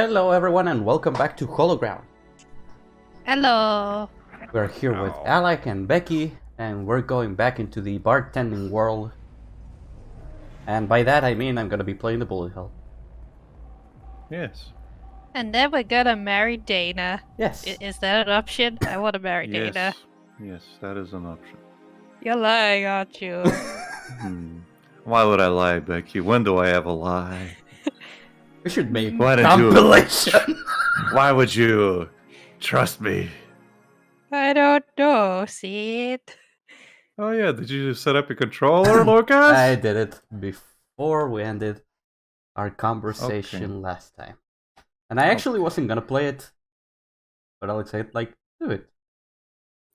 Hello everyone and welcome back to Hologround. Hello. We're here with Alec and Becky and we're going back into the bartending world. And by that I mean I'm gonna be playing the bullet hell. Yes. And then we're gonna marry Dana. Yes. Is that an option? I want to marry Dana. Yes, that is an option. You're lying, aren't you? Why would I lie, Becky? When do I ever lie? We should make Why a did you- compilation. Why would you trust me? I don't know. See it? Oh yeah, did you set up a controller, Lucas? I did it before we ended our conversation last time. And I actually wasn't gonna play it, but Alex said, like, do it.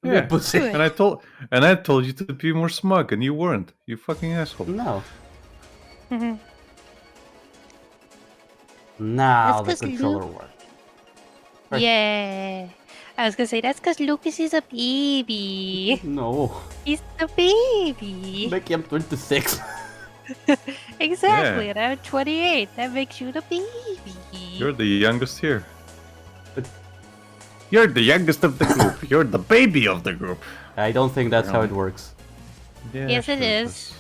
Be a Yeah. pussy. Do it. And I told you to be more smug, and you weren't. You fucking asshole. No. Mhm. Now the That's 'cause controller Luke- works. Right. Yeah. I was gonna say that's because Lucas is a baby. No. He's the baby. Becky, I'm 26. Exactly, Yeah. and I'm 28. That makes you the baby. You're the youngest here. You're the youngest of the group. You're the baby of the group. I don't think that's how it works. Yeah, Yes, it sure is.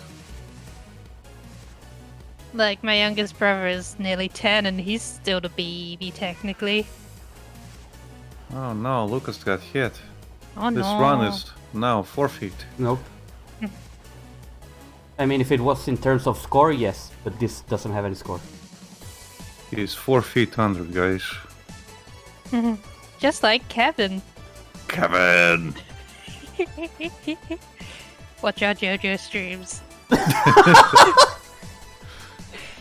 Like, my youngest brother is nearly 10 and he's still the baby, technically. Oh no, Lucas got hit. Oh This no. run is now forfeit. Nope. I mean, if it was in terms of score, yes, but this doesn't have any score. He's 4 feet under, guys. Just like Kevin. Kevin! Watch out, JoJo streams.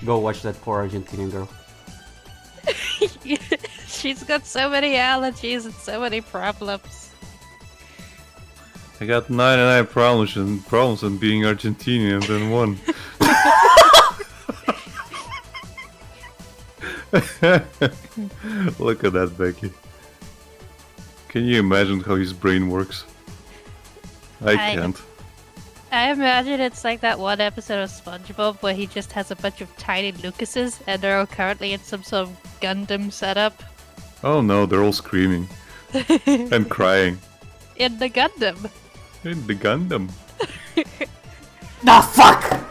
Go watch that poor Argentinian girl. She's got so many allergies and so many problems. I got 99 problems in being Argentinian than one. Look at that, Becky. Can you imagine how his brain works? I can't. I imagine it's like that one episode of SpongeBob where he just has a bunch of tiny Lucases and they're all currently in some sort of Gundam setup. Oh no, they're all screaming and crying. In the Gundam. In the Gundam. The fuck!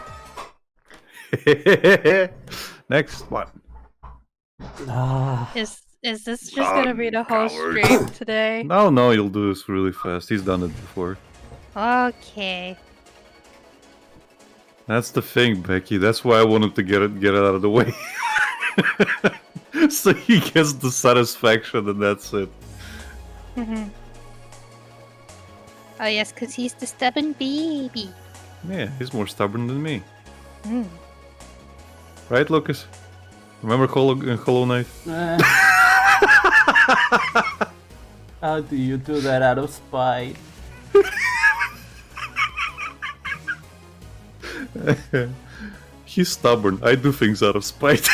Next one. Ah, Is this just gonna be the whole coward. stream today? No, you'll do this really fast. He's done it before. Okay. That's the thing, Becky. That's why I wanted to get it out of the way. So he gets the satisfaction and that's it. Oh yes, because he's the stubborn baby. Yeah, he's more stubborn than me. Mm. Right, Lucas? Remember Hollow Knight? how do you do that out of spite? He's stubborn. I do things out of spite.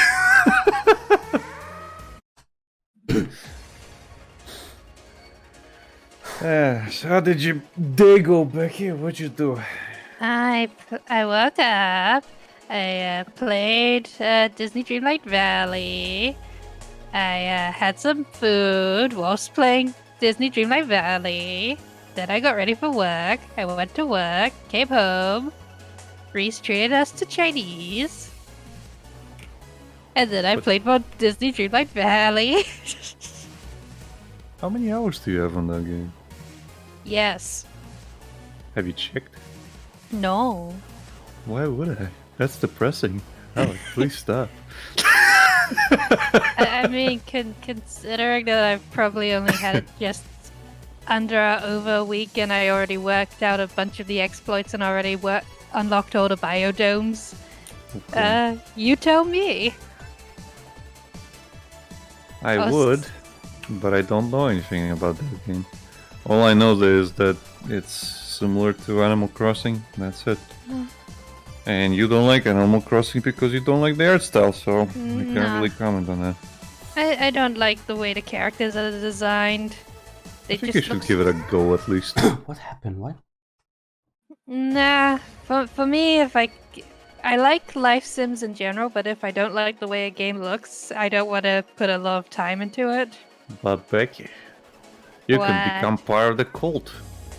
So how did your day go, Becky? What'd you do? I woke up. I played Disney Dreamlight Valley. I had some food whilst playing Disney Dreamlight Valley. Then I got ready for work. I went to work, came home. Reese treated us to Chinese. And then I played more Disney Dreamlight Valley. How many hours do you have on that game? Yes. Have you checked? No. Why would I? That's depressing. Alec, please stop. I mean, considering that I've probably only had it just over a week and I already worked out a bunch of the exploits and already unlocked all the biodomes, you tell me. I Oh, would, but I don't know anything about that game. All I know is that it's similar to Animal Crossing. That's it. And you don't like Animal Crossing because you don't like the art style, so I can't Nah. really comment on that. I don't like the way the characters are designed. They I think you just should look... give it a go at least. What happened? What? Nah, for me, if I like life sims in general, but if I don't like the way a game looks, I don't want to put a lot of time into it. But Becky, you can What? become part of the cult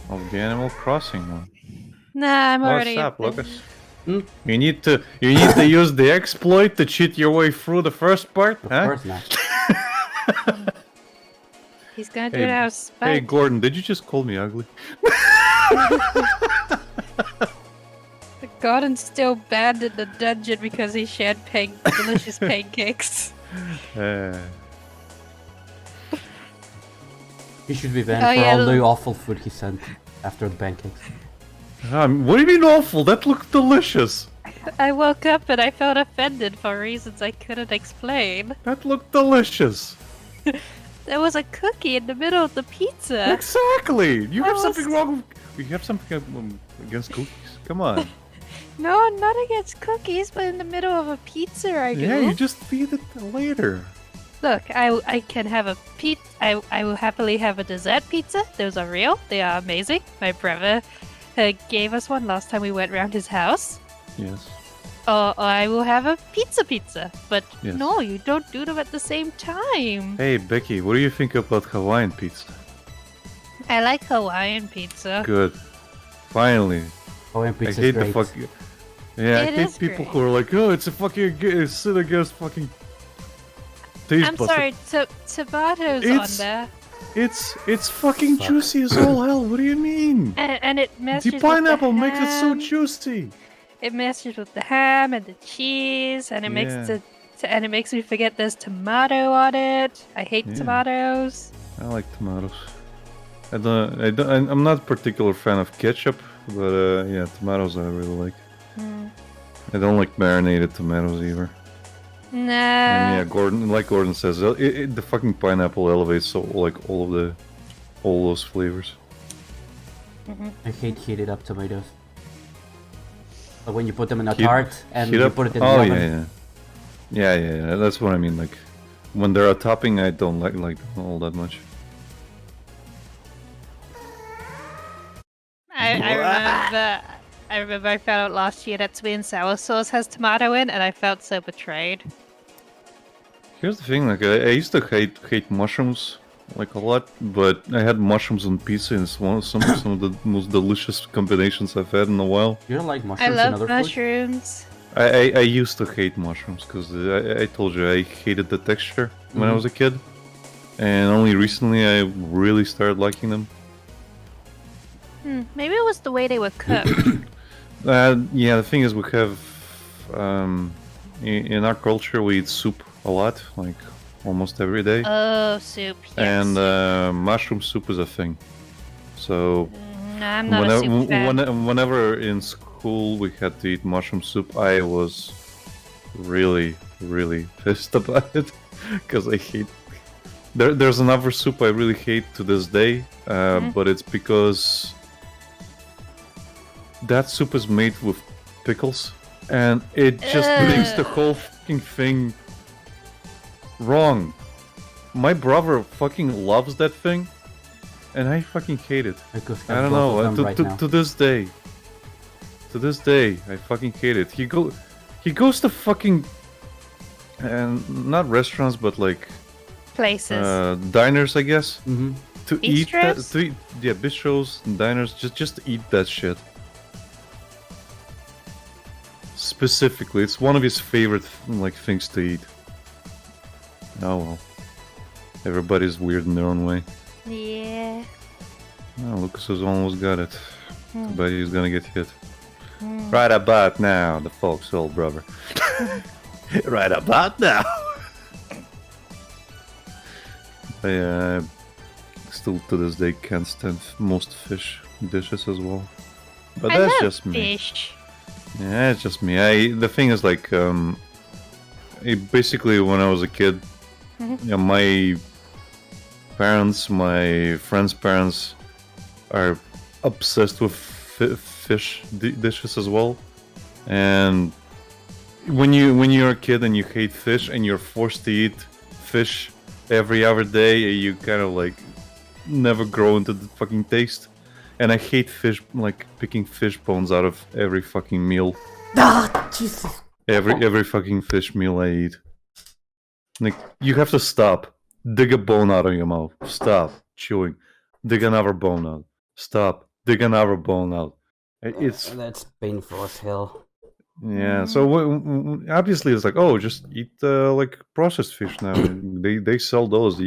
of the Animal Crossing one. Nah, I'm already. What's up, Lucas? You need to use the exploit to cheat your way through the first part, Of huh? course not. He's gonna do it out of spite. Hey, Gordon, did you just call me ugly? Gordon's still banned in the dungeon because he shared delicious pancakes. He should be banned Oh, for yeah, all the the- awful food he sent after the pancakes. What do you mean awful? That looked delicious. I woke up and I felt offended for reasons I couldn't explain. That looked delicious. There was a cookie in the middle of the pizza. Exactly. You have I something was- wrong with... You have something against cookies? Come on. No, not against cookies, but in the middle of a pizza I do. Yeah, you just feed it later. Look, I can have a pizza. I will happily have a dessert pizza. Those are real. They are amazing. My brother gave us one last time we went round his house. Yes. Or I will have a pizza. But Yes. no, you don't do them at the same time. Hey, Becky, what do you think about Hawaiian pizza? I like Hawaiian pizza. Good. Finally. Hawaiian I pizza hate is the great. fucking... Yeah, I It hate is people great. who are like, oh, it's a fucking... It's sin against fucking... Taste I'm buster. sorry, tomatoes It's- on there. It's fucking Fuck. juicy as all hell. What do you mean? And it meshes The with pineapple the makes it so ham. juicy. It meshes with the ham and the cheese, and it makes Yeah. and it makes me forget there's tomato on it. I hate Yeah. tomatoes. I like tomatoes. I'm not a particular fan of ketchup, but yeah, tomatoes I really like. I don't like marinated tomatoes either. And yeah, Gordon says, the fucking pineapple elevates so like all those flavors. I hate heated up tomatoes. But when you put them in a Heat- tart and Heat you up. put it in the Oh oven. yeah. That's what I mean. Like when they're a topping, I don't like them all that much. I remember I found out last year that sweet and sour sauce has tomato in, and I felt so betrayed. Here's the thing, like I used to hate mushrooms like a lot, but I had mushrooms on pizza and it's some of the most delicious combinations I've had in a while. You don't like I mushrooms and love other food? mushrooms. I used to hate mushrooms because I told you I hated the texture when I was a kid, and only recently I really started liking them. Maybe it was the way they were cooked. Yeah, the thing is we have in our culture we eat soup a lot, like almost every day. Oh, soup. Yes. And mushroom soup is a thing. So No, I'm not a soup fan. whenever in school we had to eat mushroom soup, I was really pissed about it because I hate. There's another soup I really hate to this day, but it's because that soup is made with pickles, and it just makes the whole fucking thing wrong. My brother fucking loves that thing, and I fucking hate it. I could I have don't both know. of them right now. To this day, I fucking hate it. He goes to fucking, and not restaurants, but like Places. diners, I guess, Mm-hmm. to eat that. Bistros? Yeah, bistros, diners, just to eat that shit. Specifically, it's one of his favorite like things to eat. Oh well, everybody's weird in their own way. Yeah. Oh, Lucas has almost got it. But he's gonna get hit. Right about now, the folks' old brother. Right about now. I still to this day can't stand most fish dishes as well. But I that's love just me. fish. Yeah, it's just me. The thing is, like, basically when I was a kid, yeah, my parents, my friends' parents, are obsessed with fish dishes as well. And when you're a kid and you hate fish and you're forced to eat fish every other day, you kind of like never grow into the fucking taste. And I hate fish, like picking fish bones out of every fucking meal. Ah, Jesus. Every fucking fish meal I eat. Like, you have to stop. Dig a bone out of your mouth. Stop chewing. Dig another bone out. Stop. Dig another bone out. It's That's painful as hell. yeah. So obviously it's like, oh, just eat like processed fish now. They sell those.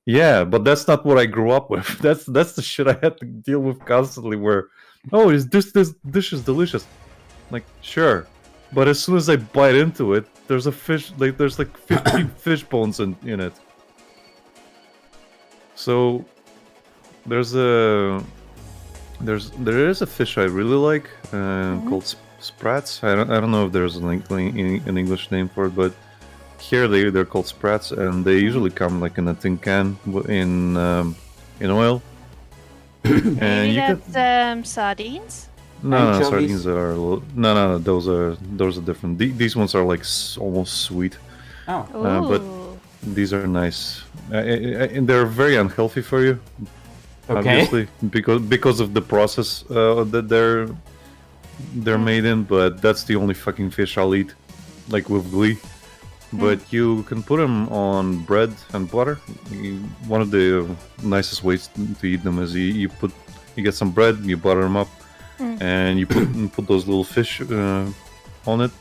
Yeah, but that's not what I grew up with. That's the shit I had to deal with constantly. Where, oh, is this dish is delicious? Like, sure, but as soon as I bite into it, there's a fish. Like, there's like 15 fish bones in it. So there is a fish I really like called sprats. I don't know if there's an English name for it, but here they're called sprats, and they usually come like in a tin can in oil. And you got sardines. No, sardines are no. Those are different. These ones are like almost sweet. Oh, but these are nice. And they're very unhealthy for you. okay. Obviously, because of the process that they're made in. But that's the only fucking fish I'll eat, like with glee. But you can put them on bread and butter. One of the nicest ways to eat them is you get some bread, you butter them up, and you put those little fish on it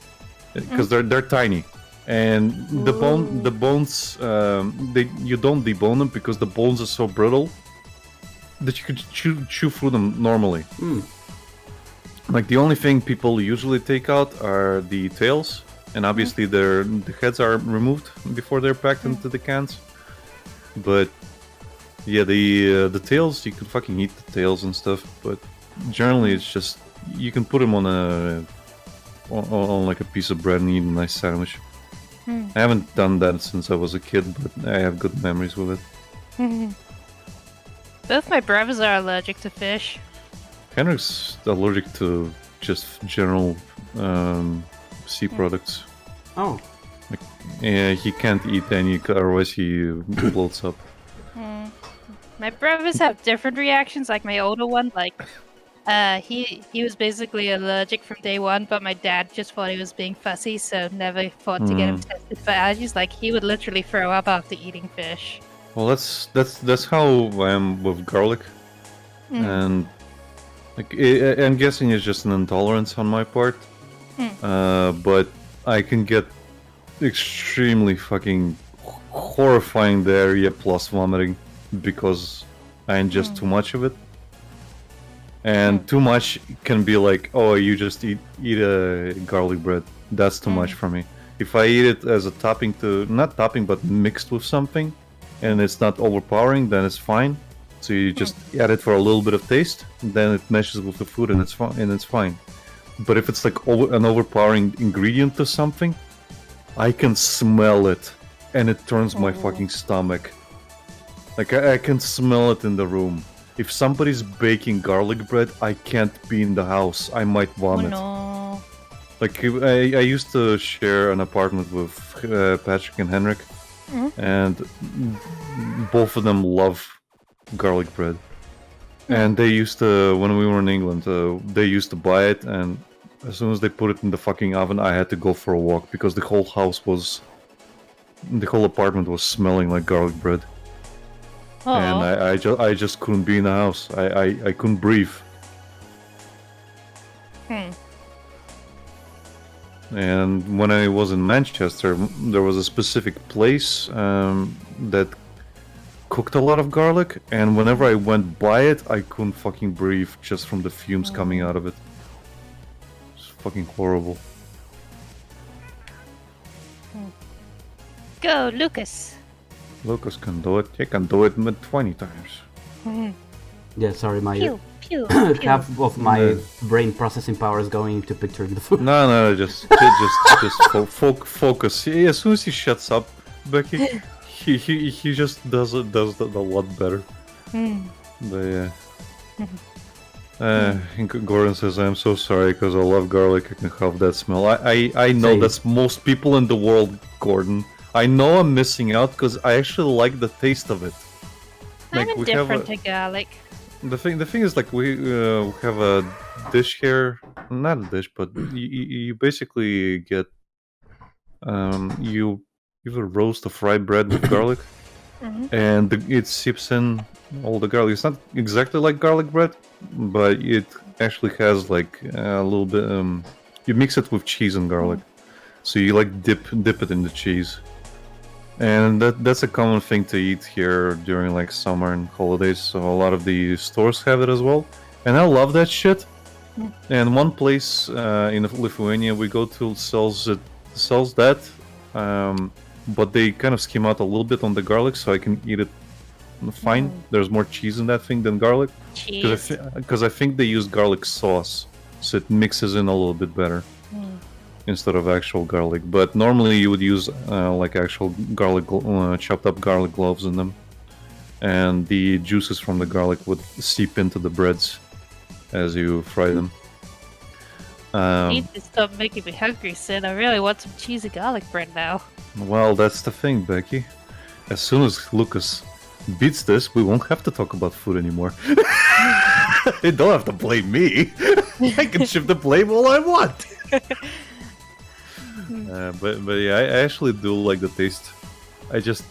because they're tiny, and the bones you don't debone them because the bones are so brittle that you could chew through them normally. Like, the only thing people usually take out are the tails. And obviously the heads are removed before they're packed into the cans. But yeah, the tails, you can fucking eat the tails and stuff. But generally, it's just you can put them on like a piece of bread and eat a nice sandwich. I haven't done that since I was a kid, but I have good memories with it. Both my brothers are allergic to fish. Henrik's allergic to just general sea products. Oh. Like, yeah, he can't eat any, otherwise he bloats up. My brothers have different reactions. Like my older one, like he was basically allergic from day one, but my dad just thought he was being fussy, so never thought to get him tested for allergies. Like, he would literally throw up after eating fish. Well, that's how I am with garlic, and like I'm guessing it's just an intolerance on my part. But I can get extremely fucking horrifying diarrhea plus vomiting because I ingest too much of it. And too much can be like, oh, you just eat a garlic bread. That's too much for me. If I eat it as a topping not topping, but mixed with something, and it's not overpowering, then it's fine. So you just add it for a little bit of taste, then it meshes with the food, and it's fine. But if it's like an overpowering ingredient to something, I can smell it, and it turns my fucking stomach. Like, I can smell it in the room. If somebody's baking garlic bread, I can't be in the house. I might vomit. Oh, no. Like, I used to share an apartment with Patrick and Henrik, and both of them love garlic bread. And they used to, when we were in England, they used to buy it, and as soon as they put it in the fucking oven, I had to go for a walk because the whole apartment was smelling like garlic bread. Oh. And I just couldn't be in the house. I couldn't breathe. And when I was in Manchester, there was a specific place that cooked a lot of garlic, and whenever I went by it, I couldn't fucking breathe just from the fumes coming out of it. It's fucking horrible. Go, Lucas. Lucas can do it. He can do it 20 times. Yeah, sorry, my Pew, pew, pew. half of my brain processing power is going into picturing the food. No, just focus. As soon as he shuts up, Becky, he just does it a lot better. But yeah. Gordon says, I'm so sorry because I love garlic. I can have that smell. I know that's most people in the world, Gordon. I know I'm missing out because I actually like the taste of it. I'm indifferent to garlic. The thing is, like, we have a dish here, not a dish, but you basically get you either roast or fry bread with garlic, and it sips in all the garlic. It's not exactly like garlic bread, but it actually has like a little bit. You mix it with cheese and garlic, so you like dip it in the cheese, and that's a common thing to eat here during like summer and holidays. So a lot of the stores have it as well, and I love that shit. And one place in Lithuania we go to sells that, but they kind of skim out a little bit on the garlic, so I can eat it fine. There's more cheese in that thing than garlic, because I think they use garlic sauce, so it mixes in a little bit better instead of actual garlic. But normally you would use like actual garlic, chopped up garlic cloves in them, and the juices from the garlic would seep into the breads as you fry them. You need to stop making me hungry, Sid. I really want some cheesy garlic bread now. Well, that's the thing, Becky. As soon as Lucas beats this, we won't have to talk about food anymore. They don't have to blame me. I can shift the blame all I want. But yeah, I actually do like the taste. I just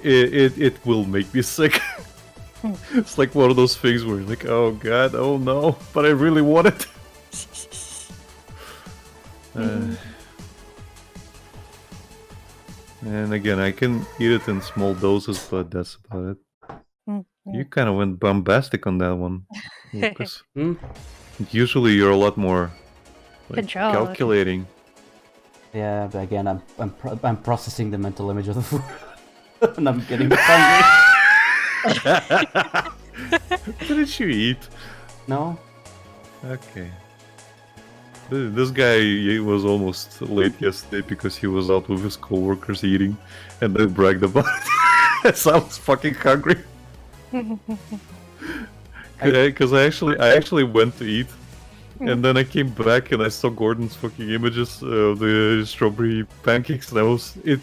it will make me sick. It's like one of those things where you're like, oh god, oh no, but I really want it. And again, I can eat it in small doses, but that's about it. You kind of went bombastic on that one, Lucas. Usually you're a lot more like, calculating. Yeah, but again, I'm processing the mental image of the food, and I'm getting hungry. Didn't you eat? No. Okay. This guy was almost late yesterday because he was out with his co-workers eating, and they bragged about it. So I was fucking hungry. Because I actually went to eat, and then I came back and I saw Gordon's fucking images of the strawberry pancakes, and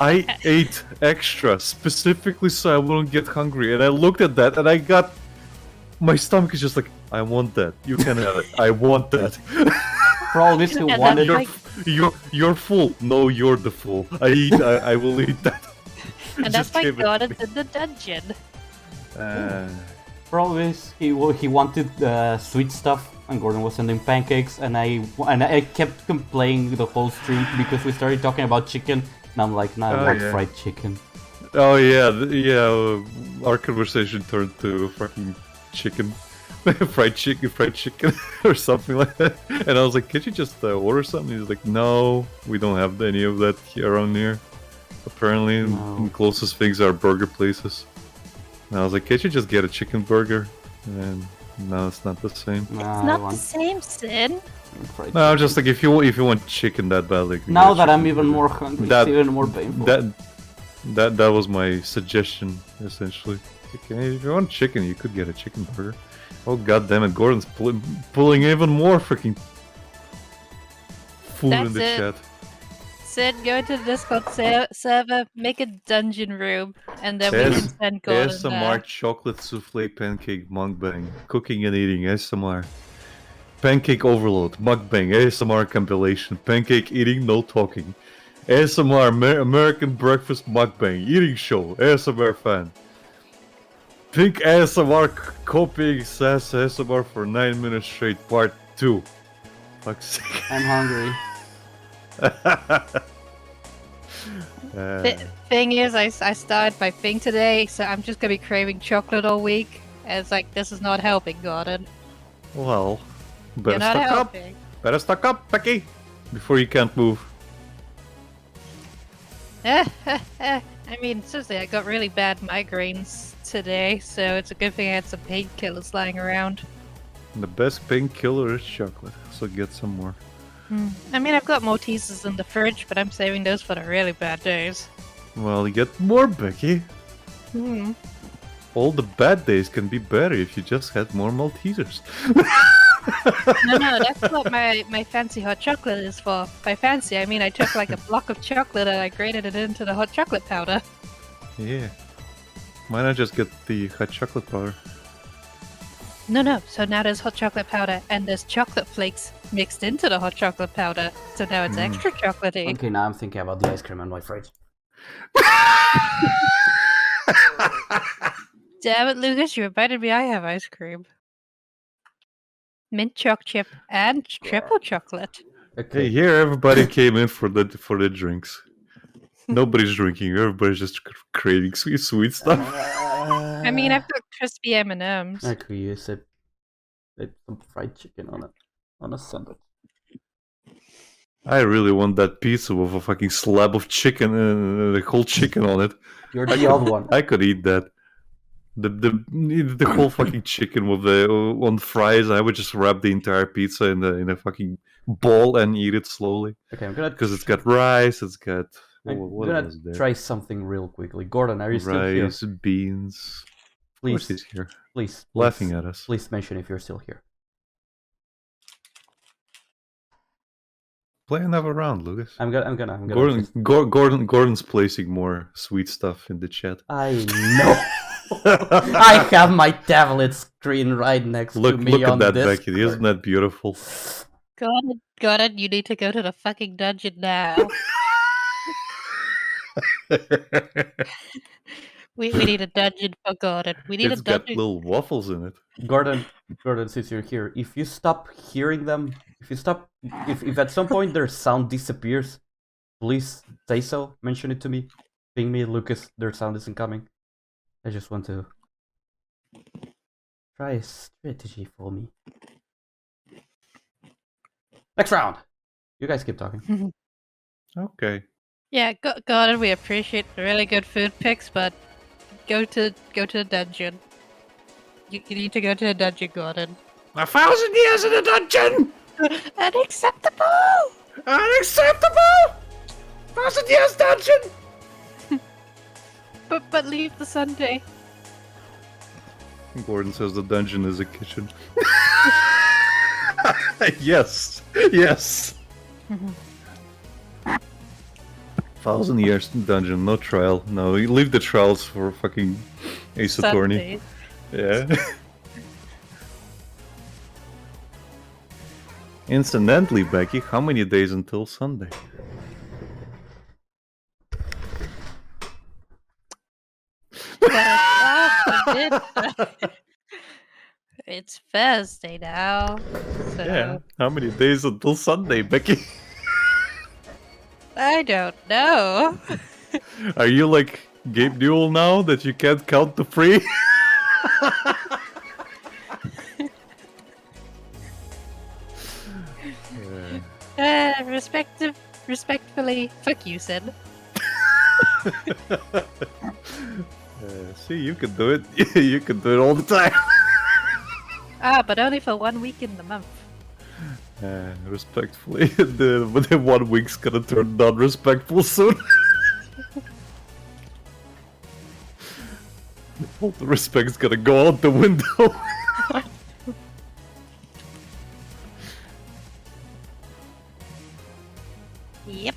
I ate extra specifically so I wouldn't get hungry, and I looked at that and I got my stomach is just like, I want that. You can have it. I want that. Probably still wanted. You're full. No, you're the fool. I will eat that. And that's why Gordon's in the dungeon. Probably he wanted sweet stuff, and Gordon was sending pancakes, and I kept complaining the whole stream because we started talking about chicken, and I'm like, nah, I want fried chicken. Oh yeah. Our conversation turned to fucking chicken. fried chicken, or something like that. And I was like, can't you just order something? He's like, no, we don't have any of that here around here. Apparently, the closest things are burger places. And I was like, can't you just get a chicken burger? And no, it's not the same. It's not the same, Sid. No, I'm just like, if you want chicken that badly. Now that I'm even more hungry, it's even more painful. That was my suggestion, essentially. Okay, if you want chicken, you could get a chicken burger. Oh god damn it, Gordon's pulling even more freaking food in the chat. Sid, go to the Discord server, make a dungeon room, and then we can send Gordon ASMR chocolate souffle pancake mukbang. Cooking and eating ASMR. Pancake overload mukbang ASMR compilation. Pancake eating, no talking. ASMR American breakfast mukbang eating show. ASMR fan. Pink ASMR copying sass ASMR for 9 minutes straight, part 2. Fuck's sake. I'm hungry. Thing is, I started my thing today, so I'm just gonna be craving chocolate all week. And it's like, this is not helping, Gordon. Well, better You're not stock helping. up. Better stock up, Becky, before you can't move. I mean, seriously, I got really bad migraines today, so it's a good thing I had some painkillers lying around. The best painkiller is chocolate, so get some more. I mean, I've got Maltesers in the fridge, but I'm saving those for the really bad days. Well, you get more, Becky. All the bad days can be better if you just had more Maltesers. No, that's what my fancy hot chocolate is for. By fancy, I mean I took like a block of chocolate and I grated it into the hot chocolate powder. Yeah. Why not just get the hot chocolate powder? No. So now there's hot chocolate powder and there's chocolate flakes mixed into the hot chocolate powder. So now it's extra chocolatey. Okay, now I'm thinking about the ice cream in my fridge. Damn it, Lucas, you reminded me I have ice cream. Mint choc chip and triple chocolate. Okay. Hey, here everybody came in for the drinks. Nobody's drinking. Everybody's just craving sweet stuff. I mean, I've got crispy M&Ms. I could use it. Some fried chicken on a sandwich. I really want that pizza with a fucking slab of chicken and the whole chicken on it. You're the odd one. I could eat that. The whole fucking chicken with the on fries. I would just wrap the entire pizza in a fucking ball and eat it slowly. Okay, I'm gonna because it's got rice. It's got I'm gonna try something real quickly. Gordon, are you still here? Rice, beans. Please, Of course he's here. please, Laughing at us. Please mention if you're still here. Play another round, Lucas. I'm gonna. Gordon's placing more sweet stuff in the chat. I know. I have my tablet screen right next to me. Look on at that, Discord. Becky. Isn't that beautiful? Gordon, you need to go to the fucking dungeon now. We need a dungeon for Gordon. We need It's a dungeon. got little waffles in it. Gordon, since you're here, if you stop hearing them, if at some point their sound disappears, please say so. Mention it to me. Ping me, Lucas. Their sound isn't coming. I just want to try a strategy for me. Next round. You guys keep talking. Okay. Yeah, Gordon, we appreciate the really good food picks, but go to the dungeon. You need to go to the dungeon, Gordon. 1,000 years in a dungeon! Unacceptable! Unacceptable! 1,000 years dungeon! But leave the Sunday. Gordon says the dungeon is a kitchen. Yes. 1,000 years dungeon, no trial. No, you leave the trials for fucking Ace Attorney. Yeah. Incidentally, Becky, how many days until Sunday? It's Thursday now. So Yeah. How many days until Sunday, Becky? I don't know. Are you like Gabe Newell now that you can't count to 3? Respectfully, fuck you, Sid. See, you can do it. You can do it all the time. But only for 1 week in the month. Respectfully, the 1 week's gonna turn non-respectful soon. All the respect's gonna go out the window. Yep.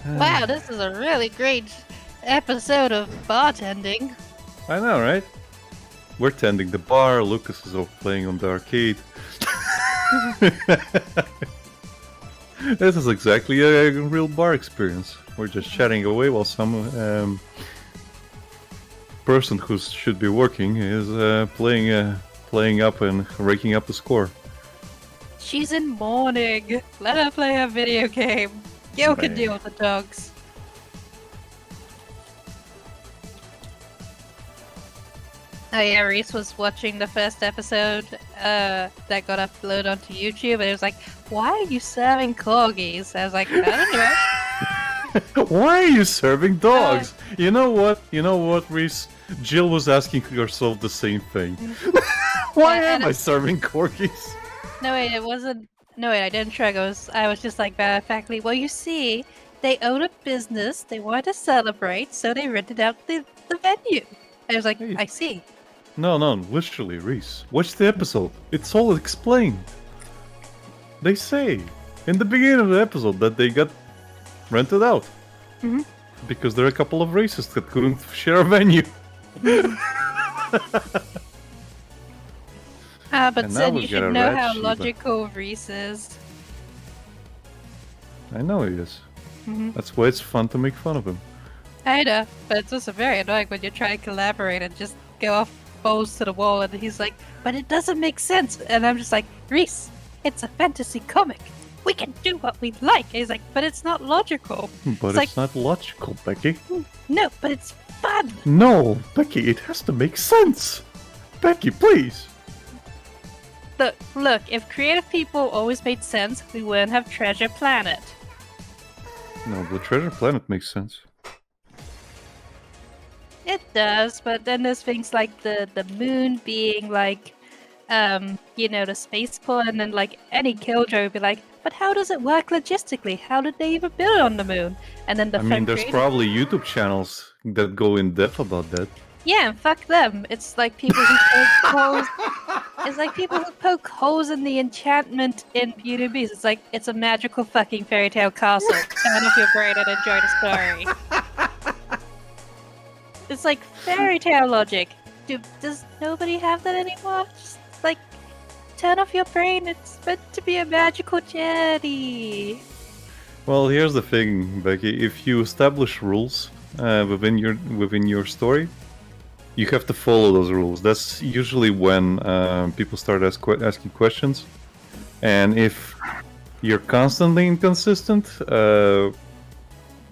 Wow, this is a really great episode of bartending. I know, right? We're tending the bar, Lucas is off playing on the arcade. This is exactly a real bar experience. We're just chatting away while some person who should be working is playing up and raking up the score. She's in mourning. Let her play her video game. You can deal with the dogs. Oh yeah, Reese was watching the first episode that got uploaded onto YouTube, and it was like, "Why are you serving corgis?" I was like, "I don't know." Why are you serving dogs? You know what, Reese? Jill was asking herself the same thing. Why am I serving corgis? No wait, it wasn't. No wait, I didn't shrug. I was just like matter of factly. Well, you see, they own a business. They wanted to celebrate, so they rented out the venue. I was like, I see. No, literally, Reese. Watch the episode. It's all explained. They say in the beginning of the episode that they got rent it out. Mhm. Because there are a couple of racists that couldn't share a venue. But And now then we've you got should a know red how Shiba. logical Reese is. I know he is. Mhm. That's why it's fun to make fun of him. I know, but it's also very annoying when you try to collaborate and just go off balls to the wall, and he's like, "But it doesn't make sense," and I'm just like, "Reese, it's a fantasy comic. We can do what we like." And he's like, "But it's not logical." But It's it's not logical, Becky. No, but it's fun. No, Becky, it has to make sense. Becky, please. Look, if creative people always made sense, we wouldn't have Treasure Planet. No, the Treasure Planet makes sense. It does, but then there's things like the moon being like, the spaceport, and then like any killjoy would be like, but how does it work logistically? How did they even build it on the moon? And then the I mean, there's creative- probably YouTube channels that go in depth about that. Yeah, fuck them. It's like people who poke holes. It's like people who poke holes in the enchantment in Beauty and the Beast. It's like it's a magical fucking fairy tale castle. Turn off your brain and enjoy the story. It's like fairy tale logic. Does nobody have that anymore? Just like turn off your brain. It's meant to be a magical journey. Well, here's the thing, Becky. If you establish rules within your story, you have to follow those rules. That's usually when people start asking questions. And if you're constantly inconsistent,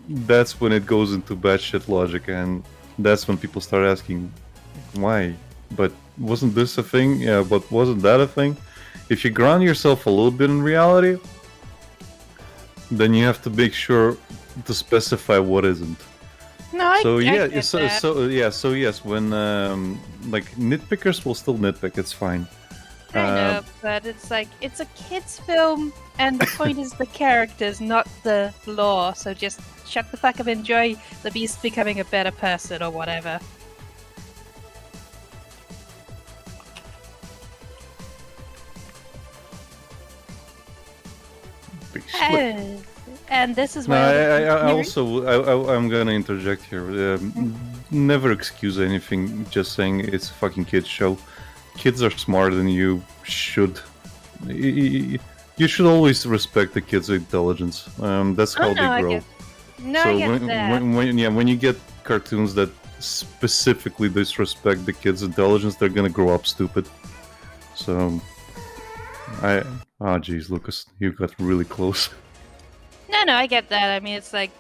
that's when it goes into batshit logic, and that's when people start asking, why? But wasn't this a thing? Yeah, but wasn't that a thing? If you ground yourself a little bit in reality, then you have to make sure to specify what isn't. No, I So get yeah, that. so yes, when like nitpickers will still nitpick, it's fine. I know, but it's like it's a kids' film, and the point is the characters, not the lore. So just shut the fuck up, enjoy the beast becoming a better person or whatever. Big slip. And this is No, where I'm gonna interject here. Never excuse anything just saying it's a fucking kids show. Kids are smarter than you should. You should always respect the kids' intelligence. That's how they grow. I get that. When you get cartoons that specifically disrespect the kids' intelligence, they're gonna grow up stupid. So, geez, Lucas, you got really close. No, I get that. I mean, it's like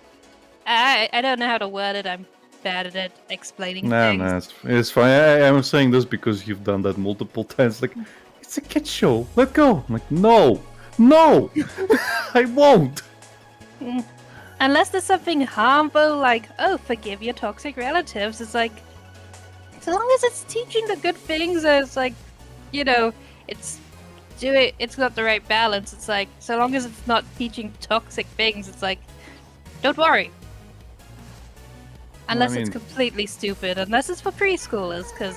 I don't know how to word it. I'm bad at it explaining things. Nah, it's fine. I'm saying this because you've done that multiple times. Like, it's a kid show. Let go. I'm like, no, I won't. Unless there's something harmful, like, oh, forgive your toxic relatives. It's like, so long as it's teaching the good things, it's like, it's got the right balance. It's like, so long as it's not teaching toxic things, it's like, don't worry. Unless it's completely stupid, unless it's for preschoolers, because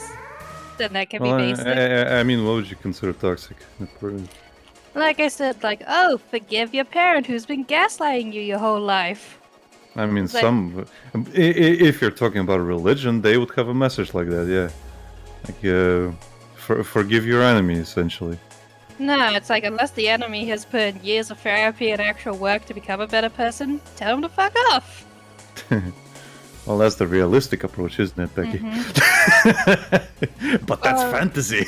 then that can be basic. I mean, what would you consider toxic? Like I said, like, oh, forgive your parent who's been gaslighting you your whole life. I mean, if you're talking about religion, they would have a message like that, yeah. Like, forgive your enemy, essentially. No, it's like, unless the enemy has put in years of therapy and actual work to become a better person, tell him to fuck off. Well, that's the realistic approach, isn't it, Becky? But that's fantasy.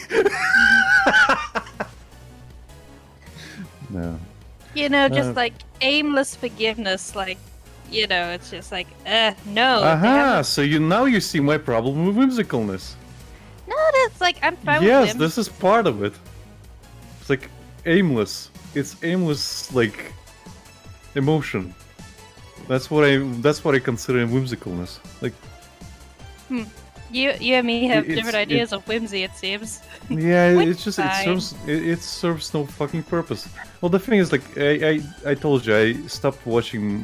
No. Just like aimless forgiveness, like, it's just like, no. Aha, so now you see my problem with whimsicalness. No, that's like, I'm fine with Yes, this is part of it. It's like aimless. It's aimless, like, emotion. That's what I consider whimsicalness. Like, You and me have different ideas of whimsy, it seems. Yeah, it's just it serves no fucking purpose. Well, the thing is, like, I told you, I stopped watching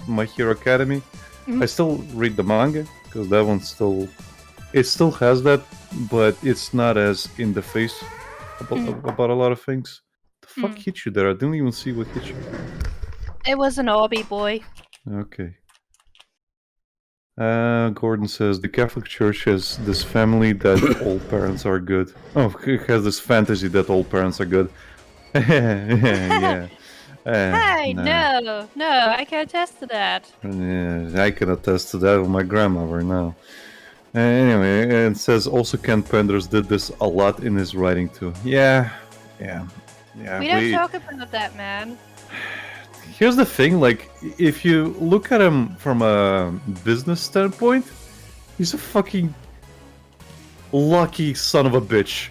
My Hero Academy. Mm-hmm. I still read the manga because that one still has that, but it's not as in the face about a lot of things. The fuck hit you there? I didn't even see what hit you. It was an Orby boy. Okay. Gordon says the Catholic Church has this family that all parents are good. Oh, it has this fantasy that all parents are good. Yeah. Hey, Nah. no, I can attest to that. Yeah, I can attest to that with my grandmother now. Anyway, it says also Ken Penders did this a lot in his writing too. Yeah. We don't talk about that, man. Here's the thing, like, if you look at him from a business standpoint, he's a fucking lucky son of a bitch.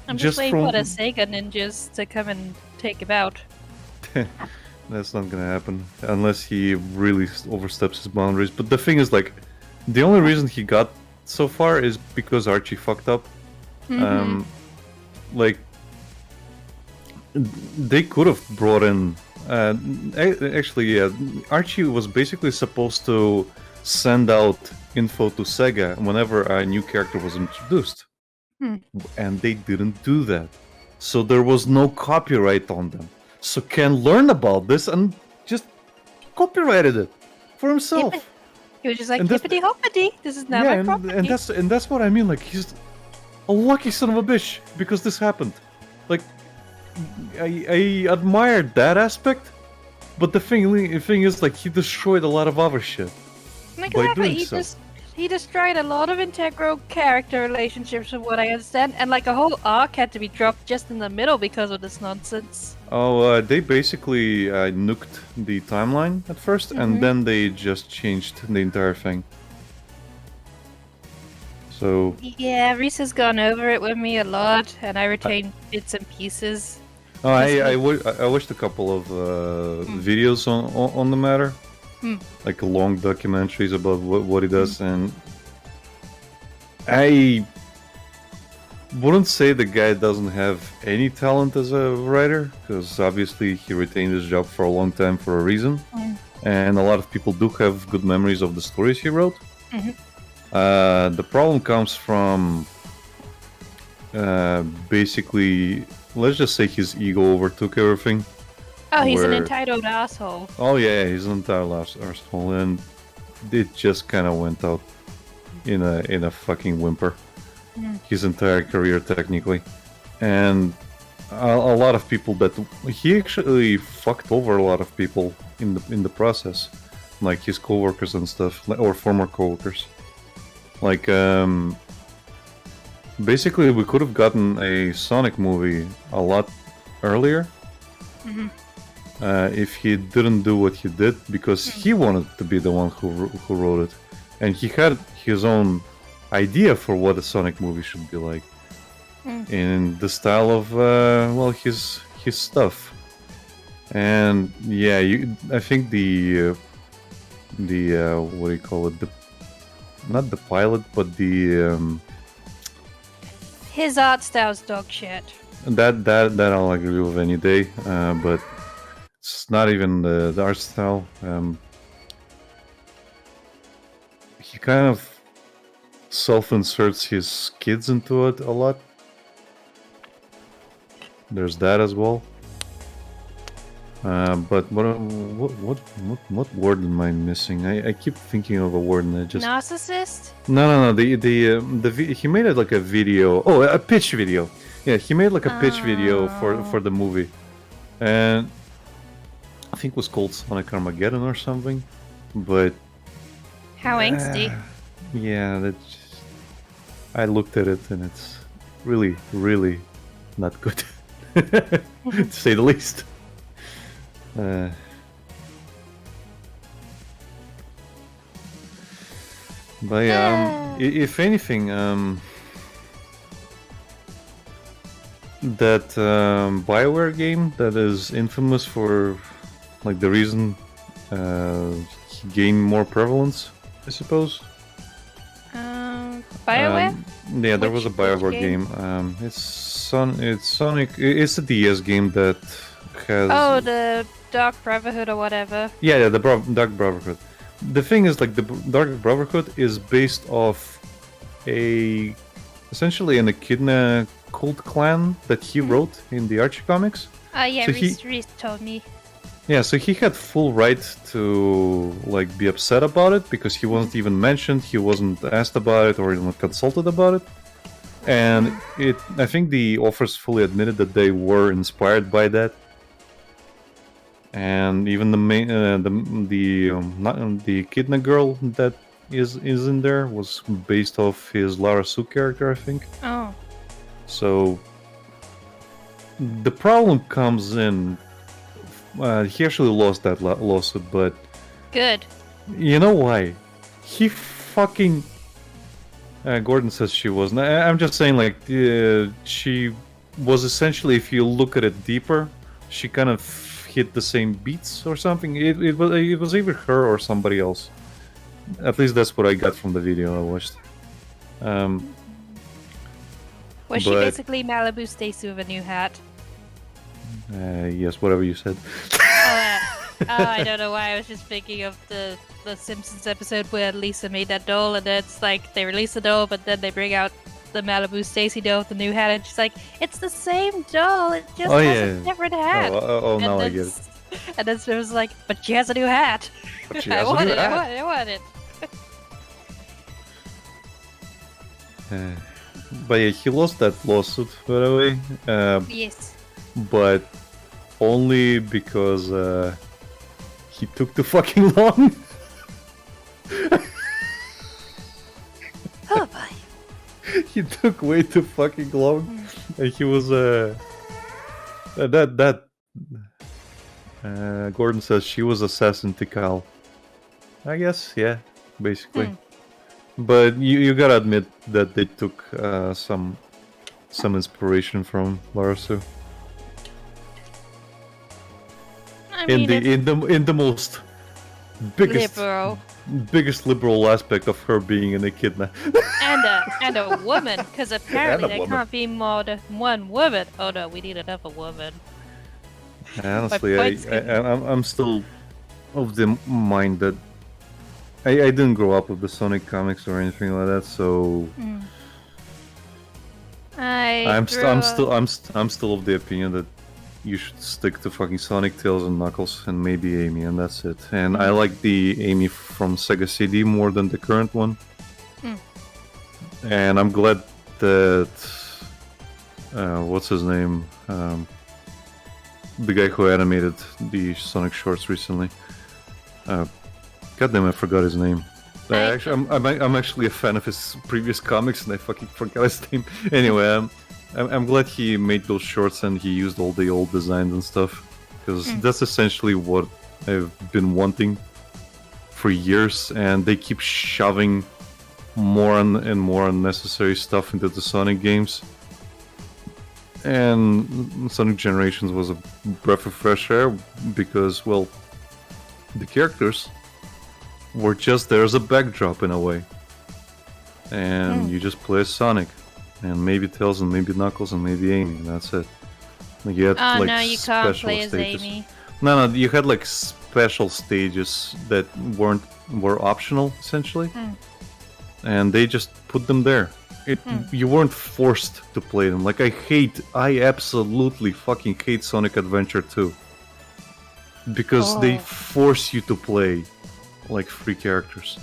I'm just waiting for the Sega ninjas to come and take him out. That's not gonna happen unless he really oversteps his boundaries. But the thing is, like, the only reason he got so far is because Archie fucked up. Like, they could have brought in. Actually, yeah, Archie was basically supposed to send out info to Sega whenever a new character was introduced, and they didn't do that. So there was no copyright on them. So Ken learned about this and just copyrighted it for himself. He was just like, hippity hoppity, this is now my property. And that's what I mean. Like, he's a lucky son of a bitch because this happened. Like, I admired that aspect, but the thing is, like, he destroyed a lot of other shit by doing so. He destroyed a lot of integral character relationships, from what I understand, and like a whole arc had to be dropped just in the middle because of this nonsense. Oh, they basically nuked the timeline at first, and then they just changed the entire thing. So yeah, Reese has gone over it with me a lot, and I retain bits and pieces. Oh, I watched a couple of videos on the matter, like long documentaries about what he does, and I wouldn't say the guy doesn't have any talent as a writer, because obviously he retained his job for a long time for a reason, and a lot of people do have good memories of the stories he wrote. The problem comes from basically, let's just say his ego overtook everything. Oh, he's an entitled asshole. Oh yeah, he's an entitled asshole, and it just kind of went out in a fucking whimper. His entire career, technically, and a lot of people that he actually fucked over a lot of people in the process, like his coworkers and stuff, or former coworkers. Like, basically, we could have gotten a Sonic movie a lot earlier if he didn't do what he did, because he wanted to be the one who wrote it, and he had his own idea for what a Sonic movie should be like, in the style of his stuff. And yeah, I think the what do you call it? Not the pilot, but the his art style's dog shit. That I'll agree with any day, but it's not even the art style. He kind of self-inserts his kids into it a lot. There's that as well. But what word am I missing? I keep thinking of a word and I just... Narcissist? No. He made it like a video. Oh, a pitch video. Yeah, he made like a pitch video for the movie, and I think it was called Sonic Armageddon or something. But how angsty. Yeah, I looked at it and it's really, really not good, to say the least. But yeah, if anything, that BioWare game that is infamous for, like, the reason he gained more prevalence, I suppose. BioWare? Yeah, there was a BioWare game. It's Sonic. It's a DS game that has. Oh, the Dark Brotherhood or whatever. Yeah, the Dark Brotherhood. The thing is, like, the Dark Brotherhood is based off essentially an Echidna cult clan that he wrote in the Archie comics. Yeah, so Reese told me. Yeah, so he had full right to like be upset about it because he wasn't even mentioned, he wasn't asked about it or even consulted about it. And I think the authors fully admitted that they were inspired by that. And even the main, the Kidna girl that is in there was based off his Lara Sue character, I think. Oh. So the problem comes in. He actually lost that lawsuit, but Good. you know why? He fucking. Gordon says she wasn't. I'm just saying, like, she was essentially, if you look at it deeper, she kind of hit the same beats or something. It was either her or somebody else. At least that's what I got from the video I watched. Was she but- basically Malibu Stacy with a new hat? Yes, whatever you said. I don't know why. I was just thinking of the Simpsons episode where Lisa made that doll, and then it's like they release the doll, but then they bring out the Malibu Stacy doll with the new hat, and she's like, "It's the same doll. It just has a different hat." Now I get it. And then it was like, "But she has a new hat. But she I has a want new it. hat. I want it." But yeah, he lost that lawsuit, by the way. Yes. But only because he took too fucking long. Oh boy. He took way too fucking long, and he was Gordon says she was assassin Tikal. I guess, yeah, basically. But you gotta admit that they took some inspiration from Lara Sue. I mean, in the most biggest liberal aspect of her being an echidna. and a woman, because apparently And a there woman. can't be more than one woman. Oh no, we need another woman. Honestly, point's I'm still of the mind that I didn't grow up with the Sonic comics or anything like that, so I'm still of the opinion that you should stick to fucking Sonic, Tails, and Knuckles, and maybe Amy, and that's it. And I like the Amy from Sega CD more than the current one. And I'm glad that what's his name, the guy who animated the Sonic shorts recently. Goddamn, I forgot his name. I'm actually a fan of his previous comics, and I fucking forgot his name. Anyway, I'm glad he made those shorts and he used all the old designs and stuff, because that's essentially what I've been wanting for years, and they keep shoving more and more unnecessary stuff into the Sonic games. And Sonic Generations was a breath of fresh air because, well, the characters were just there as a backdrop in a way. And you just play as Sonic. And maybe Tails and maybe Knuckles and maybe Amy, and that's it. You had, no, you can't play as stages. Amy. No, you had like special stages that were optional, essentially. And they just put them there. You weren't forced to play them. Like, I absolutely fucking hate Sonic Adventure 2. Because they force you to play like 3 characters.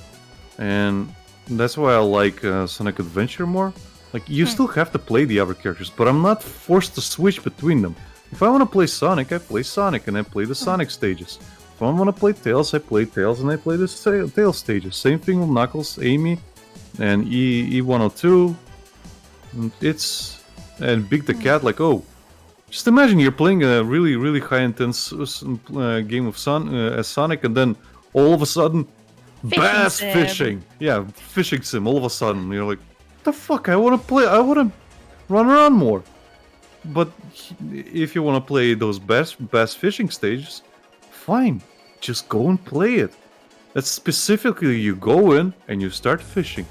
And that's why I like Sonic Adventure more. Like, you still have to play the other characters, but I'm not forced to switch between them. If I want to play Sonic, I play Sonic and I play the Sonic stages. If I want to play Tails, I play Tails and I play the Tails stages. Same thing with Knuckles, Amy, and E102. And Big the Cat, like, just imagine you're playing a really, really high intense game of as Sonic, and then all of a sudden, bass fishing. Yeah, fishing sim. All of a sudden, you're like, the fuck? I want to run around more. But if you want to play those bass fishing stages, fine, just go and play it. That's specifically you go in and you start fishing.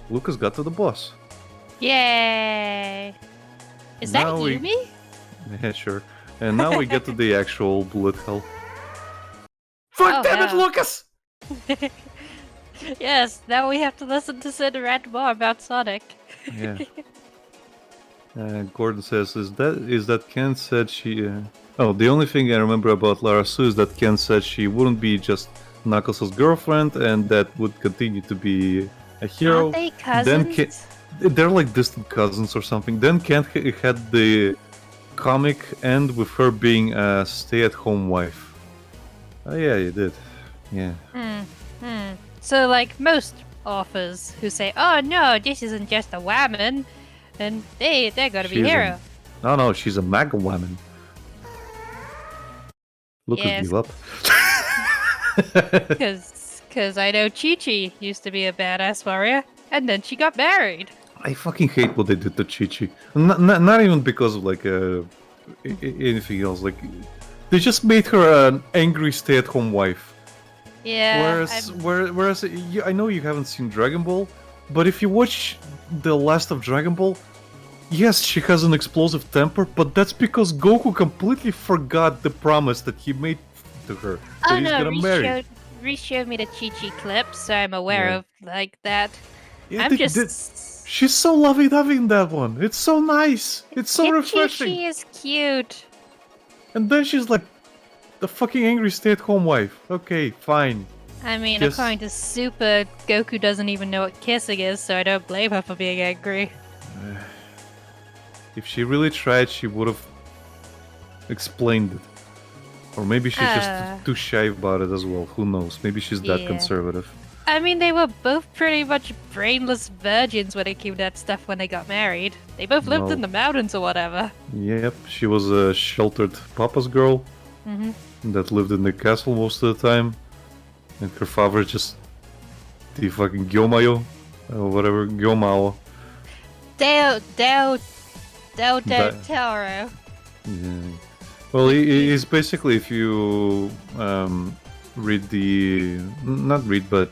Lucas got to the boss. Yay! Is that Now Yumi? Yeah, sure. And now we get to the actual bullet hell. Fuck, damn it, no. Lucas! Yes, now we have to listen to Sid rant more about Sonic. Yeah. Gordon says, "Is that Ken said she Oh, the only thing I remember about Lara Sue is that Ken said she wouldn't be just Knuckles' girlfriend, and that would continue to be a hero. Aren't they Then cousins? they're like distant cousins or something. Then Ken had the comic end with her being a stay-at-home wife. Oh yeah, you did. Yeah. So, like most authors who say, "Oh no, this isn't just a woman," and they're gonna be She's a- hero. No, she's a MAGA woman. Lucas Yes. gave up. Because I know Chi-Chi used to be a badass warrior, and then she got married. I fucking hate what they did to Chi-Chi. Not even because of like anything else. Like they just made her an angry stay-at-home wife. Yeah. Whereas I know you haven't seen Dragon Ball, but if you watch the last of Dragon Ball, yes, she has an explosive temper, but that's because Goku completely forgot the promise that he made to her. That Oh he's no, gonna marry. re-showed me the Chi-Chi clip, so I'm aware Yeah. of like that. Yeah, I'm just. she's so lovey-dovey in that one. It's so nice. It's so refreshing. Chi-Chi is cute. And then she's like the fucking angry stay-at-home wife. Okay, fine. I mean, Yes. according to Super, Goku doesn't even know what kissing is, so I don't blame her for being angry. If she really tried, she would have explained it. Or maybe she's just too shy about it as well. Who knows? Maybe she's that Yeah. conservative. I mean, they were both pretty much brainless virgins when it came to that stuff when they got married. They both lived Well- in the mountains or whatever. Yep, she was a sheltered papa's girl that lived in the castle most of the time. And her father just the fucking Gyomayo or whatever, Gyomao. Del That- Toro. Yeah. Well, he's basically, if you read the... not read, but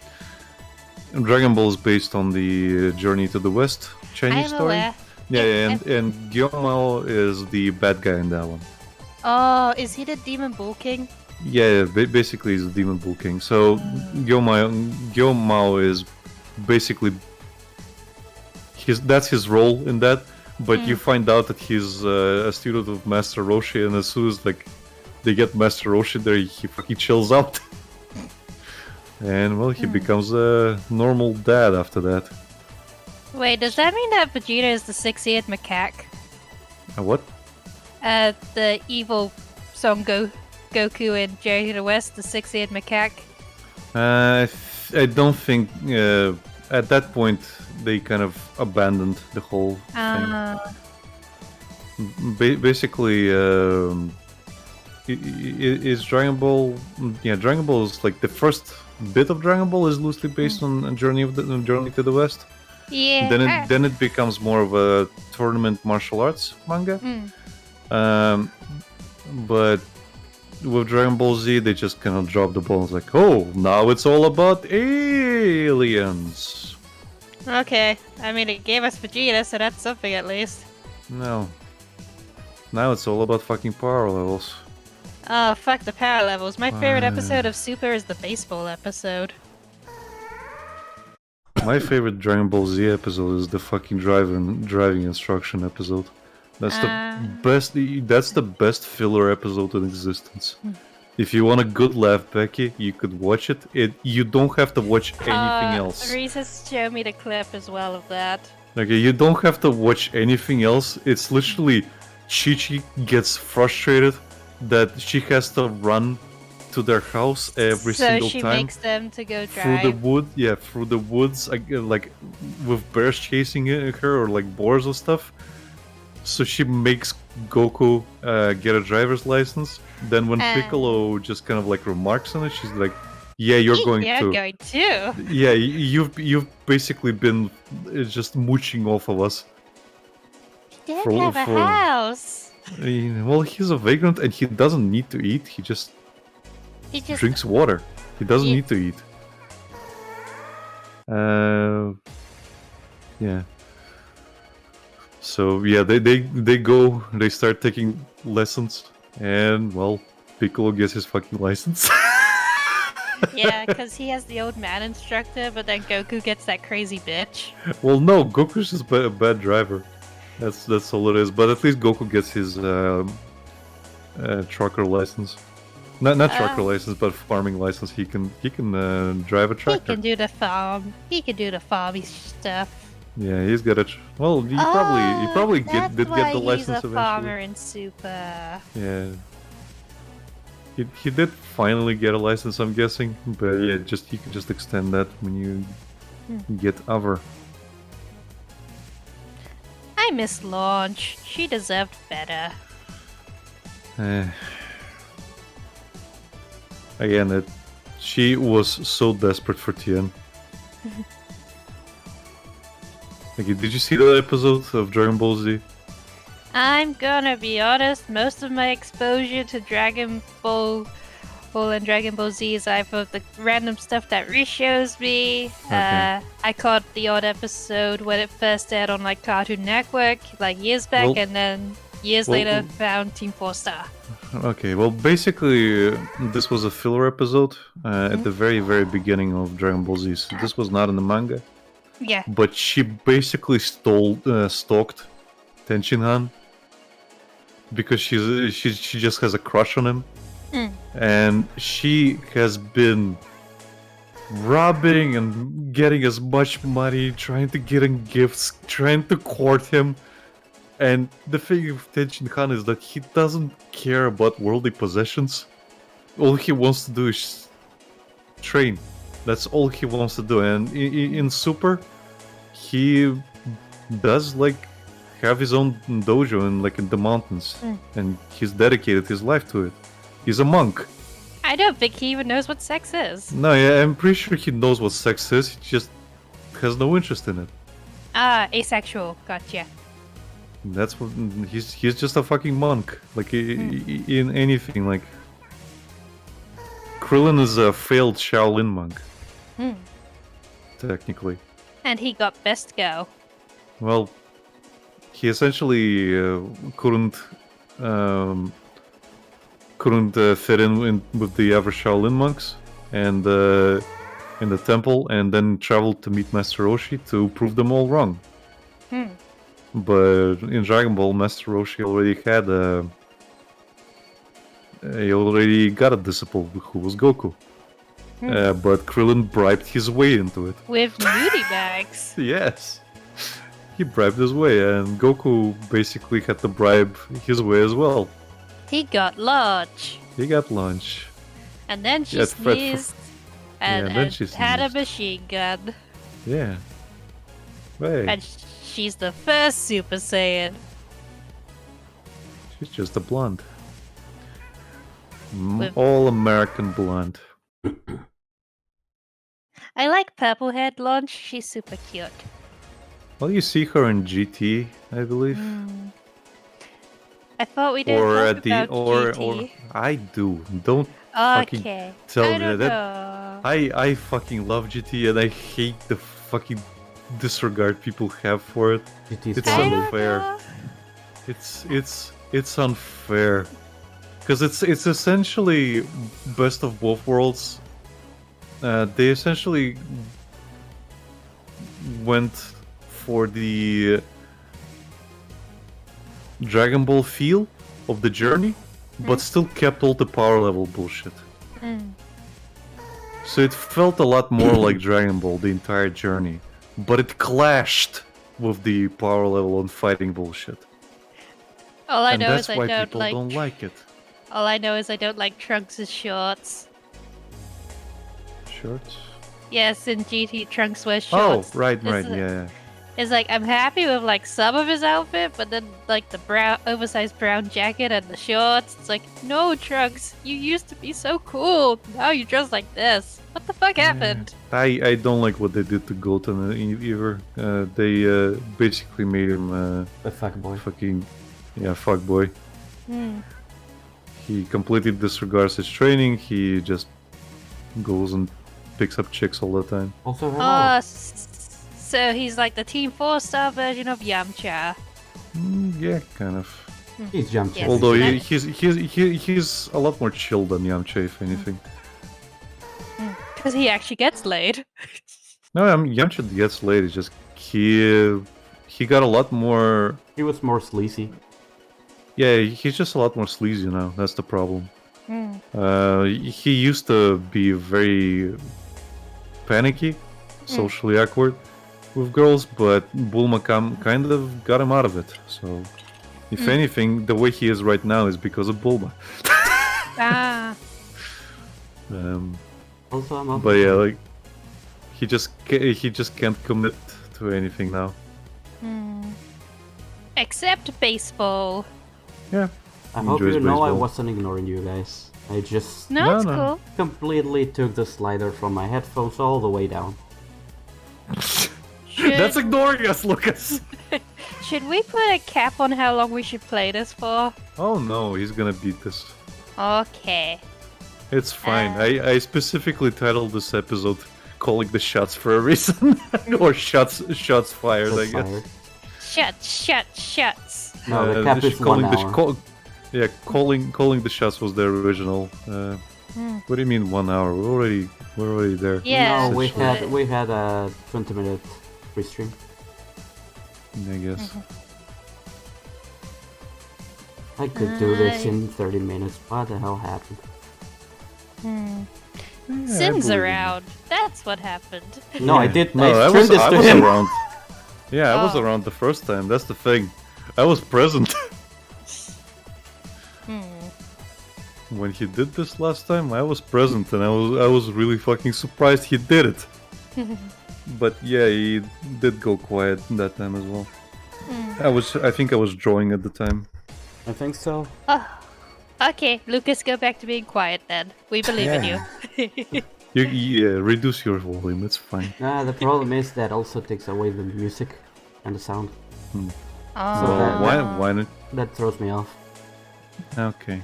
Dragon Ball is based on the Journey to the West Chinese I'm story. aware. Yeah, and Gyomao is the bad guy in that one. Oh, is he the Demon Bull King? Yeah, basically he's the Demon Bull King. So Gyomao is basically that's his role in that. But you find out that he's a student of Master Roshi, and as soon as like they get Master Roshi there, he fucking chills out. And well, he becomes a normal dad after that. Wait, does that mean that Vegeta is the six-eared macaque? What? The evil Son Goku in Journey to the West, the six-eared macaque? I don't think at that point they kind of abandoned the whole thing. Basically, is Dragon Ball? Yeah, Dragon Ball is like the first bit of Dragon Ball is loosely based on a Journey to the West. Yeah. Then it becomes more of a tournament martial arts manga. But with Dragon Ball Z, they just kind of drop the ball. It's like, oh, now it's all about aliens. Okay, I mean, it gave us Vegeta, so that's something at least. No. Now it's all about fucking power levels. Oh, fuck the power levels. My favorite episode of Super is the baseball episode. My favorite Dragon Ball Z episode is the fucking driving instruction episode. That's the best. That's the best filler episode in existence. If you want a good laugh, Becky, you could watch it. You don't have to watch anything else. Reese has shown me the clip as well of that. Okay, you don't have to watch anything else. It's literally Chi-Chi gets frustrated that she has to run to their house every single So she time makes them to go through drive. through the woods, like with bears chasing her or like boars or stuff. So she makes Goku get a driver's license. Then when Piccolo just kind of like remarks on it, she's like, "Yeah, you're going to. going to. Yeah, you've basically been just mooching off of us." He did For- have a for- house. Well, he's a vagrant and he doesn't need to eat. He just He just drinks water. He doesn't Yeah. need to eat. Yeah. So yeah, they go. They start taking lessons, and well, Piccolo gets his fucking license. yeah, because he has the old man instructor, but then Goku gets that crazy bitch. Well, no, Goku's just a bad driver. That's all it is. But at least Goku gets his trucker license. Not trucker license, but farming license. He can drive a He tractor. can do the farm. He can do the farmy stuff. Yeah, he's got a. Well, he probably did get the license He's a eventually. farmer in Super. Yeah. He did finally get a license, I'm guessing, but yeah, you can just extend that when you get other. I miss Launch. She deserved better. Again, she was so desperate for Tien. Okay, did you see that episode of Dragon Ball Z? I'm gonna be honest, most of my exposure to Dragon Ball and Dragon Ball Z is either the random stuff that Rhys shows me. Okay. I caught the odd episode when it first aired on like Cartoon Network, like years back, Well- and then years later found Team 4 Star. Okay, well, basically, this was a filler episode at the very, very beginning of Dragon Ball Z. So this was not in the manga, Yeah. but she basically stalked Tenshinhan because she just has a crush on him, and she has been robbing and getting as much money, trying to get him gifts, trying to court him. And the thing with Tenshinhan is that he doesn't care about worldly possessions. All he wants to do is train. That's all he wants to do. And in Super, he does like have his own dojo in the mountains, and he's dedicated his life to it. He's a monk. I don't think he even knows what sex is. No, yeah, I'm pretty sure he knows what sex is. He just has no interest in it. Asexual. Gotcha. That's what he's just a fucking monk. Like in anything, like Krillin is a failed Shaolin monk. Technically. And he got best go. Well, he essentially couldn't fit in with the other Shaolin monks and in the temple, and then traveled to meet Master Roshi to prove them all wrong. But in Dragon Ball, Master Roshi already got a disciple who was Goku. But Krillin bribed his way into it. With nudie bags. Yes. He bribed his way, and Goku basically had to bribe his way as well. He got lunch. He got lunch. And then she Yeah, sneezed. And then she had a sneezed. machine gun. Yeah. Hey, And she's the first Super Saiyan. she's just a blonde. With- All American blonde. I like purple haired lunch. She's super cute. Well, you see her in GT, I believe. I thought we didn't Or talk at the about or GT. I do. Don't fucking Okay. tell I me don't that. know. I fucking love GT, and I hate the fucking disregard people have for it. GT's It's I lovely. don't unfair. know. It's unfair because it's essentially best of both worlds. They essentially went for the Dragon Ball feel of the journey, but still kept all the power level bullshit. So it felt a lot more like Dragon Ball the entire journey, but it clashed with the power level and fighting bullshit. All I And know that's is I why don't people like. don't like it. All I know is I don't like Trunks' shorts. Shorts? Yes, in GT, Trunks wears Oh, shorts. right, It's- yeah. It's like I'm happy with like some of his outfit, but then like the oversized brown jacket and the shorts. It's like, no, Trunks, you used to be so cool. Now you dress like this. What the fuck happened? I don't like what they did to Goten either. They basically made him A fuckboy. fucking fuckboy. He completely disregards his training. He just goes and picks up chicks all the time. Also, hello. So he's like the Team 4-star version of Yamcha. Yeah, kind of. He's Yamcha. Yes. Although That- he's a lot more chill than Yamcha, if anything. Because he actually gets laid. No, I mean, Yamcha gets laid. It's just he got a lot more. He was more sleazy. Yeah, he's just a lot more sleazy now. That's the problem. Mm. He used to be very panicky, socially awkward with girls, but Bulma kind of got him out of it. So, if anything, the way he is right now is because of Bulma. Ah. Also, I'm But yeah, like he just can't commit to anything now. Except baseball. Yeah. I hope enjoys you know I baseball. wasn't ignoring you guys. I just No, No, it's no. cool. completely took the slider from my headphones all the way down. Should, That's ignoring us, Lucas. should we put a cap on how long we should play this for? Oh no, he's gonna beat this. Okay. It's fine. I specifically titled this episode "Calling the Shots" for a reason, or shots fired, I Shots guess. fired. Shuts. No, the cap is 1 hour. Calling the shots was the original. What do you mean 1 hour? We're already there. Yeah. No, we but- had a 20-minute free stream. I guess. I could do this in 30 minutes. What the hell happened? Sin's around. That's what happened. No, I did. No, I I streamed was this to him. around. Yeah, I was Oh. around the first time. That's the thing. I was present. When he did this last time, I was present, and I was really fucking surprised he did it. But yeah, he did go quiet that time as well. I think I was drawing at the time. I think so. Okay, Lucas, go back to being quiet then. We believe in you. Yeah, reduce your volume. It's fine. The problem is that also takes away the music and the sound. Oh. So that- Why not? That throws me off. Okay.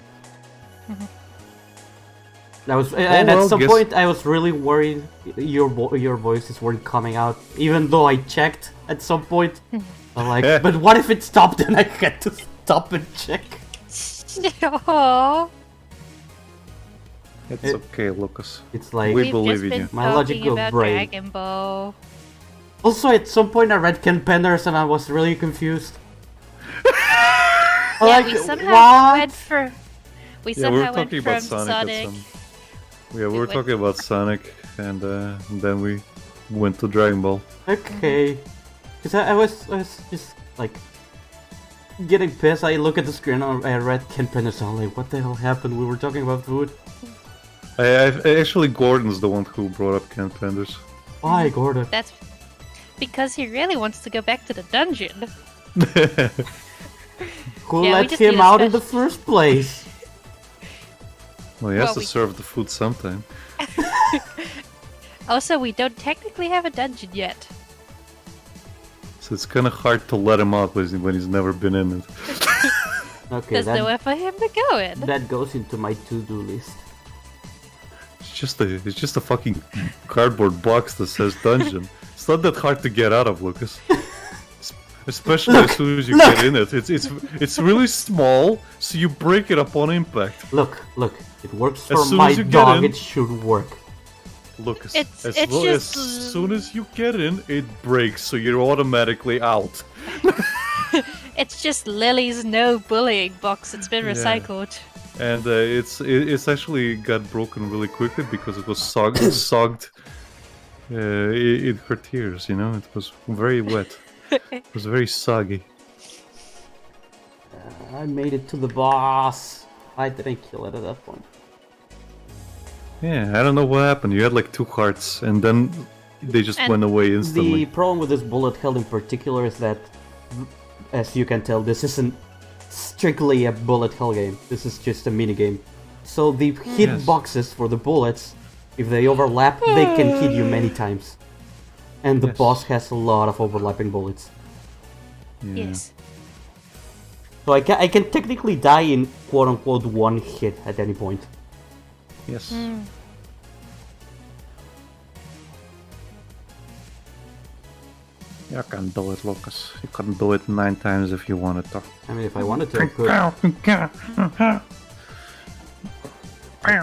That was, and at well, some guess- point I was really worried your voices weren't coming out, even though I checked at some point. I'm like, Yeah. but what if it stopped and I had to stop and check? Aw. It's It- okay, Lucas. It's like, We We've believe just in been you. My talking logical about brain. Dragon Ball. also at some point I read Ken Penders and I was really confused. Yeah, Like, we somehow what? went for. We Yeah, we were somehow went talking from about Sonic. Sonic. At some... Yeah, we We were went- talking about Sonic, and then we went to Dragon Ball. Okay. Because I was just like getting pissed. I look at the screen and I read Ken Penders and I'm like, what the hell happened? We were talking about food. Actually, Gordon's the one who brought up Ken Penders. Why, Gordon? That's because he really wants to go back to the dungeon. Who Yeah, we let just need him a out in the special- first place? Well, he has Well, to we- serve the food sometime. Also, we don't technically have a dungeon yet. So it's kind of hard to let him out when he's never been in it. Okay, There's nowhere for him to go in. that goes into my to-do list. It's just a fucking cardboard box that says dungeon. It's not that hard to get out of, Lucas. Especially as soon as you get in it. It's really small, so you break it upon impact. Look, it works As for soon my as you get dog, in- it should work. Lucas, It's as just- soon as you get in, it breaks, so you're automatically out. It's just Lily's no bullying box. It's been Yeah. recycled. And it's actually got broken really quickly because it was sogged in her tears. You know, it was very wet. It was very soggy. I made it to the boss. I didn't kill it at that point. Yeah, I don't know what happened. You had like 2 hearts, and then they just And went away The instantly. problem with this bullet hell in particular is that, as you can tell, this isn't strictly a bullet hell game. This is just a mini game. So the hit Yes. boxes for the bullets, if they overlap, they can hit you many times. And the Yes. boss has a lot of overlapping bullets. Yeah. Yes. So I can technically die in quote-unquote one hit at any point. Yes. You can do it, Lucas. You can do it 9 times if you wanted to. I mean, if I wanted to, I could.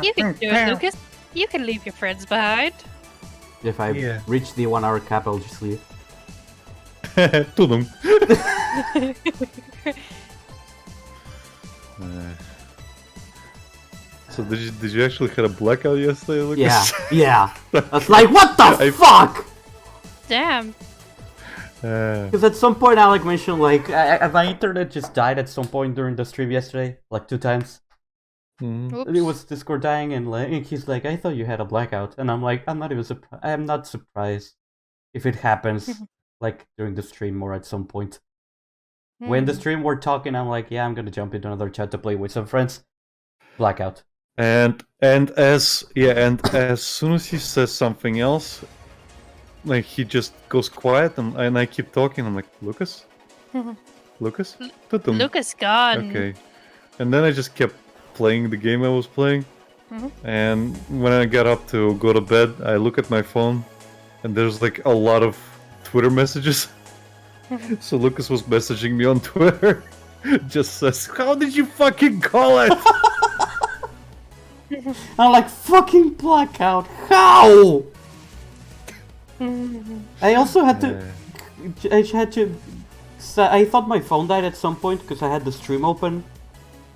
You can do it, Lucas. You can leave your friends behind. If I Yeah. reach the 1 hour cap, I'll just leave. So did you actually have a blackout yesterday, Lucas? Yeah. I was like, what the fuck? Damn. Because at some point Alec mentioned like my internet just died at some point during the stream yesterday, like 2 times. Oops. It was Discord dying, and he's like, I thought you had a blackout, and I'm like, I'm not surprised if it happens like during the stream or at some point. When the stream we're talking, I'm like, yeah, I'm gonna jump into another chat to play with some friends. Blackout. And as soon as he says something else, like he just goes quiet, and I keep talking. I'm like, Lucas, Lucas, Tutum. Lucas gone. Okay, and then I just kept playing the game I was playing. And when I got up to go to bed, I look at my phone, and there's like a lot of Twitter messages. So Lucas was messaging me on Twitter. Just says, "How did you fucking call it?" I'm like, fucking blackout. How? I also had to. I thought my phone died at some point because I had the stream open,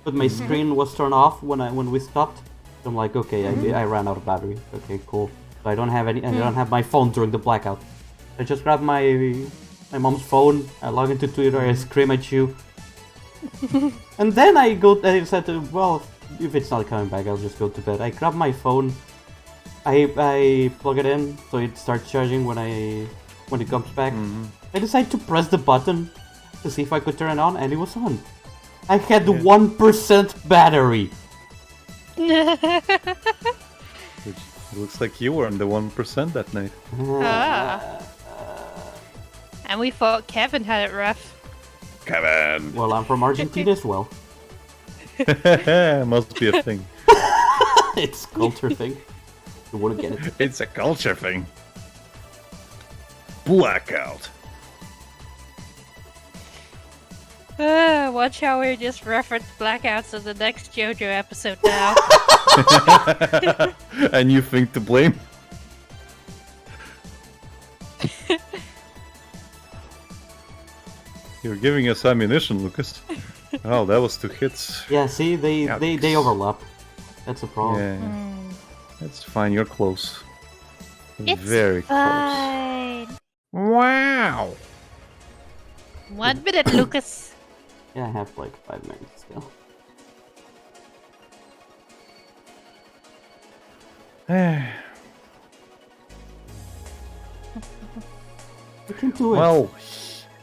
but my screen was turned off when we stopped. So I'm like, okay, I ran out of battery. Okay, cool. So I don't have any. I don't have my phone during the blackout. I just grabbed my mom's phone. I log into Twitter. I scream at you, and then I said, well, if it's not coming back, I'll just go to bed. I grab my phone. I plug it in so it starts charging when it comes back. I decided to press the button to see if I could turn it on, and it was on. I had 1% battery. Which looks like you were on the 1% that night. And we thought Kevin had it rough. Kevin. Well, I'm from Argentina as well. Must be a thing. It's a culture thing. You wouldn't get it. It's a culture thing. Blackout. Watch how we just reference blackouts in the next JoJo episode now. And you think to blame? You're giving us ammunition, Lucas. Oh, that was 2 hits. Yeah, see, they overlap. That's a problem. Yeah. That's fine, you're close. It's very fine. close. Wow! 1 minute, Lucas. Yeah, I have like 5 minutes still. I can do it. Well,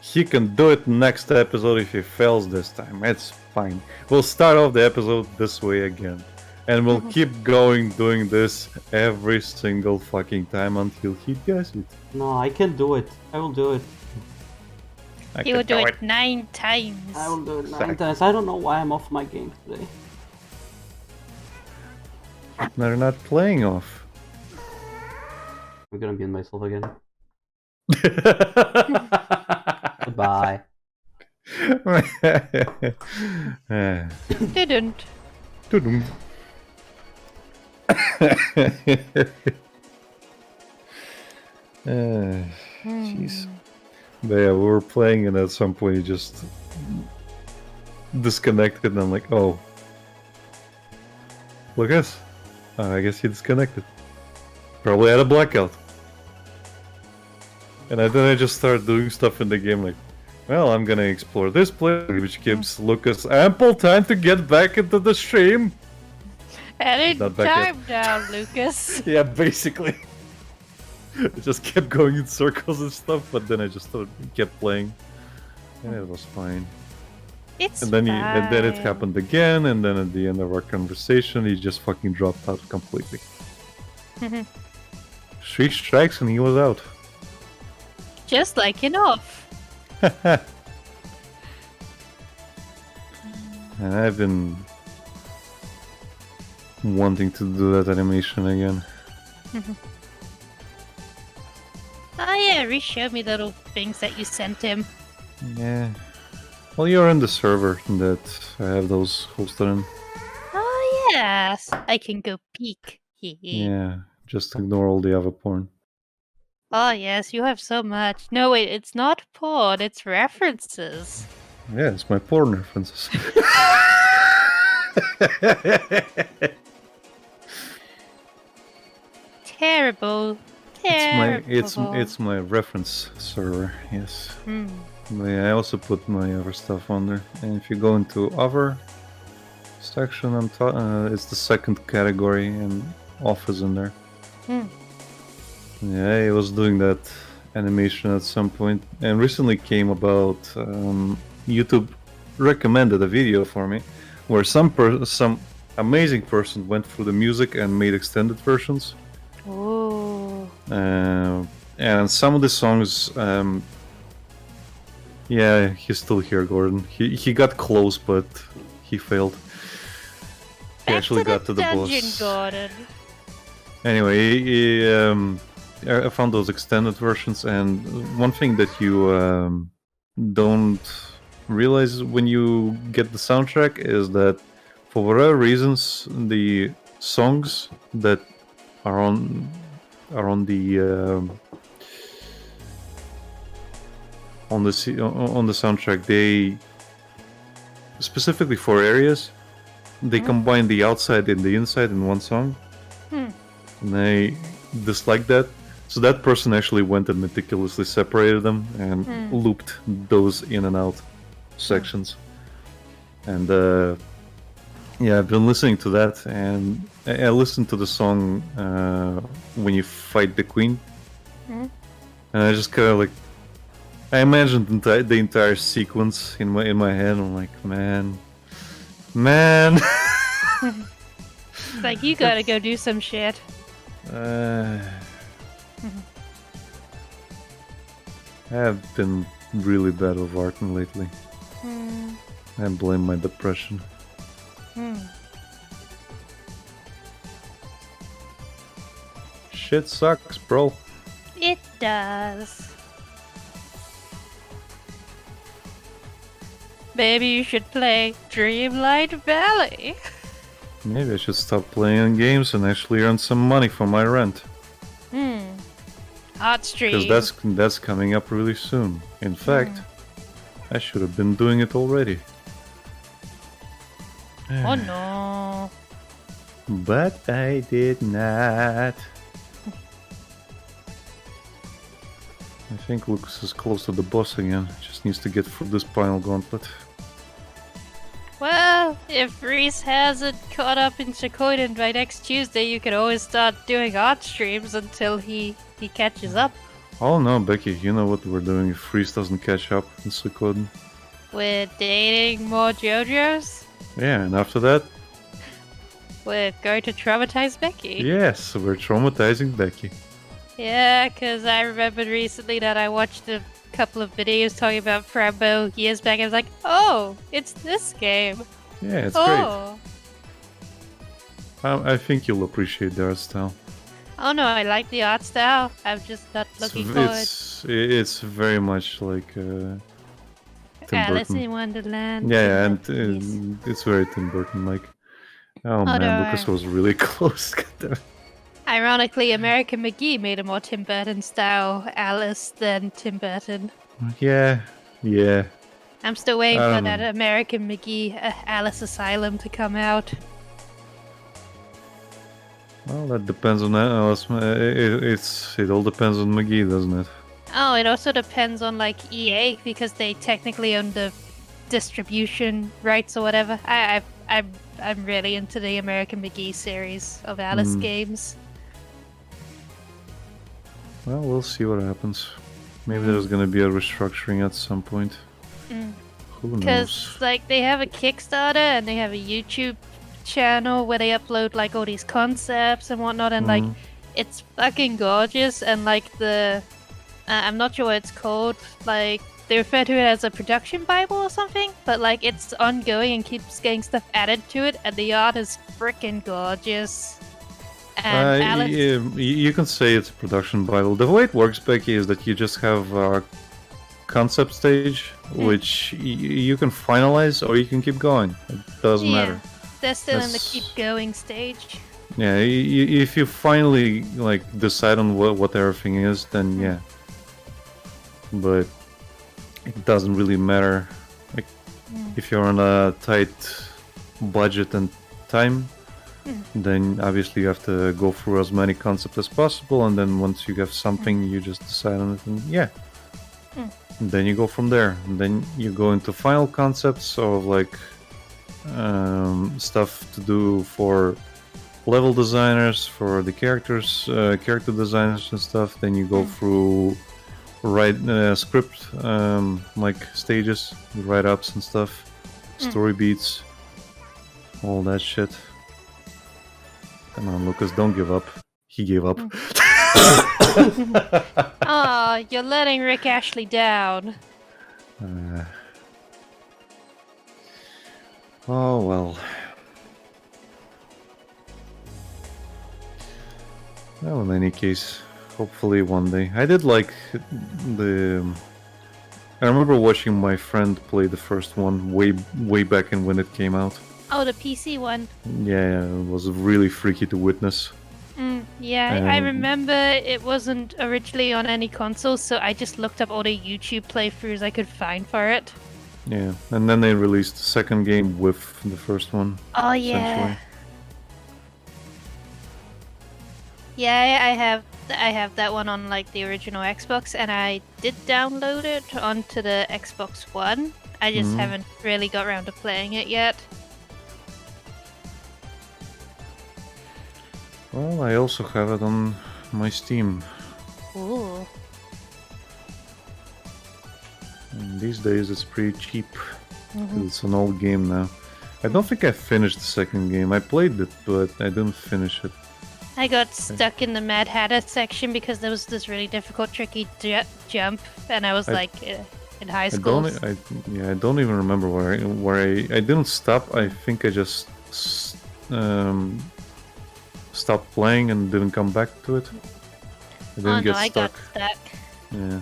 he can do it next episode if he fails this time. It's fine. We'll start off the episode this way again. And we'll keep going doing this every single fucking time until he gets it. No, I can do it. I will do it. He will do it 9 times. I will do it 9 times. I don't know why I'm off my game today. They're not playing off. I'm gonna mute myself again. Goodbye. Didn't. Tudum. Jeez. But yeah, we were playing, and at some point he just disconnected, and I'm like, oh. Lucas? I guess he disconnected. Probably had a blackout. And then I just started doing stuff in the game, like, well, I'm gonna explore this place, which gives Lucas ample time to get back into the stream. Any Not back time now, Lucas. Yeah, basically. I just kept going in circles and stuff, but then I just kept playing, and it was fine. It's And then fine. and then it happened again, and then at the end of our conversation, he just fucking dropped out completely. 3 strikes and he was out. Just like enough. And I've been wanting to do that animation again. Oh yeah, re-show me the little things that you sent him. Yeah. Well, you're in the server that I have those hosted in. Oh yes, I can go peek. Yeah, just ignore all the other porn. Oh yes, you have so much. No wait, it's not porn, it's references. Yeah, it's my porn references. Terrible. It's my reference server. Yes. But yeah, I also put my other stuff on there. And if you go into other section, it's the second category, and off is in there. Yeah, I was doing that animation at some point, and recently came about. YouTube recommended a video for me where some amazing person went through the music and made extended versions. Oh. And some of the songs, yeah, he's still here, Gordon. He got close, but he failed. He actually got to the boss. Gordon. Anyway, I found those extended versions, and one thing that you don't realize when you get the soundtrack is that for whatever reasons the songs that are on the soundtrack, they specifically for areas, they combine the outside and the inside in one song. And I dislike that. So that person actually went and meticulously separated them and looped those in and out sections. And yeah, I've been listening to that, and I listened to the song when you fight the queen, and I just kind of like, I imagined the entire sequence in my head. I'm like, man. It's like, you gotta go do some shit. I've been really bad with Waaldeen lately. I blame my depression. Shit sucks, bro. It does. Maybe you should play Dreamlight Valley. Maybe I should stop playing games and actually earn some money for my rent. Art stream. Because that's coming up really soon. In fact, I should have been doing it already. Oh no. But I did not. I think Lucas is close to the boss again. Just needs to get through this final gauntlet. Well, if Reese hasn't caught up in Shikoden by next Tuesday, you can always start doing art streams until he catches up. Oh no, Becky, you know what we're doing if Reese doesn't catch up in Suikoden. We're dating more JoJo's? Yeah, and after that? We're going to traumatize Becky. Yes, we're traumatizing Becky. Yeah, because I remembered recently that I watched a couple of videos talking about Frambo years back. I was like, oh, it's this game. Yeah, it's great. I think you'll appreciate the art style. Oh no, I like the art style. I'm just not looking forward. It's very much like Tim Alice Burton. in Wonderland. Yeah, and it's very Tim Burton-like. Oh man, no, Lucas was really close. Ironically, American McGee made a more Tim Burton style Alice than Tim Burton. Yeah. I'm still waiting for that American McGee Alice Asylum to come out. Well, that depends on Alice. It all depends on McGee, doesn't it? Oh, it also depends on like EA because they technically own the distribution rights or whatever. I'm really into the American McGee series of Alice games. Well, we'll see what happens. Maybe there's gonna be a restructuring at some point. Who knows? Because like they have a Kickstarter and they have a YouTube channel where they upload like all these concepts and whatnot, and like it's fucking gorgeous. And like the I'm not sure what it's called. Like they refer to it as a production bible or something, but like it's ongoing and keeps getting stuff added to it, and the art is freaking gorgeous. And Alice... you can say it's a production bible. The way it works, Becky, is that you just have a concept stage, which you can finalize or you can keep going. It doesn't matter. They're still in the keep going stage. Yeah, if you finally like decide on what everything is, then yeah. But it doesn't really matter. Like if you're on a tight budget and time, then obviously you have to go through as many concepts as possible, and then once you have something, you just decide on it, and and then you go from there. And then you go into final concepts of like stuff to do for level designers, for the characters, character designers and stuff. Then you go through write script like stages, write-ups and stuff, story beats, all that shit. Come on, Lucas, don't give up. He gave up. Oh, you're letting Rick Ashley down. Oh well. Well, in any case, hopefully one day. I did like the. I remember watching my friend play the first one way back in when it came out. Oh, the PC one. Yeah, it was really freaky to witness. Yeah, I remember it wasn't originally on any console, so I just looked up all the YouTube playthroughs I could find for it. Yeah, and then they released the second game with the first one. Oh yeah. Yeah, I have that one on like the original Xbox, and I did download it onto the Xbox One. I just haven't really got around to playing it yet. Well, I also have it on my Steam. Ooh. And these days it's pretty cheap. It's an old game now. I don't think I finished the second game. I played it, but I didn't finish it. I got stuck in the Mad Hatter section because there was this really difficult, tricky jump, and I was in high school. I don't even remember where I didn't stop. I think I just stopped playing and didn't come back to it. I didn't get stuck. I got stuck. Yeah.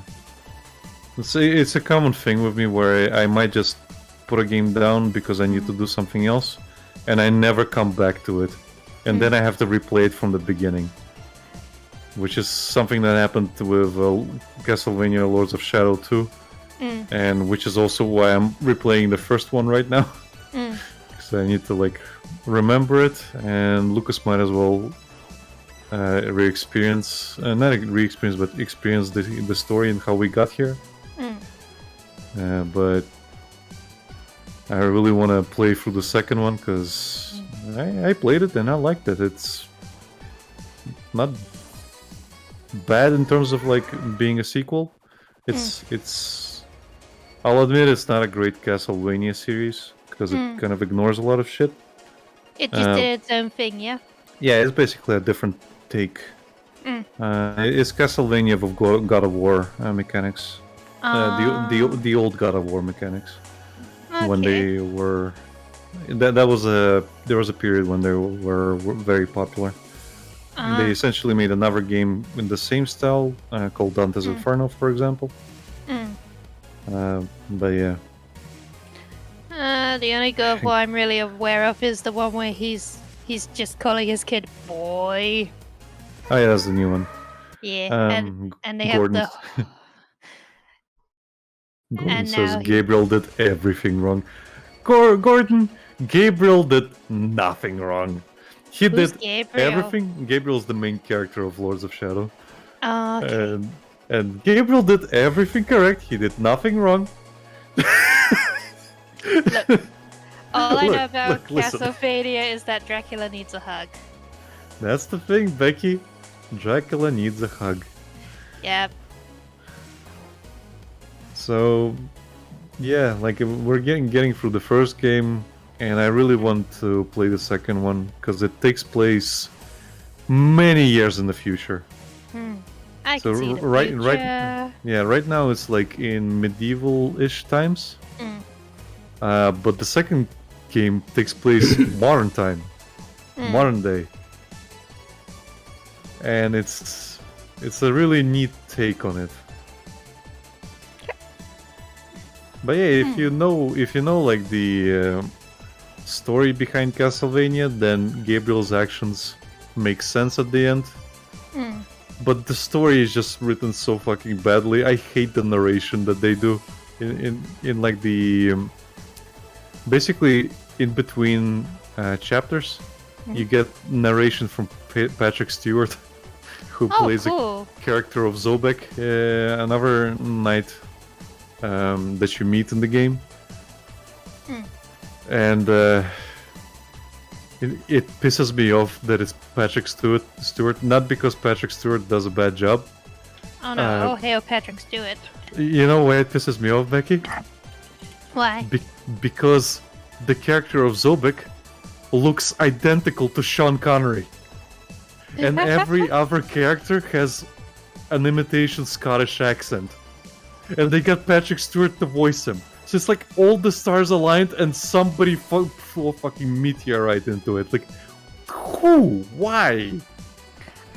It's a common thing with me where I might just put a game down because I need to do something else, and I never come back to it. And then I have to replay it from the beginning. Which is something that happened with Castlevania Lords of Shadow 2. And which is also why I'm replaying the first one right now. Because I need to like remember it, and Lucas might as well re-experience, not re-experience, but experience the story and how we got here. But I really want to play through the second one because I played it and I liked it. It's not bad in terms of like being a sequel. It's I'll admit it's not a great Castlevania series because it kind of ignores a lot of shit. It just did its own thing, yeah? Yeah, it's basically a different take. It's Castlevania with God of War mechanics. The old God of War mechanics. Okay. When they were... There was a period when they were very popular. They essentially made another game in the same style called Dante's Inferno, for example. But yeah. The only God of War I'm really aware of is the one where he's just calling his kid boy. Oh yeah, that's the new one. Yeah, and they Gordon. have the... Gordon and says now Gabriel did everything wrong. Gordon, Gabriel did nothing wrong. He Who's did Gabriel? everything. Gabriel's the main character of Lords of Shadow. Oh, okay. And Gabriel did everything correct. He did nothing wrong. Look, all I know Look, about listen. Castlevania is that Dracula needs a hug. That's the thing, Becky. Dracula needs a hug. Yep. So, yeah, like we're getting through the first game, and I really want to play the second one because it takes place many years in the future. I So can see the right now it's like in medieval-ish times. But the second game takes place modern time, modern day, and it's a really neat take on it. But yeah, if you know like the story behind Castlevania, then Gabriel's actions make sense at the end. But the story is just written so fucking badly. I hate the narration that they do in like the basically in between chapters, you get narration from Patrick Stewart, who plays cool. a character of Zobek, another knight that you meet in the game. And it pisses me off that it's Patrick Stewart, not because Patrick Stewart does a bad job. Oh no, oh hail Patrick Stewart. You know why it pisses me off, Becky? Why? Because the character of Zobek looks identical to Sean Connery. And every other character has an imitation Scottish accent. And they got Patrick Stewart to voice him. So it's like all the stars aligned and somebody flew a fucking meteorite into it. Like, who? Why?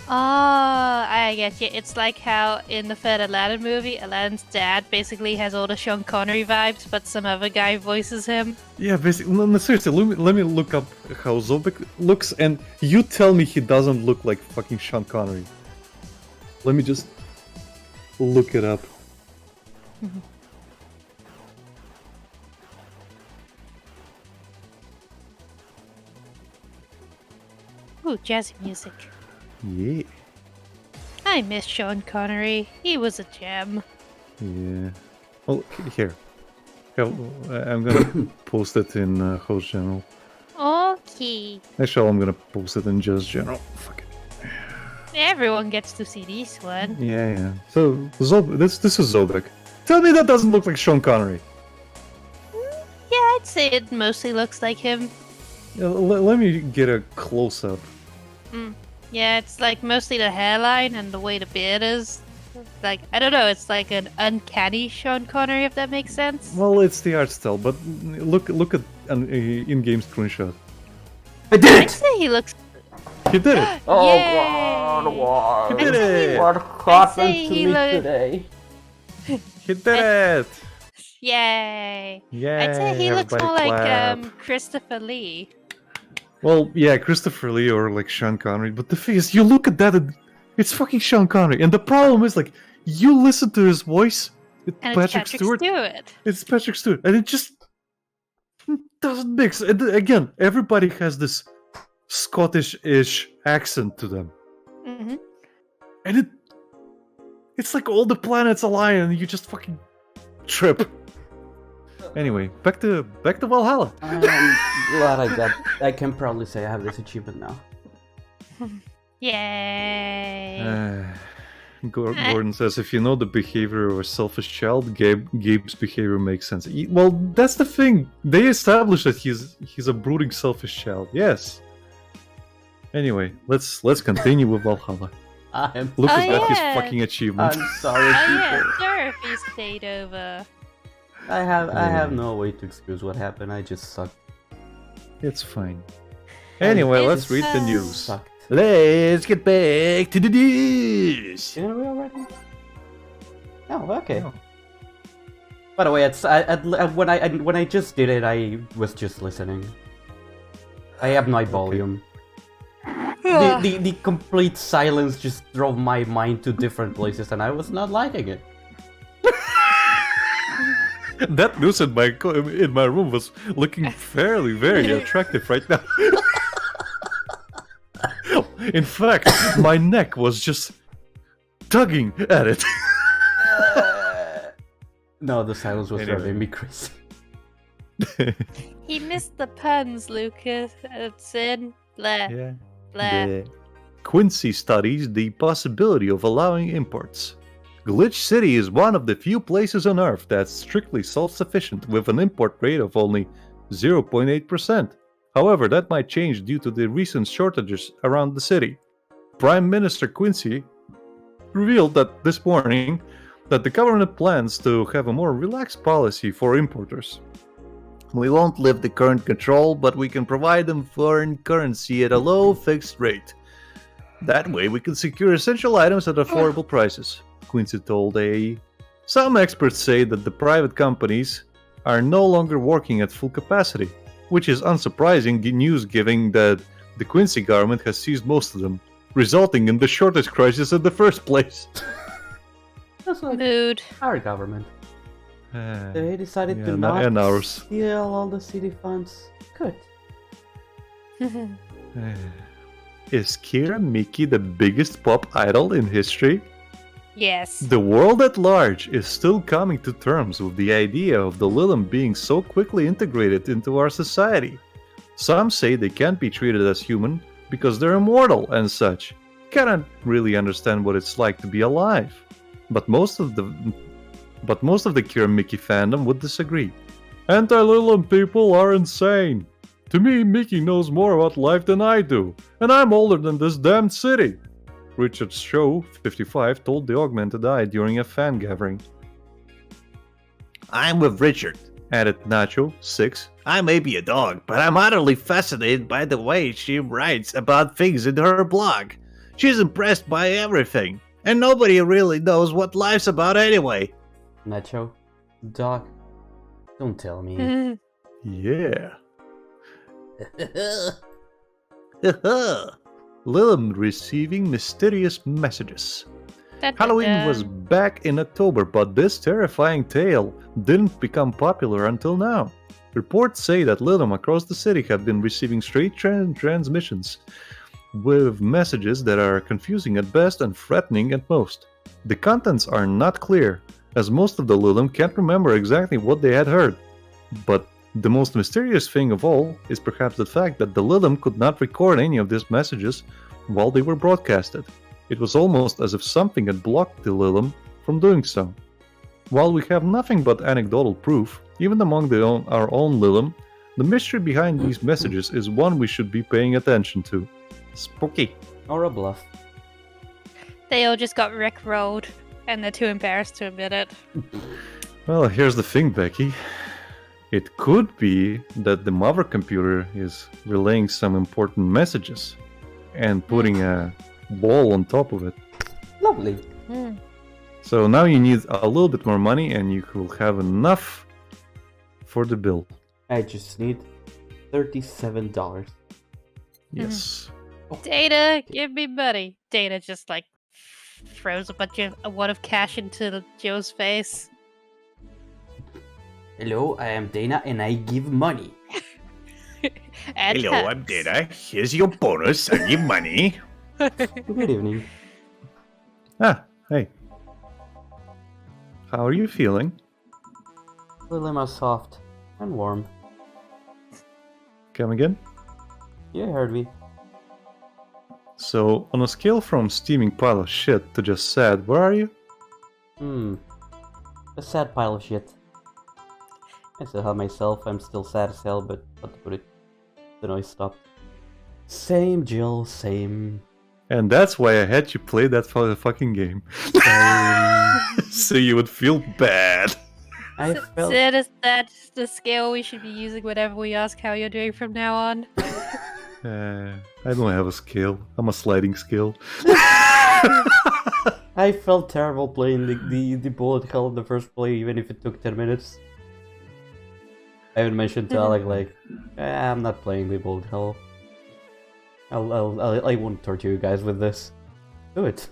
Oh, I get you. It's like how in the third Aladdin movie, Aladdin's dad basically has all the Sean Connery vibes, but some other guy voices him. Yeah, basically. No, seriously, let me look up how Zobek looks, and you tell me he doesn't look like fucking Sean Connery. Let me just look it up. Ooh, jazzy music. Yeah. I miss Sean Connery. He was a gem. Yeah. Well, here. I'm gonna post it in Host General. Okay. Actually, I'm gonna post it in Just General. Fuck it. Everyone gets to see this one. Yeah. So, this is Zobek. Tell me that doesn't look like Sean Connery. Yeah, I'd say it mostly looks like him. Yeah, let me get a close-up. Yeah, it's like mostly the hairline and the way the beard is. Like, I don't know, it's like an uncanny Sean Connery, if that makes sense. Well, it's the art style, but look at an in-game screenshot. I did I'd it! say he looks... He did it! Oh Yay! god, what? He did it! What I'd say happened to he me look- today? He did it! Yay! Yeah. I'd say he looks more everybody clap. like Christopher Lee. Well, yeah, Christopher Lee or like Sean Connery, but the thing is, you look at that and it's fucking Sean Connery. And the problem is, like, you listen to his voice, it's And Patrick it's Patrick Stewart. Stewart. It's Patrick Stewart, and it just doesn't mix. And again, everybody has this Scottish-ish accent to them, Mm-hmm. and it's like all the planets align, and you just fucking trip. Anyway, back to Valhalla. I'm glad I can proudly say I have this achievement now. Yay! Gordon says, if you know the behavior of a selfish child, Gabe's behavior makes sense. Well, that's the thing. They established that he's a brooding, selfish child. Yes. Anyway, let's continue with Valhalla. Look at that, his fucking achievement. I'm sorry, Oh people. yeah, Dorothy stayed over. I have no way to excuse what happened. I just sucked. It's fine. Anyway, I let's read the just news. Sucked. Let's get back to the news. Didn't we already? Oh, okay. Oh. By the way, when I just did it, I was just listening. I have my volume. The complete silence just drove my mind to different places, and I was not liking it. That news in my room was looking very attractive right now. In fact, my neck was just tugging at it. No, the silence was Anyway. driving me crazy. He missed the puns, Lucas. It's in blah Yeah. blah. Quincy studies the possibility of allowing imports. Glitch City is one of the few places on Earth that's strictly self-sufficient with an import rate of only 0.8%. However, that might change due to the recent shortages around the city. Prime Minister Quincy revealed that this morning that the government plans to have a more relaxed policy for importers. We won't lift the current control, but we can provide them foreign currency at a low fixed rate. That way we can secure essential items at affordable prices, Quincy told AE. Some experts say that the private companies are no longer working at full capacity, which is unsurprising news given that the Quincy government has seized most of them, resulting in the shortage crisis in the first place. That's like Mood. our government. They decided Yeah, to and not ours. steal all the city funds. good. Is Kira Miki the biggest pop idol in history? Yes. The world at large is still coming to terms with the idea of the Lilim being so quickly integrated into our society. Some say they can't be treated as human because they're immortal and such. Cannot really understand what it's like to be alive. But most of the Kira Miki fandom would disagree. Anti-Lilim people are insane. To me, Mickey knows more about life than I do, and I'm older than this damned city. Richard Shaw, 55, told the Augmented Eye during a fan gathering. I'm with Richard, Added Nacho, 6. I may be a dog, but I'm utterly fascinated by the way she writes about things in her blog. She's impressed by everything, and nobody really knows what life's about anyway. Nacho, Doc, don't tell me. Yeah. Lilim receiving mysterious messages. Halloween was back in October, but this terrifying tale didn't become popular until now. Reports say that Lilim across the city have been receiving straight transmissions with messages that are confusing at best and threatening at most. The contents are not clear, as most of the Lilim can't remember exactly what they had heard. But the most mysterious thing of all is perhaps the fact that the Lilim could not record any of these messages while they were broadcasted. It was almost as if something had blocked the Lilim from doing so. While we have nothing but anecdotal proof, even among our own Lilim, the mystery behind these messages is one we should be paying attention to. Spooky. Or a bluff. They all just got rickrolled, and they're too embarrassed to admit it. Well, here's the thing, Becky. It could be that the mother computer is relaying some important messages and putting a wall on top of it. Lovely. So now you need a little bit more money and you will have enough for the bill. I just need $37. Yes. Data, give me money. Data just like throws a wad of cash into Joe's face. Hello, I am Dana and I give money. And Hello, hugs. I'm Dana. Here's your bonus and your money. Good evening. Ah, hey. How are you feeling? The limo soft and warm. Come again? You heard me. So, on a scale from steaming pile of shit to just sad, where are you? A sad pile of shit. I still have myself, I'm still sad as hell, but how to put it? The noise stopped. Same, Jill, same. And that's why I had you play that fucking game. So you would feel bad. I So felt... is that the scale we should be using whenever we ask how you're doing from now on? I don't have a scale. I'm a sliding scale. I felt terrible playing the bullet hell in the first play, even if it took 10 minutes. I even mentioned to Alec, I'm not playing the bullet hell. I won't torture you guys with this. Do it.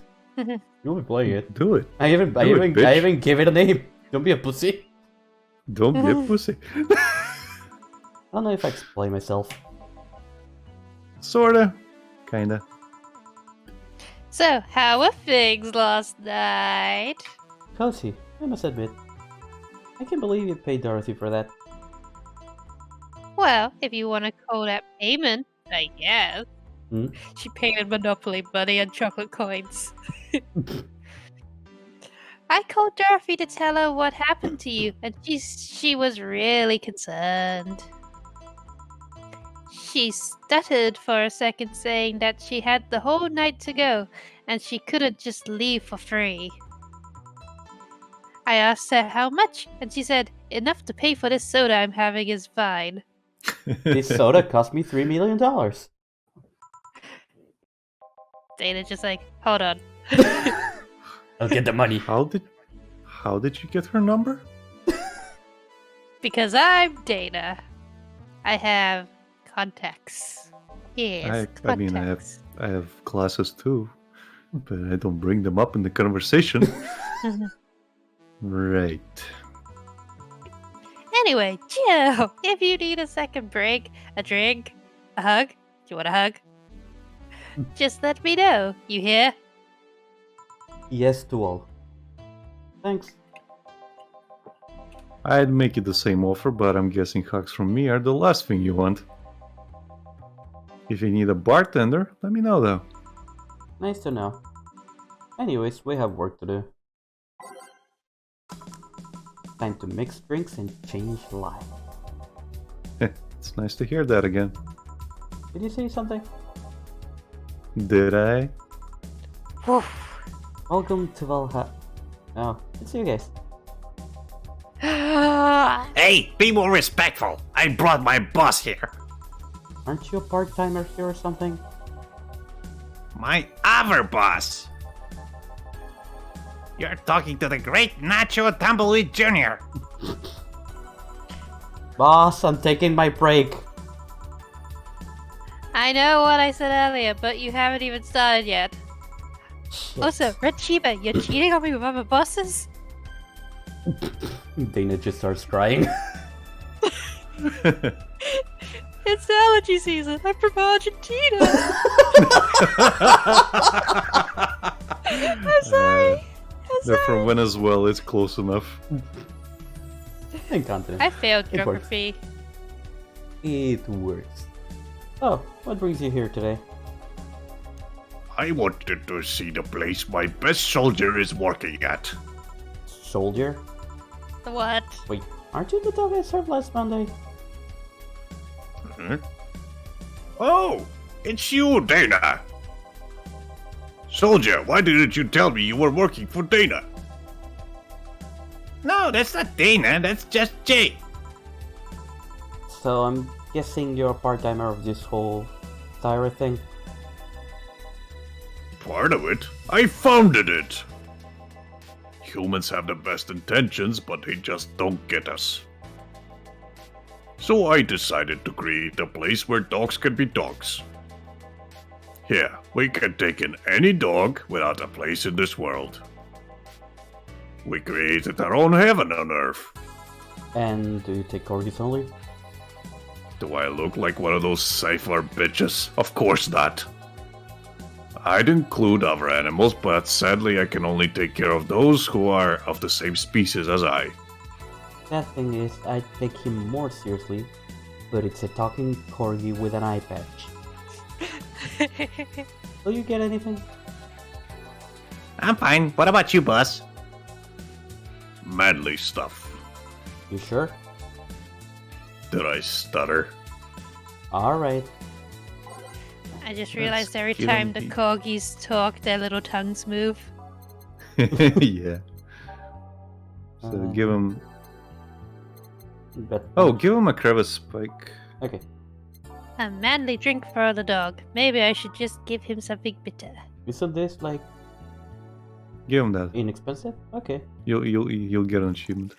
You'll be playing it. Do it. I even give it a name. Don't be a pussy. Don't be a pussy. I don't know if I explain myself. Sorta. Kinda. So, how were things last night? Cozy, I must admit. I can't believe you paid Dorothy for that. Well, if you want to call that payment, I guess. She paid in Monopoly money and chocolate coins. I called Dorothy to tell her what happened to you, and she was really concerned. She stuttered for a second, saying that she had the whole night to go, and she couldn't just leave for free. I asked her how much, and she said, enough to pay for this soda I'm having is fine. This soda cost me $3 million. Dana just like, hold on. I'll get the money. How did you get her number? Because I'm Dana. I have contacts. Yes, I mean, I have classes too, but I don't bring them up in the conversation. Right. Anyway, Joe, if you need a second break, a drink, a hug, do you want a hug? Just let me know. You hear? Yes to all. Thanks. I'd make you the same offer, but I'm guessing hugs from me are the last thing you want. If you need a bartender, let me know though. Nice to know. Anyways, we have work to do. Time to mix drinks and change lives. It's nice to hear that again. Did you say something? Did I? Woof. Welcome to Valhalla. Oh, it's you guys. Hey, be more respectful. I brought my boss here. Aren't you a part-timer here or something? My other boss. You're talking to the great Nacho Tumbleweed Jr. Boss, I'm taking my break. I know what I said earlier, but you haven't even started yet. Shit. Also, Red Chiba, you're cheating on me with other bosses? Dana just starts crying. It's allergy season. I'm from Argentina. I'm sorry. They're from Venezuela, it's close enough. Incontinent. I failed It works. geography. It works. Oh, what brings you here today? I wanted to see the place my best soldier is working at. Soldier? What? Wait, aren't you the dog I served last Monday? Huh? Oh, it's you, Dana. Soldier, why didn't you tell me you were working for Dana? No, that's not Dana. That's just Jay. So I'm guessing you're a part-timer of this whole Tyra thing? Part of it. I founded it. Humans have the best intentions, but they just don't get us. So I decided to create a place where dogs can be dogs. Here, we can take in any dog without a place in this world. We created our own heaven on Earth. And do you take corgis only? Do I look like one of those Cypher bitches? Of course not. I'd include other animals, but sadly I can only take care of those who are of the same species as I. That thing is, I take him more seriously, but it's a talking corgi with an eye patch. Will you get anything? I'm fine. What about you, boss? Manly stuff. You sure? Did I stutter? Alright. I just realized every killing time the me. corgis talk, their little tongues move. Yeah. So give him. But Oh, give him a crevice spike. okay. A manly drink for the dog. Maybe I should just give him something bitter. Isn't this like Give him that. inexpensive? Okay. You'll get an achievement.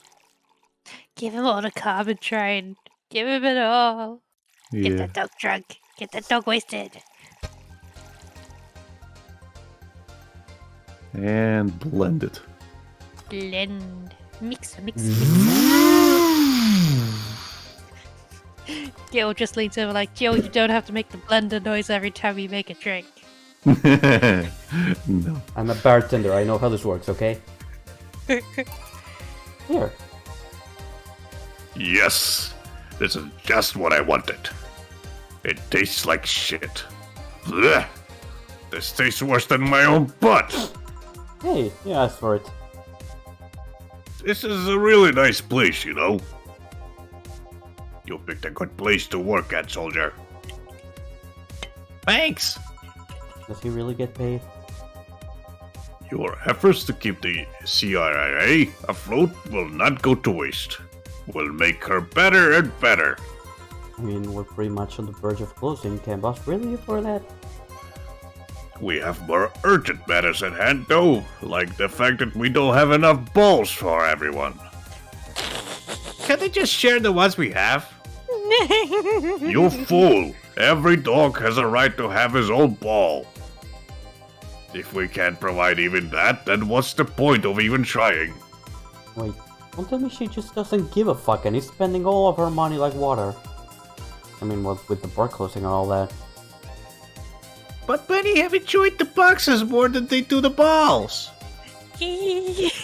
Give him all the carbon train. Give him it all. Get Yeah. that dog drunk. Get that dog wasted. And blend it. Blend. Mix. Gil just leans over like, Jill, you don't have to make the blender noise every time you make a drink. No. I'm a bartender, I know how this works, okay? Here. Yes! This is just what I wanted. It tastes like shit. Blech. This tastes worse than my own butt. Hey, you asked for it. This is a really nice place, you know. You picked a good place to work at, soldier. Thanks. Does he really get paid? Your efforts to keep the CRIA afloat will not go to waste. We'll make her better and better. I mean, we're pretty much on the verge of closing. Can boss really you for that? We have more urgent matters at hand, though, like the fact that we don't have enough balls for everyone. Can't they just share the ones we have? You fool! Every dog has a right to have his own ball. If we can't provide even that, then what's the point of even trying? Wait, Don't tell me she just doesn't give a fuck and is spending all of her money like water. I mean, with the bar closing and all that. But many have enjoyed the boxes more than they do the balls.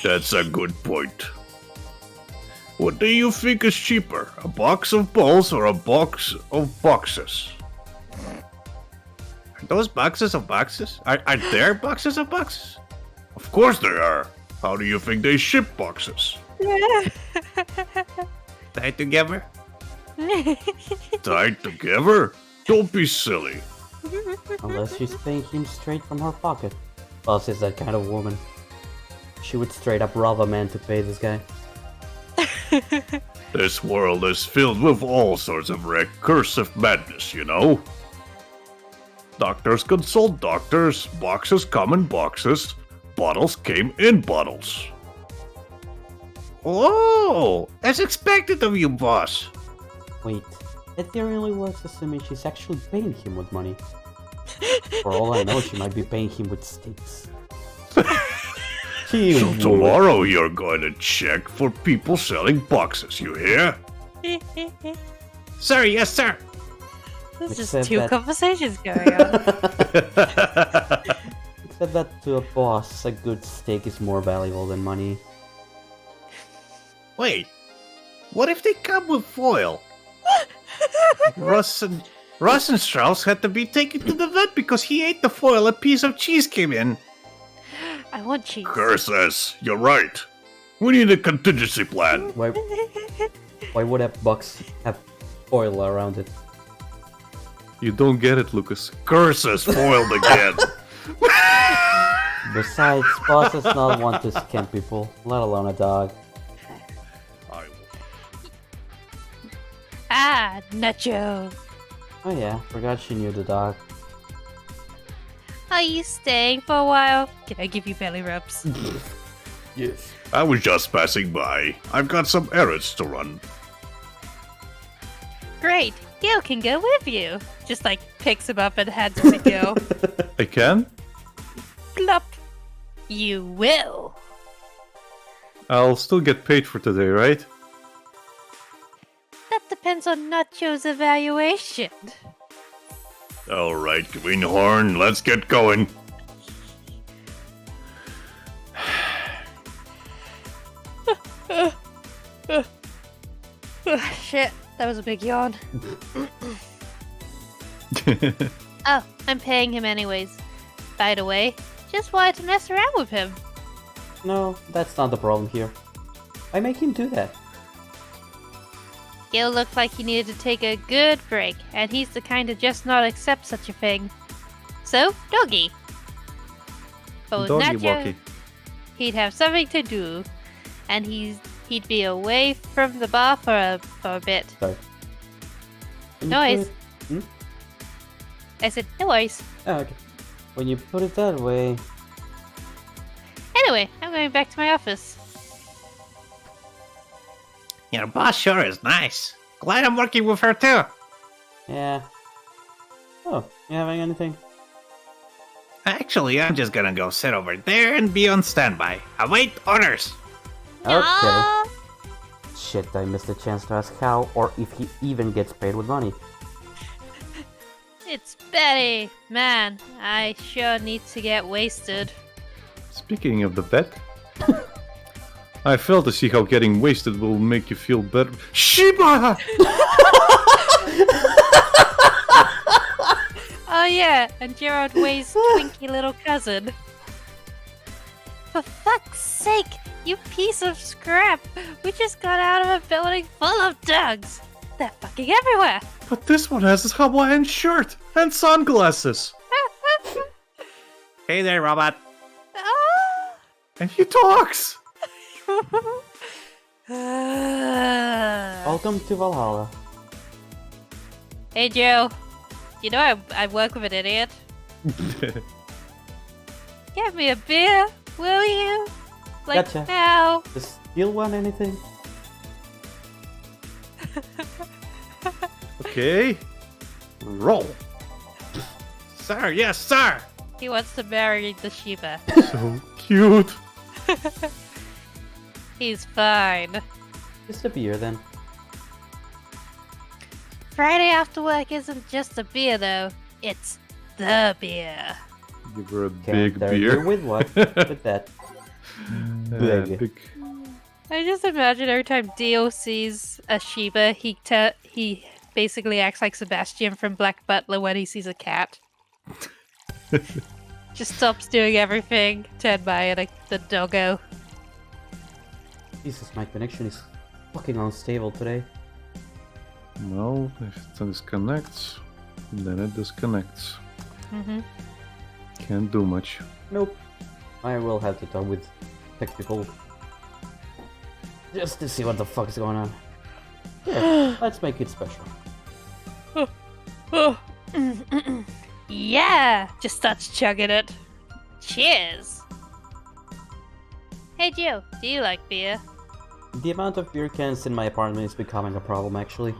That's a good point. What do you think is cheaper, a box of balls or a box of boxes? Are those boxes of boxes? Are there boxes of boxes? Of course they are. How do you think they ship boxes? Tied together? Tied together? Don't be silly. Unless she's paying him straight from her pocket. Boss is that kind of woman. She would straight up rob a man to pay this guy. This world is filled with all sorts of recursive madness, you know? Doctors consult doctors, boxes come in boxes, bottles came in bottles. Oh, as expected of you, boss. Wait, that theory only works assuming she's actually paying him with money. For all I know, she might be paying him with steaks. She So would. tomorrow you're going to check for people selling boxes, you hear? Sir, yes, sir. There's Which just said two that- conversations going on. Said that to a boss, a good steak is more valuable than money. Wait, what if they come with foil? Russ and Strauss had to be taken to the vet because he ate the foil a piece of cheese came in. I want cheese. Curses, you're right. We need a contingency plan. Why would a box have foil around it? You don't get it, Lucas. Curses foiled again. Besides, boss does not want to scam people, let alone a dog. I Ah, Nacho. Oh yeah, forgot she knew the dog. Are you staying for a while? Can I give you belly rubs? Yes. I was just passing by. I've got some errands to run. Great. Gil can go with you. Just like picks him up and hands him to Gil. I can? Plop. You will. I'll still get paid for today, right? That depends on Nacho's evaluation. Alright, Greenhorn, let's get going. Shit, that was a big yawn. Oh, I'm paying him anyways. By the way, just wanted to mess around with him. No, that's not the problem here. I make him do that. Gil looked like he needed to take a good break, and he's the kind to just not accept such a thing. So, doggy. But with Doggy Nacho, walkie. he'd have something to do, and he'd be away from the bar for a bit. Sorry. When you No put worries. it- Hmm? I said, no worries. Oh, okay. When you put it that way, Anyway, I'm going back to my office. Your boss sure is nice. Glad I'm working with her too. yeah. Oh, you having anything? Actually, I'm just gonna go sit over there and be on standby. Await orders. Okay. Shit, I missed a chance to ask how or if he even gets paid with money. It's Betty. Man, I sure need to get wasted. Speaking of the vet, I failed to see how getting wasted will make you feel better. Shiba! Oh yeah, and Gerard Way's twinky little cousin. For fuck's sake, you piece of scrap! We just got out of a building full of dogs! They're fucking everywhere! But this one has a Hawaiian shirt and sunglasses. Hey there, robot. Ah! And he talks! Welcome to Valhalla. Hey Joe, you know I work with an idiot. Get me a beer, will you? Like Gotcha. now. Does Gil want anything? Okay. Roll. Sir, yes, sir. He wants to marry the Shiba. So cute. He's fine. Just a beer then. Friday after work isn't just a beer, though. It's the beer. Give her a Can't big argue beer. with what? With that. Big. Big. I just imagine every time Dio sees a Shiba, he basically acts like Sebastian from Black Butler when he sees a cat. Just stops doing everything to admire the doggo. Jesus, my connection is fucking unstable today. Well, if it disconnects, then it disconnects. Mm-hmm. Can't do much. Nope. I will have to talk with tech people. Just to see what the fuck is going on. Here, let's make it special. Yeah! Just starts chugging it. Cheers! Hey Joe, do you like beer? The amount of beer cans in my apartment is becoming a problem, actually.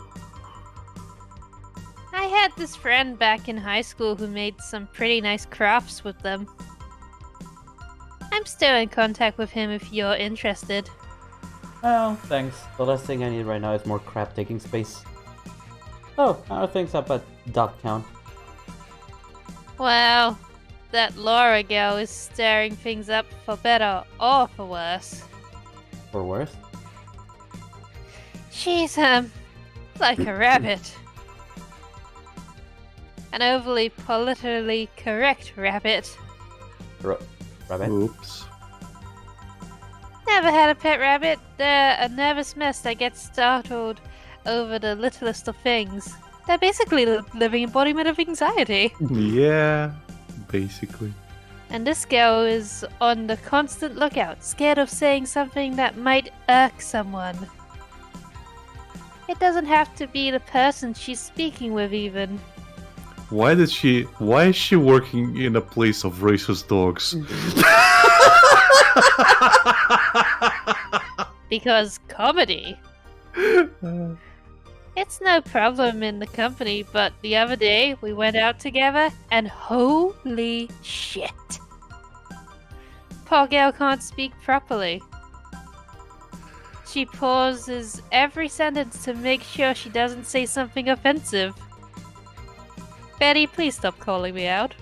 I had this friend back in high school who made some pretty nice crafts with them. I'm still in contact with him if you're interested. Oh, thanks. The last thing I need right now is more crap taking space. Oh, how are things up at Dot Count? Well, that Laura girl is stirring things up for better or for worse. For worse? She's, like a rabbit. An overly politically correct rabbit. Rabbit? Oops. Never had a pet rabbit. They're a nervous mess that gets startled over the littlest of things. They're basically the living embodiment of anxiety. Yeah, basically. And this girl is on the constant lookout, scared of saying something that might irk someone. It doesn't have to be the person she's speaking with, even. Why is she working in a place of racist dogs? Because comedy. It's no problem in the company, but the other day we went out together and holy shit. Poor girl can't speak properly. She pauses every sentence to make sure she doesn't say something offensive. Betty, please stop calling me out.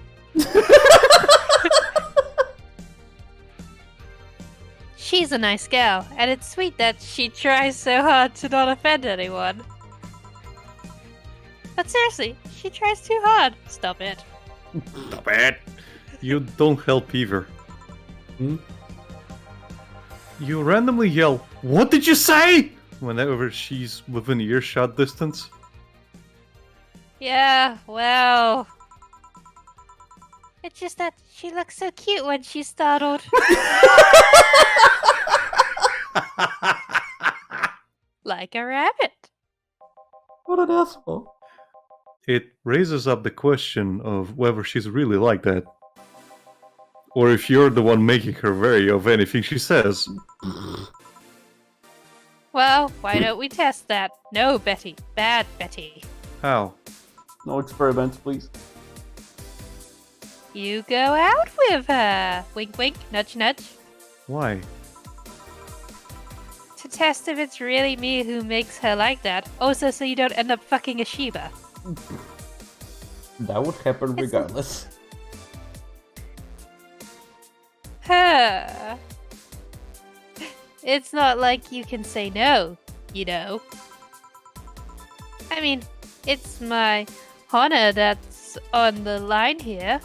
She's a nice gal, and it's sweet that she tries so hard to not offend anyone. But seriously, she tries too hard. Stop it. Stop it! You don't help either. Hmm? You randomly yell, "What did you say?" whenever she's within earshot distance. Yeah, well... It's just that she looks so cute when she's startled. Like a rabbit. What an asshole. It raises up the question of whether she's really like that. Or if you're the one making her wary of anything she says. Well, why don't we test that? No, Betty. Bad Betty. How? No experiments, please. You go out with her. Wink wink, nudge nudge. Why? To test if it's really me who makes her like that. Also so you don't end up fucking a Shiba. That would happen It's- regardless. Huh. It's not like you can say no, you know. I mean, it's my honor that's on the line here.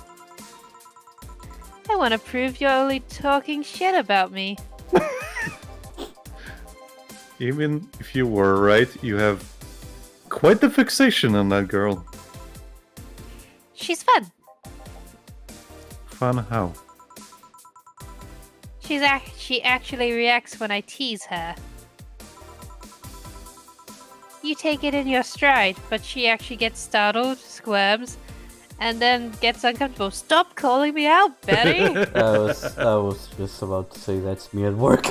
I want to prove you're only talking shit about me. Even if you were right, you have quite the fixation on that girl. She's fun. Fun how? She actually reacts when I tease her. You take it in your stride, but she actually gets startled, squirms, and then gets uncomfortable. Stop calling me out, Betty! I was just about to say that's me at work.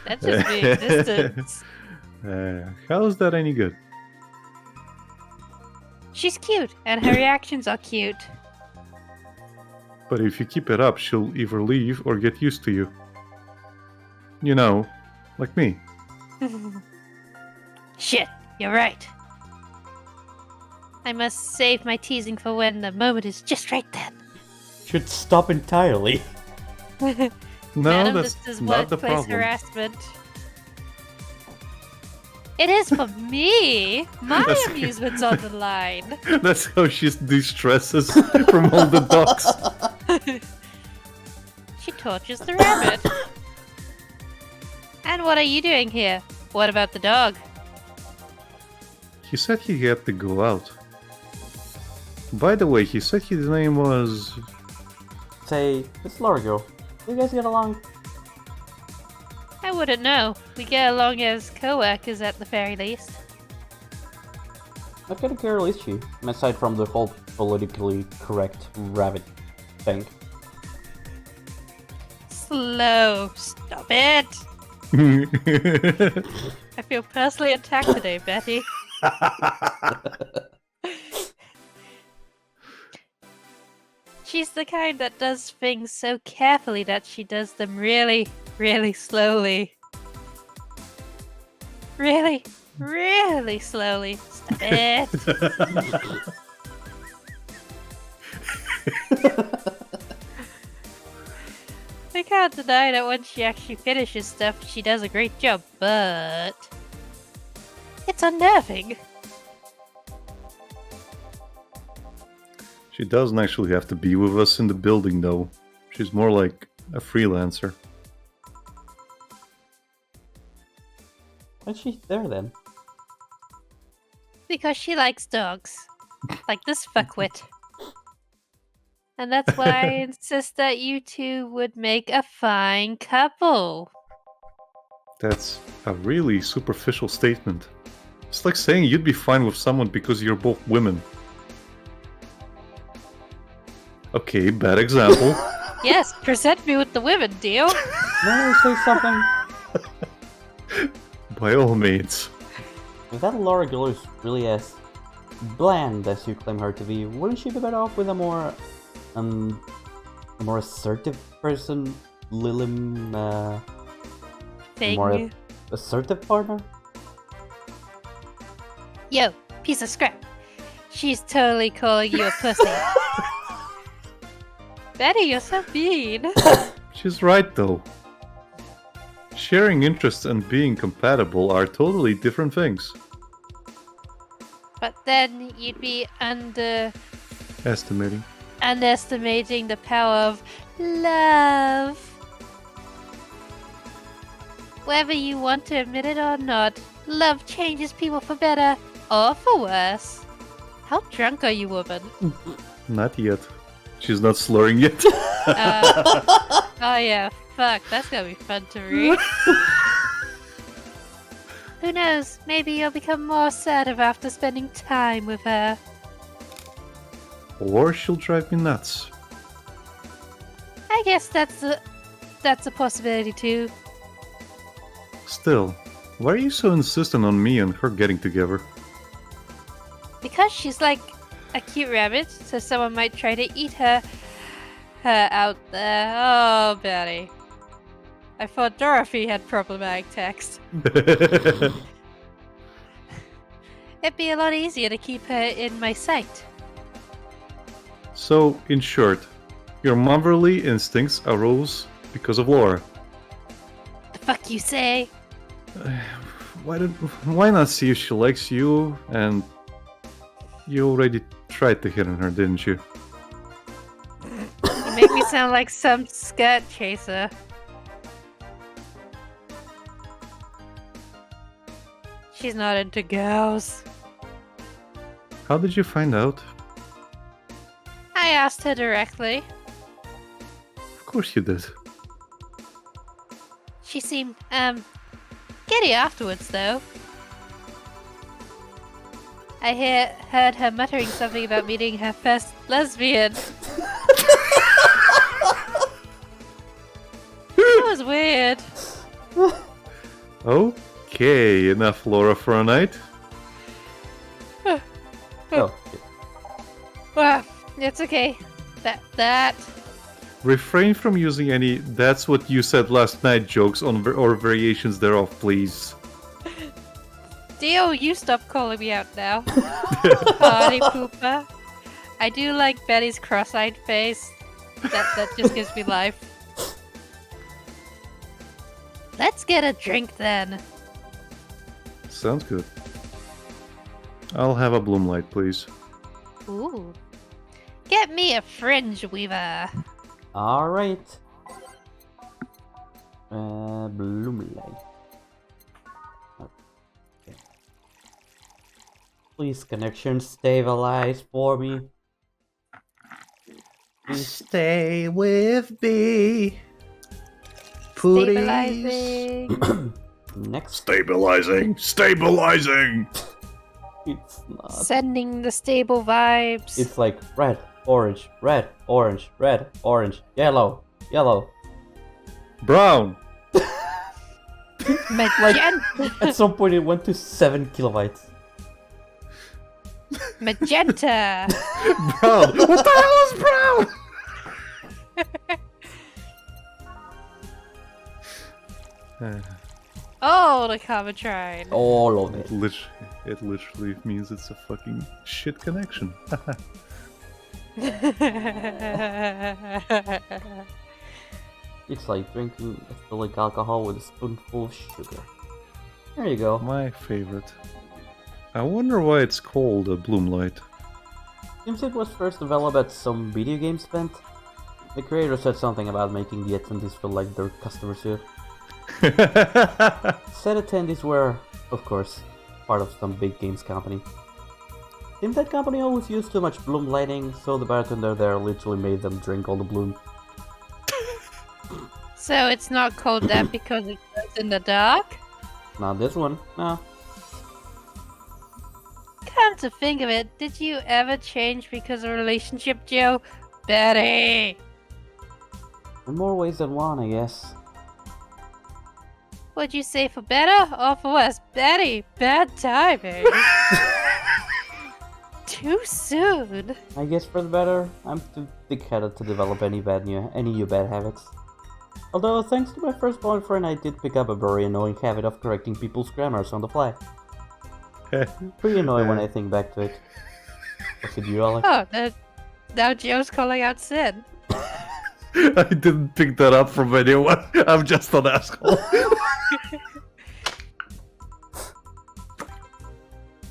That's just being distance. How's that any good? She's cute, and her reactions are cute. But if you keep it up, she'll either leave or get used to you. You know, like me. Shit, you're right. I must save my teasing for when the moment is just right then. Should stop entirely. No, Madam, that's this is not the workplace problem. harassment. It is for me. My That's- amusement's on the line. That's how she de-stresses from all the dogs. She tortures the rabbit. And what are you doing here? What about the dog? He said he had to go out. By the way, he said his name was... Say, Miss Largo, do you guys get along? I wouldn't know. We get along as co-workers at the very least. What kind of girl is she? Aside from the whole politically correct rabbit thing. Slow. Stop it. I feel personally attacked today, Betty. She's the kind that does things so carefully that she does them really, really slowly. Really, really slowly. Stop it. I can't deny that when she actually finishes stuff, she does a great job, but it's unnerving. She doesn't actually have to be with us in the building, though. She's more like a freelancer. Why's she there then? Because she likes dogs. Like this fuckwit. And that's why I insist that you two would make a fine couple. That's a really superficial statement. It's like saying you'd be fine with someone because you're both women. Okay, bad example. Yes, present me with the women, deal? May I say something? By all means. If that Laura girl is really as bland as you claim her to be, wouldn't she be better off with a more assertive person? Lilim, Thing. more assertive partner? Yo, piece of scrap. She's totally calling you a pussy. Betty, you're so mean. She's right, though. Sharing interests and being compatible are totally different things. But then you'd be Estimating. underestimating the power of love. Whether you want to admit it or not, love changes people for better or for worse. How drunk are you, woman? Not yet. She's not slurring yet. Oh yeah, fuck, that's gonna be fun to read. Who knows, maybe you'll become more assertive after spending time with her. Or she'll drive me nuts. I guess that's a possibility too. Still, why are you so insistent on me and her getting together? Because she's like a cute rabbit, so someone might try to eat her out there. Oh, Betty. I thought Dorothy had problematic text. It'd be a lot easier to keep her in my sight. So, in short, your motherly instincts arose because of Laura. The fuck you say? Why not see if she likes you? And you already tried to hit on her, didn't you? You make me sound like some skirt chaser. She's not into girls. How did you find out? I asked her directly. Of course you did. She seemed, giddy afterwards, though. I heard her muttering something about meeting her first lesbian. That was weird. Okay, enough Laura for a night. Oh, Well, it's okay. That Refrain from using any "that's what you said last night" jokes or variations thereof, please. Dio, you stop calling me out now. Party pooper. I do like Betty's cross-eyed face. That just gives me life. Let's get a drink then. Sounds good. I'll have a bloom light, please. Ooh. Get me a fringe weaver. Alright. Bloom light. Okay. Please, connection stabilize for me. Please. Stay with me. Please. Stabilizing. Next. Stabilizing! Stabilizing! It's not. Sending the stable vibes. It's like red, orange, red, orange, red, orange, yellow, yellow. Brown! Magenta. At some point it went to 7 kilobytes. Magenta. Brown! What the hell is brown? Oh, the Comatrine. All of it. It literally means it's a fucking shit connection. It's like drinking alcoholic alcohol with a spoonful of sugar. There you go. My favorite. I wonder why it's called a bloom light. Seems it was first developed at some video game event. The creator said something about making the attendees feel like their customers too. Said attendees were, of course, part of some big games company. Seems that company always used too much bloom lighting, so the bartender there literally made them drink all the bloom. So it's not called that because it goes in the dark? Not this one, no. Come to think of it, did you ever change because of relationship, Joe? Betty! In more ways than one, I guess. What'd you say, for better or for worse? Betty, bad timing. Too soon. I guess for the better. I'm too thick-headed to develop any new bad habits. Although, thanks to my first boyfriend, I did pick up a very annoying habit of correcting people's grammars on the fly. Pretty annoying when I think back to it. Was it you, Alex? Oh, now Joe's calling out Sid. I didn't pick that up from anyone. I'm just an asshole.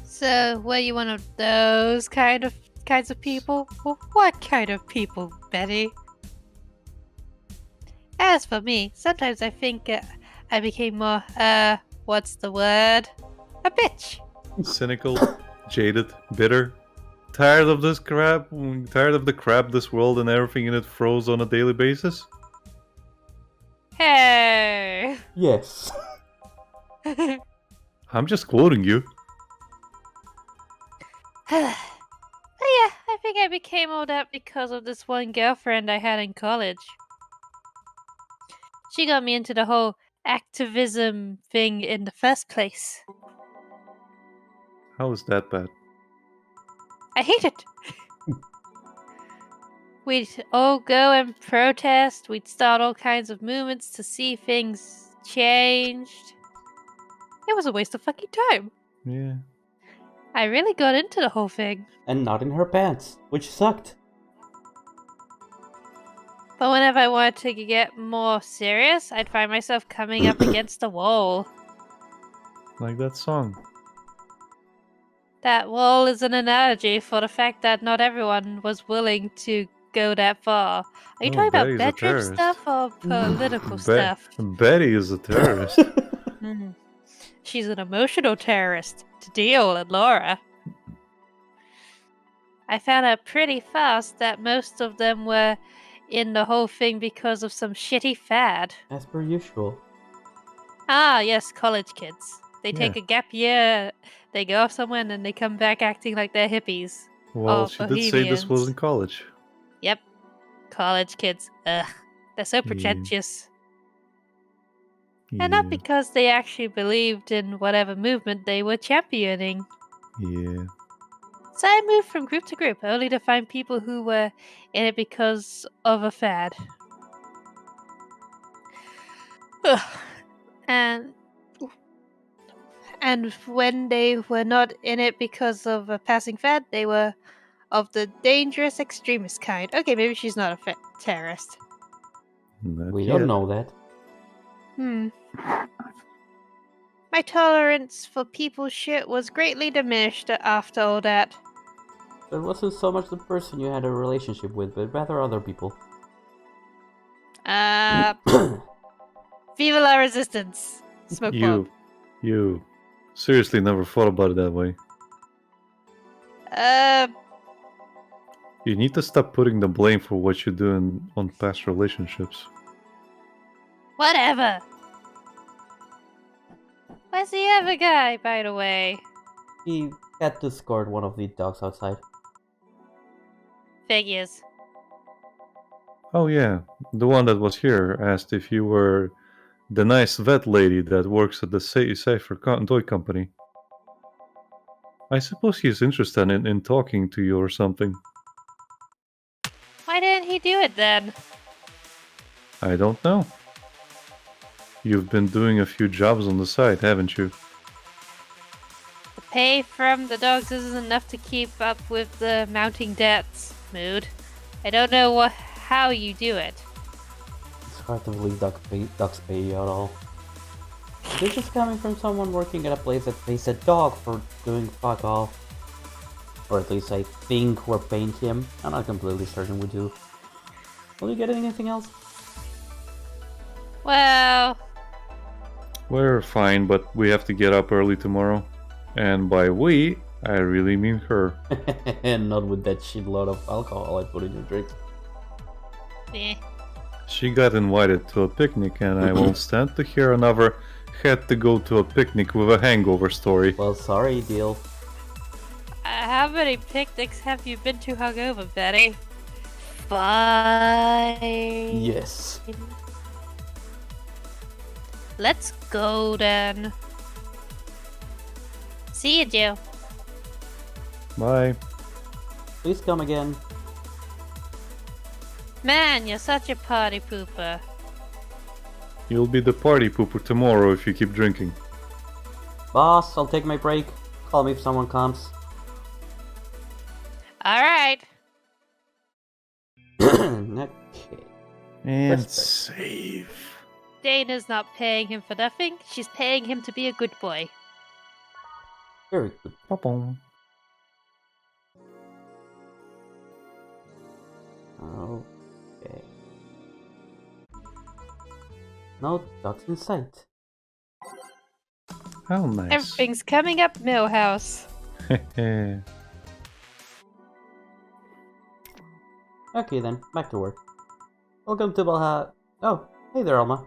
So, were you one of those kinds of people? Well, what kind of people, Betty? As for me, sometimes I think I became more, what's the word? A bitch. Cynical, jaded, bitter. Tired of this crap? Tired of the crap this world and everything in it throws on a daily basis? Hey! Yes. I'm just quoting you. But yeah, I think I became all that because of this one girlfriend I had in college. She got me into the whole activism thing in the first place. How is that bad? I hate it! We'd all go and protest, we'd start all kinds of movements to see things changed. It was a waste of fucking time. Yeah. I really got into the whole thing. And not in her pants, which sucked. But whenever I wanted to get more serious, I'd find myself coming up against a wall. Like that song. That wall is an analogy for the fact that not everyone was willing to go that far. Are you Oh, talking about Betty's a bedroom terrorist. stuff or political stuff? Betty is a terrorist. Mhm. She's an emotional terrorist to Dio and Laura. I found out pretty fast that most of them were in the whole thing because of some shitty fad. As per usual. Ah, yes, college kids. They take a gap year, they go off somewhere, and then they come back acting like they're hippies. Well, Oh, she did say this was in Bohemians. college. Yep. College kids. Ugh. They're so pretentious. And not Yeah. because they actually believed in whatever movement they were championing. Yeah. So I moved from group to group, only to find people who were in it because of a fad. and when they were not in it because of a passing fad, they were of the dangerous extremist kind. Okay, maybe she's not a terrorist. Not We yet. don't know that. My tolerance for people's shit was greatly diminished after all that. It wasn't so much the person you had a relationship with, but rather other people. Viva la resistance! Smoke bomb. You seriously never thought about it that way. You need to stop putting the blame for what you do on past relationships. Whatever. Where's the other guy, by the way? He had to escort one of the dogs outside. Figures. Oh yeah, the one that was here asked if you were the nice vet lady that works at the Safer Toy Company. I suppose he's interested in talking to you or something. Why didn't he do it then? I don't know. You've been doing a few jobs on the side, haven't you? The pay from the dogs isn't enough to keep up with the mounting debts, Mood. I don't know how you do it. It's hard to believe dogs pay you at all. This is coming from someone working at a place that pays a dog for doing fuck all. Or at least I think we're paying him. I'm not completely certain we do. Will you get anything else? Well... We're fine, but we have to get up early tomorrow. And by we, I really mean her. And not with that shitload of alcohol I put in your drink. Eh. She got invited to a picnic, and I won't stand to hear another had to go to a picnic with a hangover story. Well, sorry, deal. How many picnics have you been to hungover, Betty? 5. Yes. Let's go then. See you, Jill. Bye. Please come again. Man, you're such a party pooper. You'll be the party pooper tomorrow if you keep drinking. Boss, I'll take my break. Call me if someone comes. Alright. Okay. And Respect. save. Dana's not paying him for nothing. She's paying him to be a good boy. Very good. Ba-boom. Okay. No dogs in sight. How nice. Everything's coming up, Millhouse. Okay then, back to work. Welcome to Valhalla. Oh, hey there, Alma.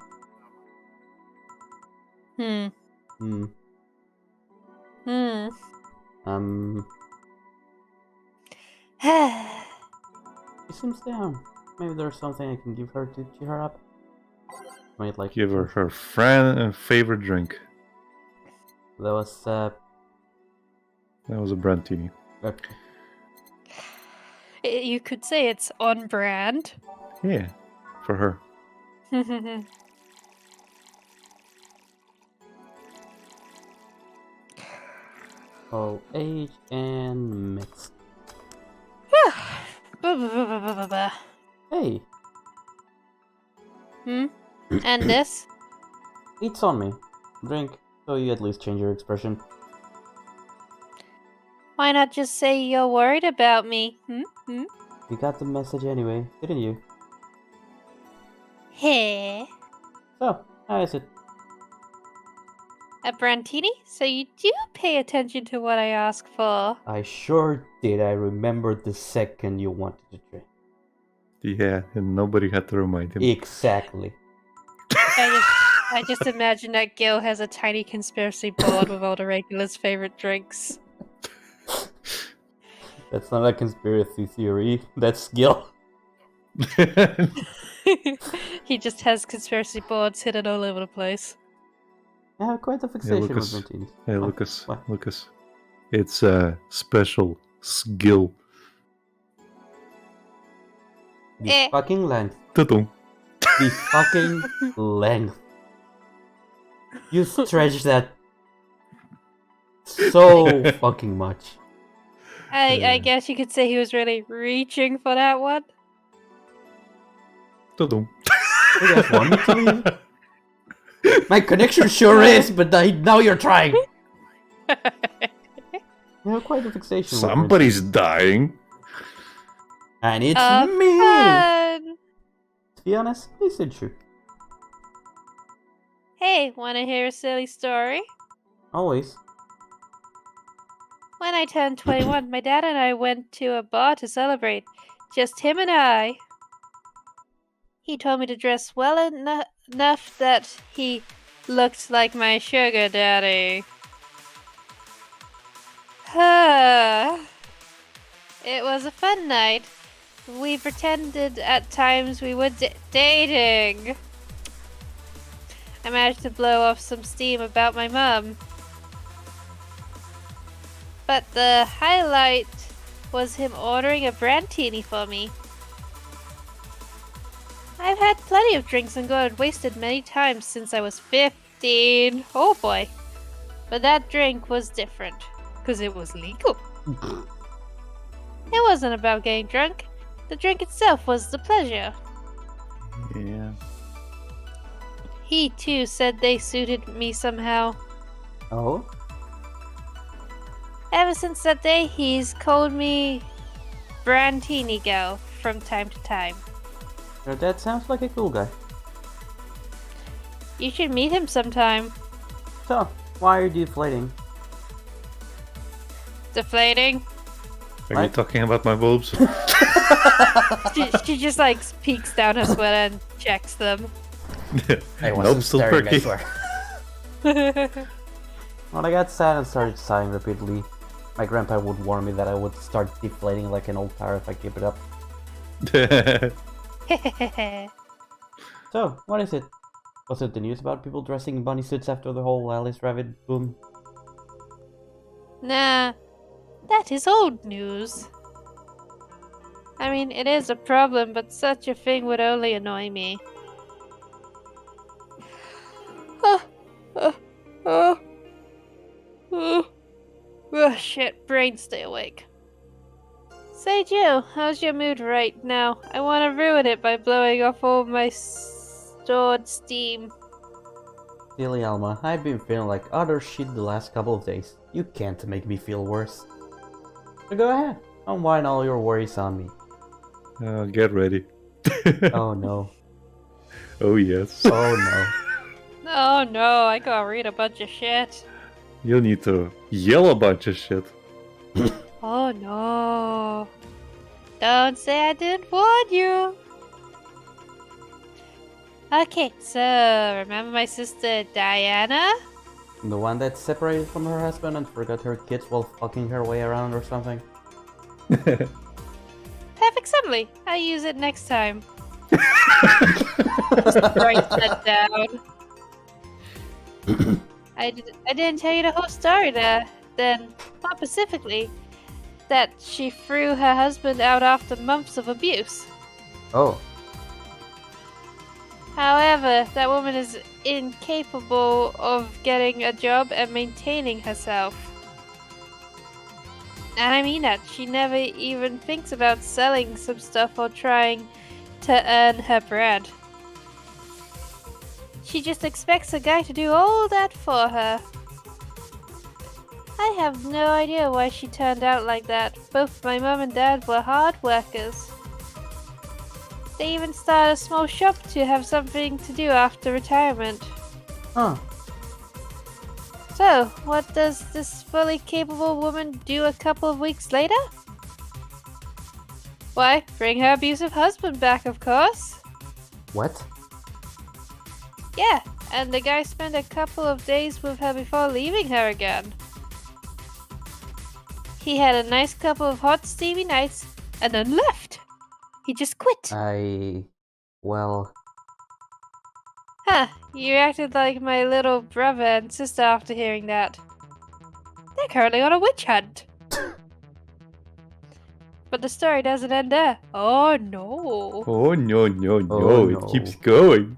Hmm. She seems down. Maybe there's something I can give her to cheer her up. Might like Give her her friend and favorite drink. That was That was a Brantini. okay. You could say it's on brand. Yeah, for her. All age and mixed. Hey, And this? it's on me. Drink, so you at least change your expression. Why not just say you're worried about me? You got the message anyway, didn't you? Hey. So, how is it? A Brantini? So you do pay attention to what I ask for. I sure did. I remembered the second you wanted to drink. Yeah, and nobody had to remind him. Exactly. I just imagine that Gil has a tiny conspiracy board with all the regulars' favorite drinks. That's not a conspiracy theory. That's Gil. He just has conspiracy boards hidden all over the place. I have quite a fixation with Lucas. martinis. Hey, Oh, Lucas. what? Lucas. It's a special skill. The Eh. fucking length. Ta-dum. The fucking length. You stretch that so fucking much. I guess you could say he was really reaching for that one. Ta-dum. You guys want me to leave? My connection sure is, but now you're trying. You have quite a fixation. with Somebody's dying. and it's Fun. me. To be honest, please did you. Hey, wanna hear a silly story? Always. When I turned 21, my dad and I went to a bar to celebrate. Just him and I. He told me to dress well enough that he looked like my sugar daddy. It was a fun night. We pretended at times we were dating. I managed to blow off some steam about my mum. But the highlight was him ordering a brandtini for me. I've had plenty of drinks and gotten wasted many times since I was 15. Oh boy. But that drink was different, because it was legal. It wasn't about getting drunk. The drink itself was the pleasure. Yeah. He too said they suited me somehow. Oh? Ever since that day, he's called me Brandtini Girl from time to time. Your dad sounds like a cool guy. You should meet him sometime. So, why are you deflating? Deflating? Are you What? talking about my boobs? She just like peeks down her sweater and checks them. I Nope, wasn't still staring, I perky. swear. When I got sad and started sighing repeatedly, my grandpa would warn me that I would start deflating like an old tire if I keep it up. So, what is it? Was it the news about people dressing in bunny suits after the whole Alice Rabbit boom? Nah, that is old news. I mean, it is a problem, but such a thing would only annoy me. Oh, shit, brain stay awake. Say, Joe, how's your mood right now? I want to ruin it by blowing off all my stored steam. Silly Alma, I've been feeling like utter shit the last couple of days. You can't make me feel worse. So go ahead, unwind all your worries on me. Get ready. Oh no. Oh yes. Oh no. Oh no, I gotta read a bunch of shit. You'll need to yell a bunch of shit. Oh no. Don't say I didn't warn you. Okay, so remember my sister Diana? The one that separated from her husband and forgot her kids while fucking her way around or something? Perfect assembly. I'll use it next time. Just write that down. I didn't tell you the whole story there. Then, not specifically, that she threw her husband out after months of abuse. Oh. However, that woman is incapable of getting a job and maintaining herself. And I mean that. She never even thinks about selling some stuff or trying to earn her bread. She just expects a guy to do all that for her. I have no idea why she turned out like that. Both my mum and dad were hard workers. They even started a small shop to have something to do after retirement. Huh. So, what does this fully capable woman do a couple of weeks later? Why, bring her abusive husband back, of course. What? Yeah, and the guy spent a couple of days with her before leaving her again. He had a nice couple of hot, steamy nights and then left. He just quit. Well... Huh, you acted like my little brother and sister after hearing that. They're currently on a witch hunt. But the story doesn't end there. Oh no. Oh no, Oh, it no. keeps going.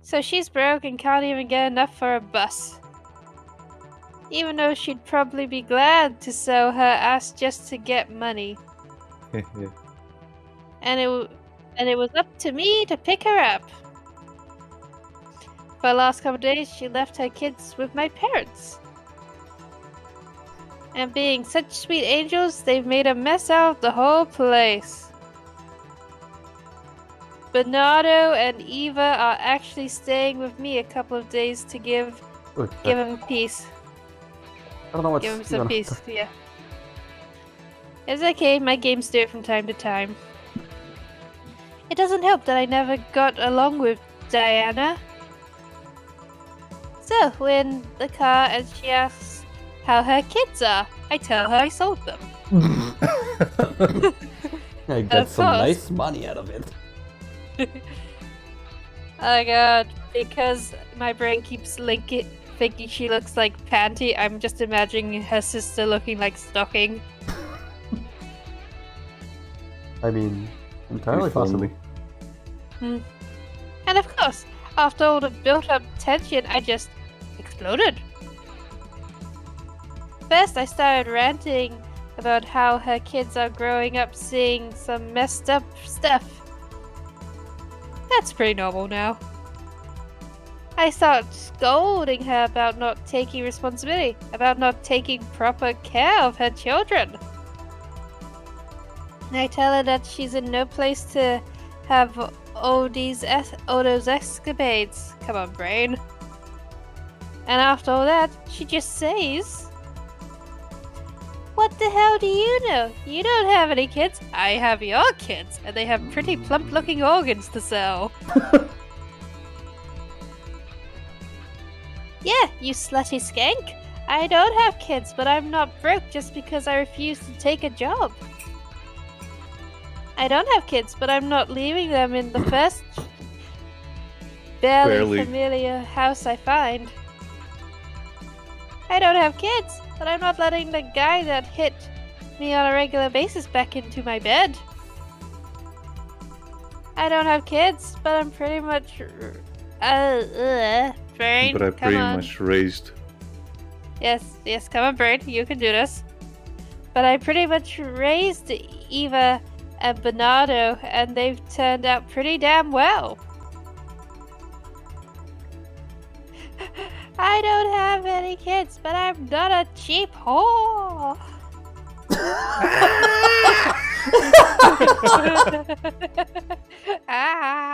So she's broke and can't even get enough for a bus. Even though she'd probably be glad to sell her ass just to get money. And it was up to me to pick her up. For the last couple days, she left her kids with my parents. And being such sweet angels, they've made a mess out of the whole place. Bernardo and Eva are actually staying with me a couple of days to give him peace. I don't know what's Give him some gonna- peace, yeah. It's okay, my games do it from time to time. It doesn't help that I never got along with Diana. So, we're in the car and she asks how her kids are. I tell her I sold them. I got Of some course. nice money out of it. Oh my god, because my brain keeps thinking she looks like Panty, I'm just imagining her sister looking like Stocking. I mean, entirely possible. And of course, after all the built-up tension, I just exploded. First, I started ranting about how her kids are growing up seeing some messed up stuff. That's pretty normal now. I started scolding her about not taking responsibility, about not taking proper care of her children. And I tell her that she's in no place to have all those escapades. Come on, brain. And after all that, she just says, "What the hell do you know? You don't have any kids. I have your kids, and they have pretty plump-looking organs to sell." Yeah, you slutty skank. I don't have kids, but I'm not broke just because I refuse to take a job. I don't have kids, but I'm not leaving them in the first barely familiar house I find. I don't have kids, but I'm not letting the guy that hit me on a regular basis back into my bed. I don't have kids, but I'm pretty much brain. But I come pretty on. much raised. Yes, come on, brain, you can do this. But I pretty much raised Eva and Bernardo, and they've turned out pretty damn well. I don't have any kids, but I'm not a cheap whore.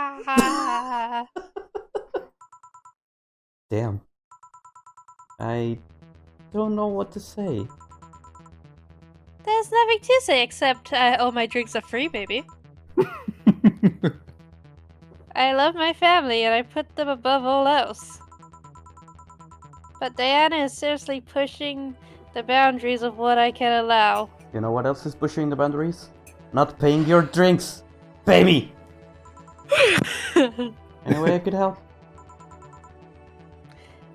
Ah. Damn. I don't know what to say. There's nothing to say except all my drinks are free, baby. I love my family and I put them above all else. But Diana is seriously pushing the boundaries of what I can allow. You know what else is pushing the boundaries? Not paying your drinks, baby! Any way I could help?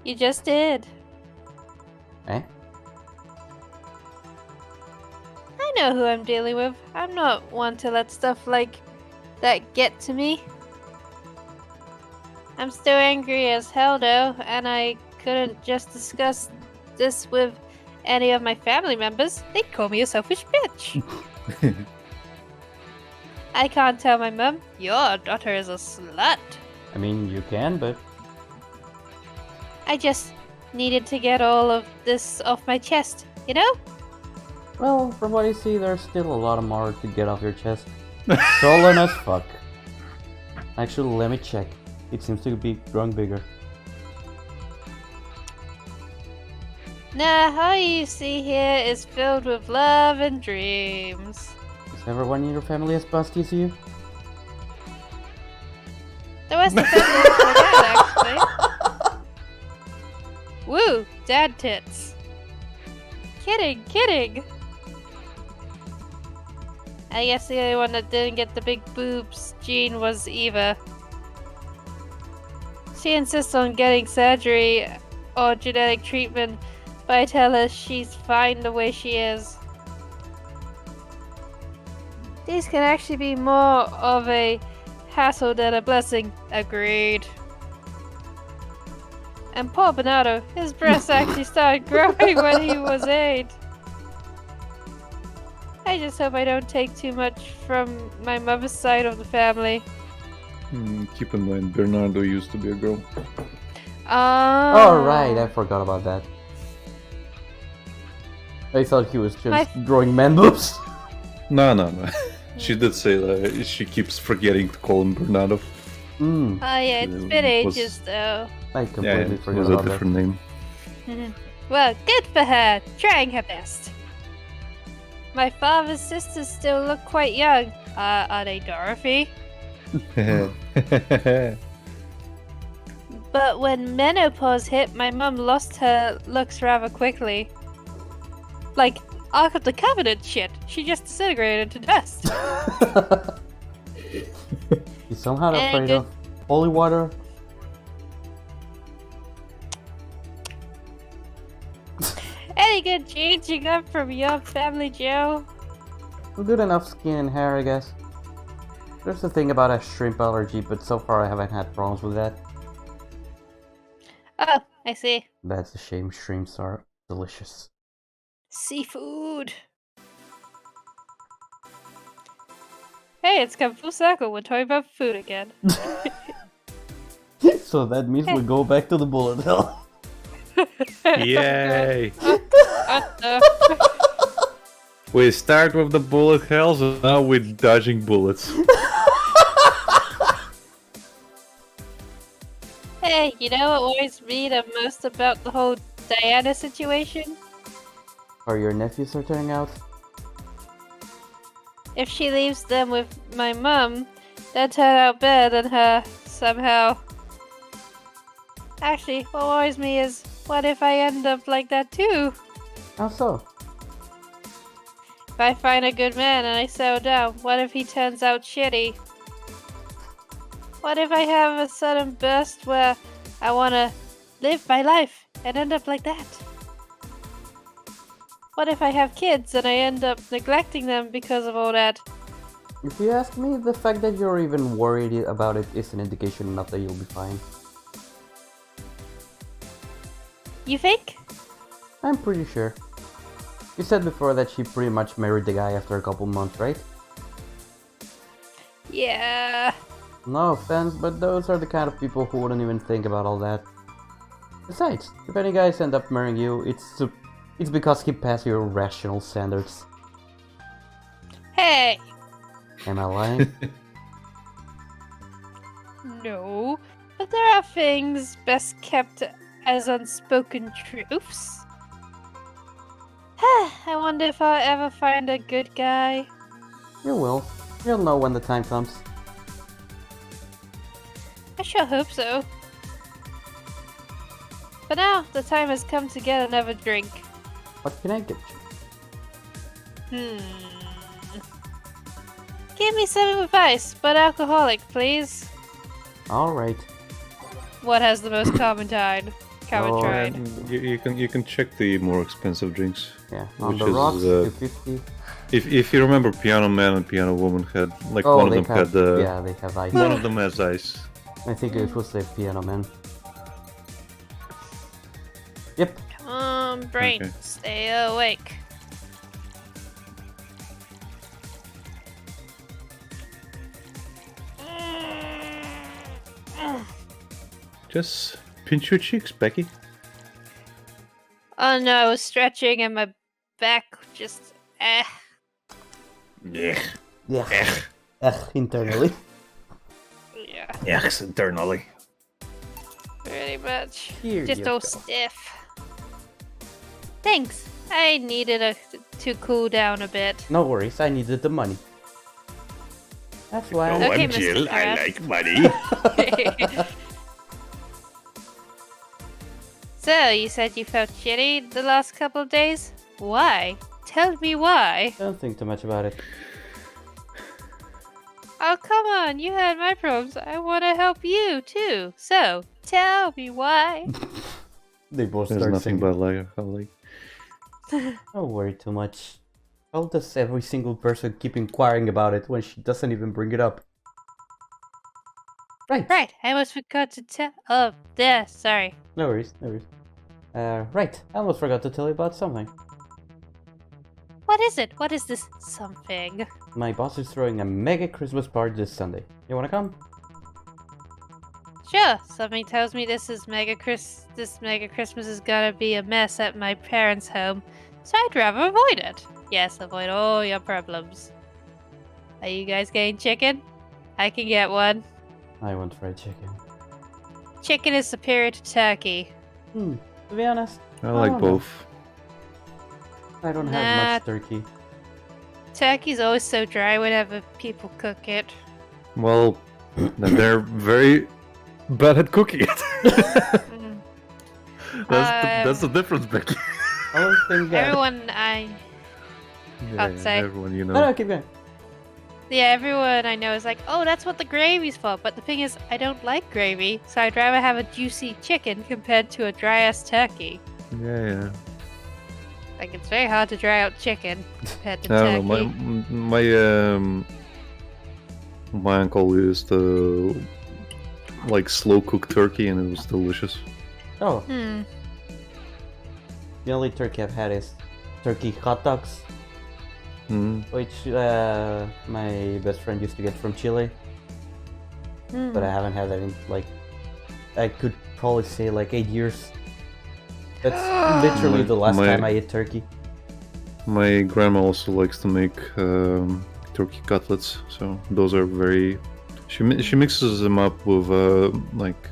You just did. Eh? I know who I'm dealing with. I'm not one to let stuff like that get to me. I'm still angry as hell though, and I couldn't just discuss this with any of my family members. They'd call me a selfish bitch. I can't tell my mum, your daughter is a slut. I mean, you can, but I just needed to get all of this off my chest, you know? well, from what I see, there's still a lot more to get off your chest. Sullen as fuck. Actually, let me check. It seems to be growing bigger. Nah, all you see here is filled with love and dreams. Is everyone in your family as busty as you? The rest of the family is my dad, actually. Woo, dad tits. Kidding. I guess the only one that didn't get the big boobs gene was Eva. She insists on getting surgery or genetic treatment, but I tell her she's fine the way she is. These can actually be more of a hassle than a blessing. Agreed. And poor Bernardo, his breasts actually started growing when he was 8. I just hope I don't take too much from my mother's side of the family. Keep in mind, Bernardo used to be a girl. Oh, right, I forgot about that. I thought he was just growing man boobs. No. She did say that she keeps forgetting to call him Bernardo. Hmm, Oh yeah, it's been ages though. I completely It forgot was a about that. different name. Well, good for her, trying her best. My father's sisters still look quite young. Are they Dorothy? But when menopause hit, my mum lost her looks rather quickly. Like, Ark of the Covenant shit. She just disintegrated to dust. You somehow Any afraid good- of holy water? Any good changing up from your family, Joe? Good enough skin and hair, I guess. There's a thing about a shrimp allergy, but so far I haven't had problems with that. Oh, I see. That's a shame, shrimps are delicious. Seafood. Hey, it's come full circle. We're talking about food again. So that means we go back to the bullet hell. Yay! What the? We start with the bullet hells and now we're dodging bullets. Hey, you know what worries me the most about the whole Diana situation? How your nephews are turning out? If she leaves them with my mum, they'll turn out better than her, somehow. Actually, what worries me is, what if I end up like that too? How so? If I find a good man and I settle down, what if he turns out shitty? What if I have a sudden burst where I wanna live my life and end up like that? What if I have kids and I end up neglecting them because of all that? If you ask me, the fact that you're even worried about it is an indication enough that you'll be fine. You think? I'm pretty sure. You said before that she pretty much married the guy after a couple months, right? Yeah. No offense, but those are the kind of people who wouldn't even think about all that. Besides, if any guys end up marrying you, it's because he passed your rational standards. Hey! Am I lying? No. But there are things best kept as unspoken truths. I wonder if I'll ever find a good guy. You will. You'll know when the time comes. I sure hope so. But now, the time has come to get another drink. What can I get you? Give me something with ice, but alcoholic, please. Alright. What has the most common tide? Oh, tried. You can check the more expensive drinks. Yeah, on Which the is, rocks, 250. If you remember, Piano Man and Piano Woman had like Oh, one of they them have, had yeah, they have ice. one of them has ice. I think it was the piano man. Yep. Come on, brain, Okay. stay awake. Just pinch your cheeks, Becky. Oh no, I was stretching and my back just Yeah. Yeah. Internally. yeah, Yes, internally. pretty much. Here Just you all go. stiff. Thanks. I needed to cool down a bit. No worries, I needed the money. That's why Oh, I'm... Okay, I'm Mr. Jill. I Krabs. like money. So, you said you felt shitty the last couple of days? Why? Tell me why. Don't think too much about it. Oh, come on, you had my problems. I want to help you, too. So, tell me why. They both There's start nothing singing. but like Don't worry too much. How does every single person keep inquiring about it when she doesn't even bring it up? Right. Right, I almost forgot to tell. Oh, yeah, sorry. No worries, no worries. Right. I almost forgot to tell you about something. What is it? What is this something? My boss is throwing a mega Christmas party this Sunday. You wanna come? Sure, something tells me this mega Christmas is gonna be a mess at my parents' home, so I'd rather avoid it. Yes, avoid all your problems. Are you guys getting chicken? I can get one. I want fried chicken. Chicken is superior to turkey. To be honest, I like don't know. both. I don't have Nah. much turkey. Turkey's always so dry whenever people cook it. Well, then they're very bad at cooking it. Mm. That's the difference, Becky. Only thing Everyone Yeah, say. everyone, you know. No, keep going. everyone I know is like, oh, that's what the gravy's for. But the thing is, I don't like gravy, so I'd rather have a juicy chicken compared to a dry ass turkey. Yeah. Like, it's very hard to dry out chicken compared to I turkey. don't know. My uncle used like slow cooked turkey, and it was delicious. Oh, Hmm. the only turkey I've had is turkey hot dogs, Mm. which my best friend used to get from Chile, but I haven't had that in like, I could probably say like 8 years. That's literally the last My- time I ate turkey. My grandma also likes to make turkey cutlets, so those are very. She mixes them up with like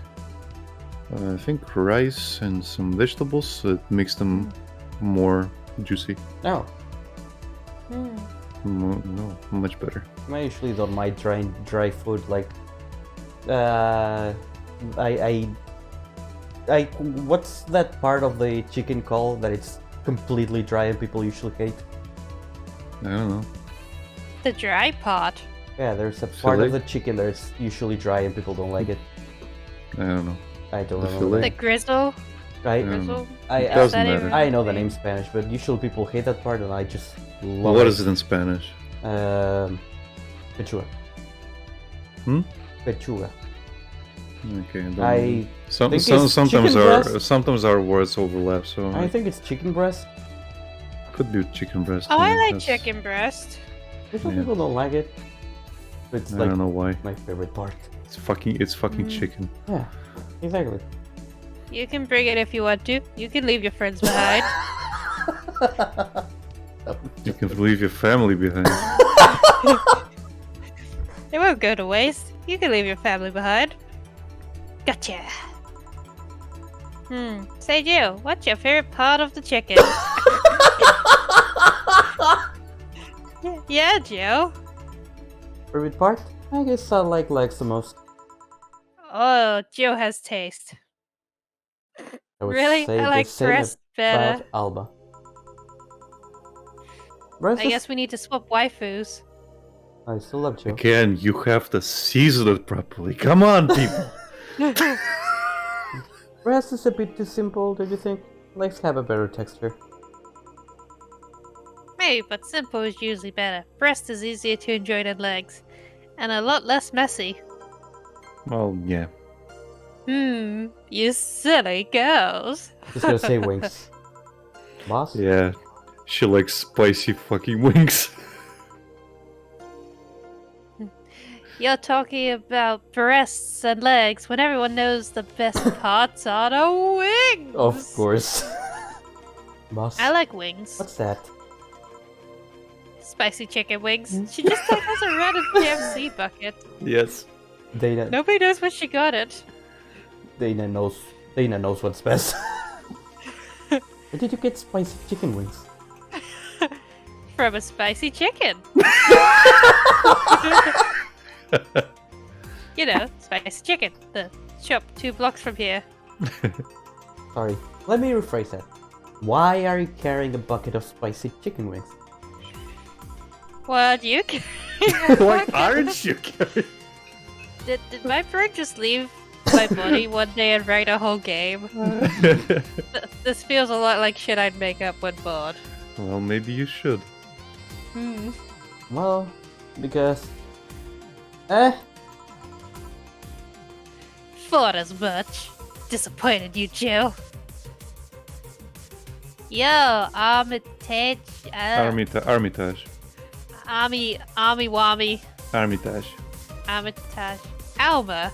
I think rice and some vegetables. So it makes them more juicy. No, No, much better. I usually don't mind dry food. Like, I what's that part of the chicken called that it's completely dry and people usually hate? I don't know. The dry part. Yeah, there's a part of Fillet? the chicken that's usually dry and people don't like it. I don't know. I don't The know. fillet? The grizzle. I, Grizzle. I, It doesn't Is that matter. even I know the a name thing? Spanish, but usually people hate that part, and I just love What is it in Spanish? Pechuga. Hmm? Pechuga. Okay. I don't I know. think it's Sometimes chicken breast. sometimes our words overlap, so I it think it's chicken breast. could be chicken breast. Oh, I yeah, like that's- chicken breast. Usually Yeah. people don't like it. But it's I like don't know why. my favorite part. It's fucking chicken. Yeah, exactly. You can bring it if you want to. You can leave your friends behind. You can leave your family behind. It won't go to waste. You can leave your family behind. Gotcha. Say, Joe, what's your favorite part of the chicken? Yeah, Joe. Favorite part? I guess I like legs the most. Oh, Joe has taste. I would Really? say I the like same breast better. about Alba. Breast I is- guess we need to swap waifus. I still love Joe. Again, you have to season it properly. Come on, people. Breast is a bit too simple, don't you think? Legs have a better texture. Maybe, but simple is usually better. Breast is easier to enjoy than legs. And a lot less messy. Well, yeah. You silly girls. Just gonna say wings. Boss? Yeah. She likes spicy fucking wings. You're talking about breasts and legs when everyone knows the best parts are the wings. Of course. Boss? I like wings. What's that? Spicy chicken wings. She just has a random KFC bucket. Yes. Dana Nobody knows where she got it. Dana knows what's best. Where did you get spicy chicken wings? From a spicy chicken. You know, spicy chicken. The shop 2 blocks from here. Sorry, let me rephrase that. Why are you carrying a bucket of spicy chicken wings? What, you Why aren't you? Did my brain just leave my body one day and write a whole game? This feels a lot like shit I'd make up when bored. Well, maybe you should. Well, because thought as much. Disappointed you, Joe. Yo, Armitage. Armitage. Army Wami. Armitage. Armitage. Alma.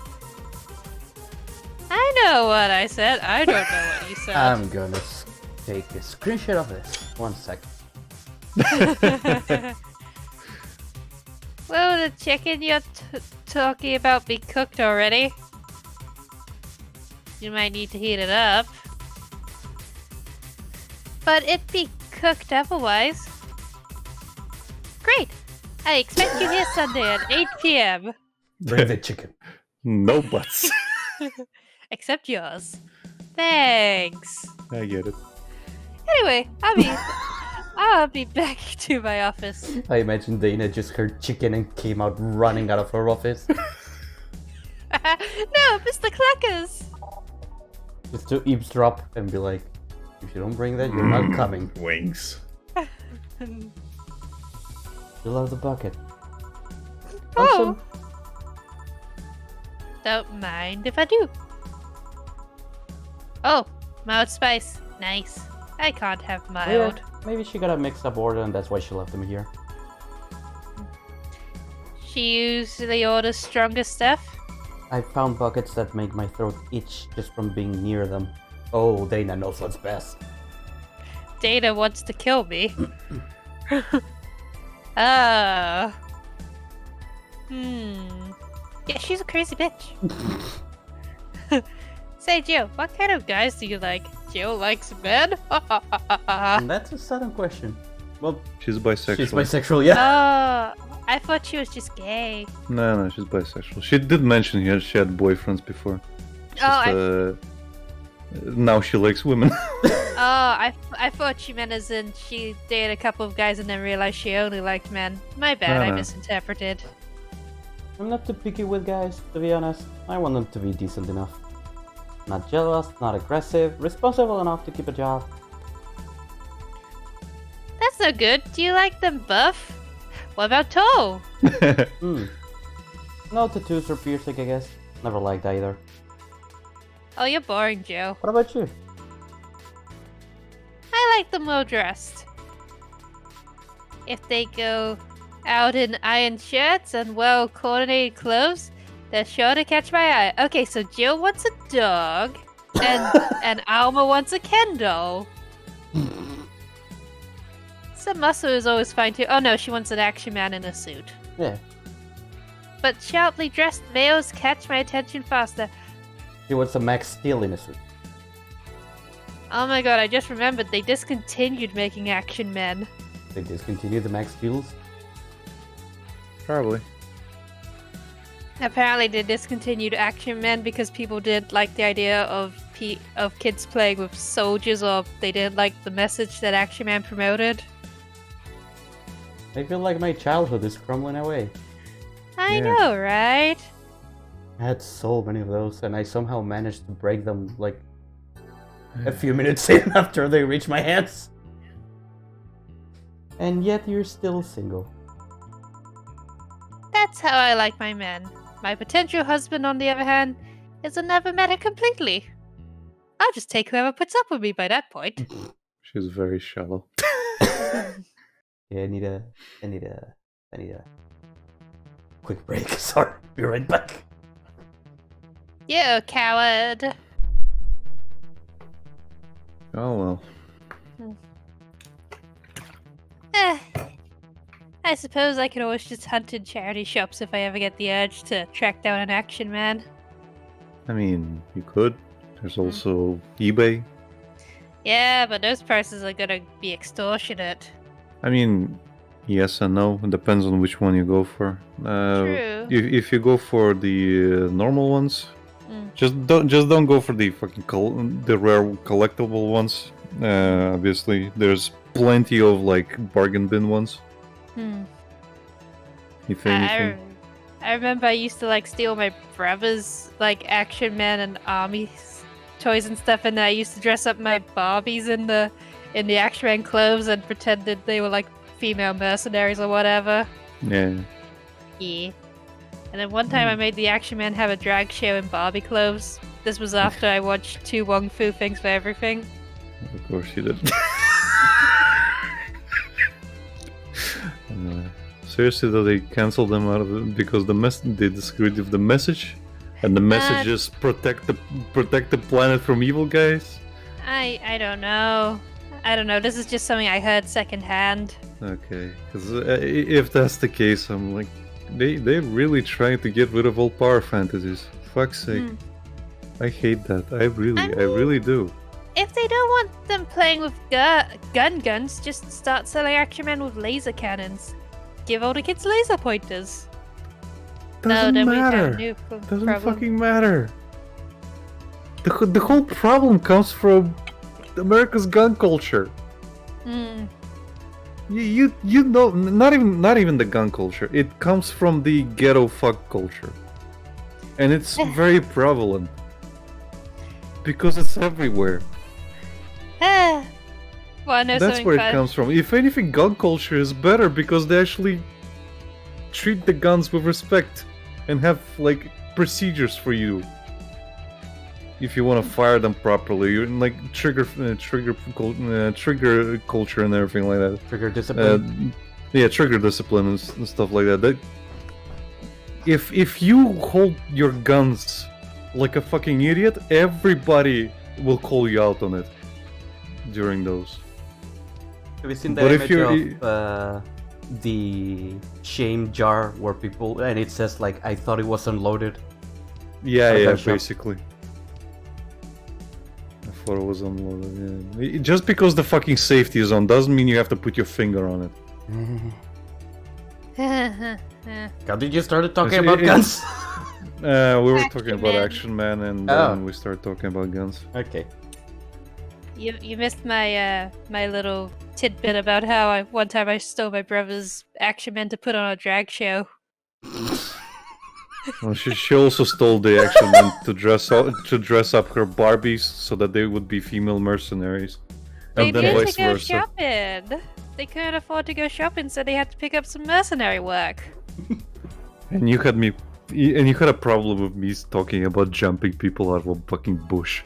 I know what I said. I don't know what you said. I'm gonna take a screenshot of this. 1 sec. Will the chicken you're talking about be cooked already? You might need to heat it up. But it be cooked otherwise. Great! I expect you here Sunday at 8 p.m. Bring the chicken. No buts. Except yours. Thanks. I get it. Anyway, I'll be back to my office. I imagine Dana just heard chicken and came out running out of her office. No, Mr. Cluckers! Just to eavesdrop and be like, if you don't bring that, you're not coming. Wings. Fill out the bucket. Oh! Don't mind if I do. Oh, mild spice. Nice. I can't have mild. Maybe she got a mixed up order and that's why she left them here. She usually orders stronger stuff. I found buckets that make my throat itch just from being near them. Oh, Dana knows what's best. Dana wants to kill me. Oh. Yeah, she's a crazy bitch. Say, Jill, what kind of guys do you like? Jill likes men? And that's a sudden question. Well, She's bisexual. she's bisexual, yeah. Oh, I thought she was just gay. No, she's bisexual. She did mention here she had boyfriends before. Just, now she likes women. I thought she meant as in she dated a couple of guys and then realized she only liked men. My bad, I No. misinterpreted. I'm not too picky with guys, to be honest. I want them to be decent enough. Not jealous, not aggressive, responsible enough to keep a job. That's no good. Do you like them buff? What about tall? No tattoos or piercing, I guess. Never liked either. Oh, you're boring, Joe. What about you? I like them well dressed. If they go out in iron shirts and well coordinated clothes, they're sure to catch my eye. Okay, so Jill wants a dog, and Alma wants a Ken doll. Some muscle is always fine too. Oh no, she wants an action man in a suit. Yeah. But sharply dressed males catch my attention faster. She wants a Max Steel in a suit. Oh my god, I just remembered they discontinued making action men. They discontinued the Max Steels. Probably. Apparently they discontinued action men because people didn't like the idea of kids playing with soldiers, or they didn't like the message that Action Man promoted. I feel like my childhood is crumbling away. I Yeah. know, right? I had so many of those, and I somehow managed to break them like a few minutes in after they reached my hands. And yet you're still single. That's how I like my men. My potential husband, on the other hand, is a never met it completely. I'll just take whoever puts up with me by that point. She's very shallow. Yeah, I need a quick break. Sorry, be right back. You coward. Oh well. I suppose I could always just hunt in charity shops if I ever get the urge to track down an action man. I mean, you could. There's also eBay. Yeah, but those prices are gonna be extortionate. I mean, yes and no. It depends on which one you go for. True. If you go for the normal ones, Mm. just don't go for the fucking the rare collectible ones. Obviously, there's plenty of like bargain bin ones. If anything. I remember I used to like steal my brother's like Action Man and Army toys and stuff, and I used to dress up my Barbies in the Action Man clothes and pretend that they were like female mercenaries or whatever. Yeah. Yeah. And then one time I made the Action Man have a drag show in Barbie clothes. This was after I watched 2 Wong Fu Things for Everything. Of course you did. Seriously, though, they canceled them out of it because they disagreed with the message, and the message is protect the planet from evil guys. I don't know. I don't know. This is just something I heard secondhand. Okay, because if that's the case, I'm like, they're really trying to get rid of all power fantasies. Fuck's sake, I hate that. I really do. If they don't want them playing with guns, just start selling Action Men with laser cannons. Give all the kids laser pointers. Doesn't then matter. we have a new Doesn't problem. fucking matter. The whole problem comes from America's gun culture. Hmm. You know, not even the gun culture. It comes from the ghetto fuck culture, and it's very prevalent because it's everywhere. Well, I know That's something where it fun. comes from. If anything, gun culture is better because they actually treat the guns with respect and have like procedures for you. If you want to fire them properly, you're like trigger culture and everything like that. Trigger discipline. Yeah, trigger discipline and stuff like that. If you hold your guns like a fucking idiot, everybody will call you out on it during those. Have you seen the but if image you're- of the shame jar where people and it says like I thought it was unloaded? Yeah, Okay, yeah, sure. basically. I thought it was unloaded. Yeah. Just because the fucking safety is on doesn't mean you have to put your finger on it. God, did you started talking It's- about it- guns? We were Action talking about Man. Action Man, and Oh. then we started talking about guns. Okay. You missed my my little tidbit about how one time I stole my brother's Action Men to put on a drag show. Well, she also stole the Action Man to dress up her Barbies so that they would be female mercenaries, They and then needed vice to go versa. shopping. They couldn't afford to go shopping, so they had to pick up some mercenary work. And you had a problem with me talking about jumping people out of a fucking bush.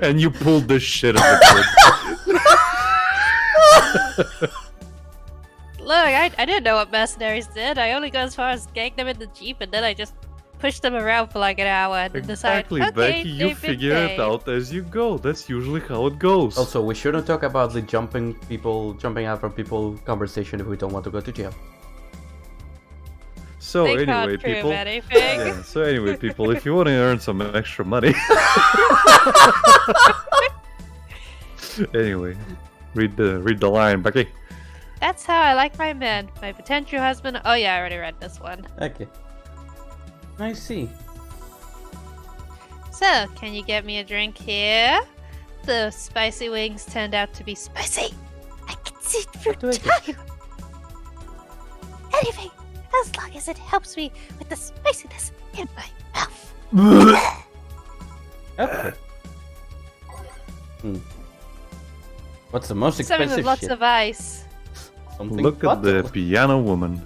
And you pulled this shit as a kid. Look, I didn't know what mercenaries did. I only got as far as getting them in the jeep, and then I just pushed them around for like an hour and then Exactly, decided, okay, Becky. You they've been figure it paid. out as you go. That's usually how it goes. Also, we shouldn't talk about the jumping out from people conversation if we don't want to go to jail. So They anyway, can't prove people. anything. Yeah, so anyway, people, if you want to earn some extra money. Anyway, read the line, Becky. That's how I like my men. My potential husband. Oh yeah, I already read this one. Okay. I see. So, can you get me a drink here? The spicy wings turned out to be spicy. I can see it through do I get? time. Anything, as long as it helps me with the spiciness in my mouth. Okay. What's the most Something expensive with lots shit? of ice. Something Look at the bottled. piano woman.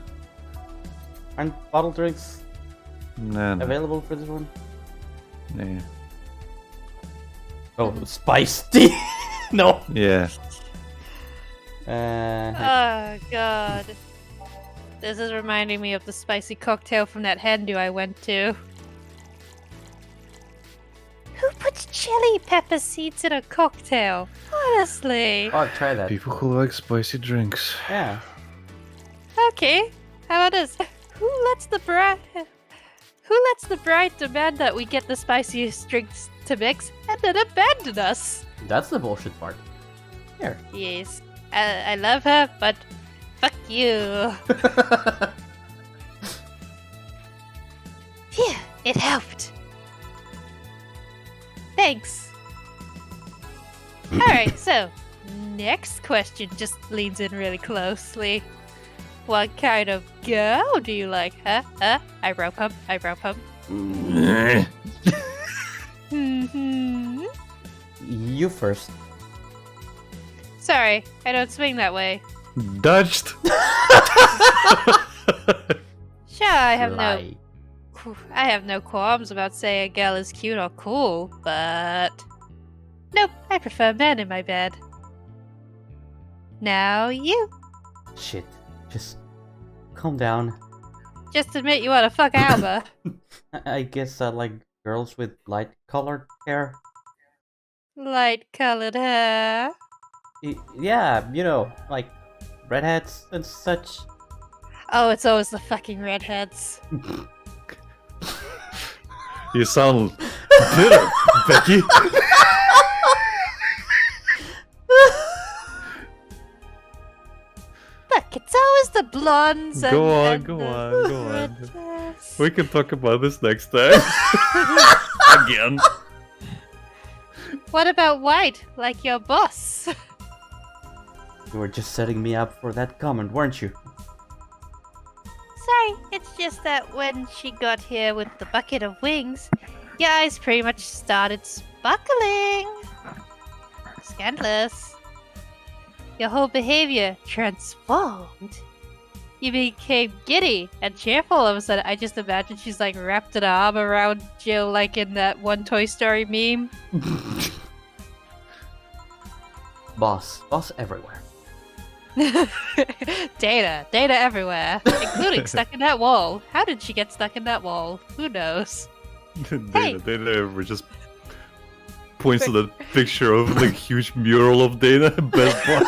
Aren't bottle drinks Nah, available for this one? nah. Oh, spiced tea. No. Yeah. Oh god. This is reminding me of the spicy cocktail from that hen do I went to. Who puts chili pepper seeds in a cocktail? Honestly. Oh, try that. People who like spicy drinks. Yeah. Okay. How about this? Who lets the bride demand that we get the spiciest drinks to mix and then abandon us? That's the bullshit part. Here. Yes. I love her, but fuck you. Phew, it helped. Thanks. Alright, so next question just leans in really closely. What kind of girl do you like, huh? Eyebrow pump, eyebrow pump. Mm, Hmm. you first. Sorry, I don't swing that way. Dodged. Sure, I have Lie. no qualms about saying a girl is cute or cool, but nope, I prefer men in my bed. Now you. Shit. Just calm down. Just admit you want to fuck Alba. I guess I like girls with light colored hair. Light colored hair. Yeah, you know, like redheads and such. Oh, it's always the fucking redheads. You sound bitter, Becky. Look, it's always the blondes and Go on, and go the on, go on. redheads. We can talk about this next time. Again. What about white, like your boss? You were just setting me up for that comment, weren't you? Sorry, it's just that when she got here with the bucket of wings, your eyes pretty much started sparkling. Scandalous. Your whole behavior transformed. You became giddy and cheerful all of a sudden. I just imagine she's like wrapped an arm around Jill like in that one Toy Story meme. Boss everywhere. Data everywhere, including stuck in that wall. How did she get stuck in that wall? Who knows? Dana just points to that picture of the huge mural of Dana. Best boss.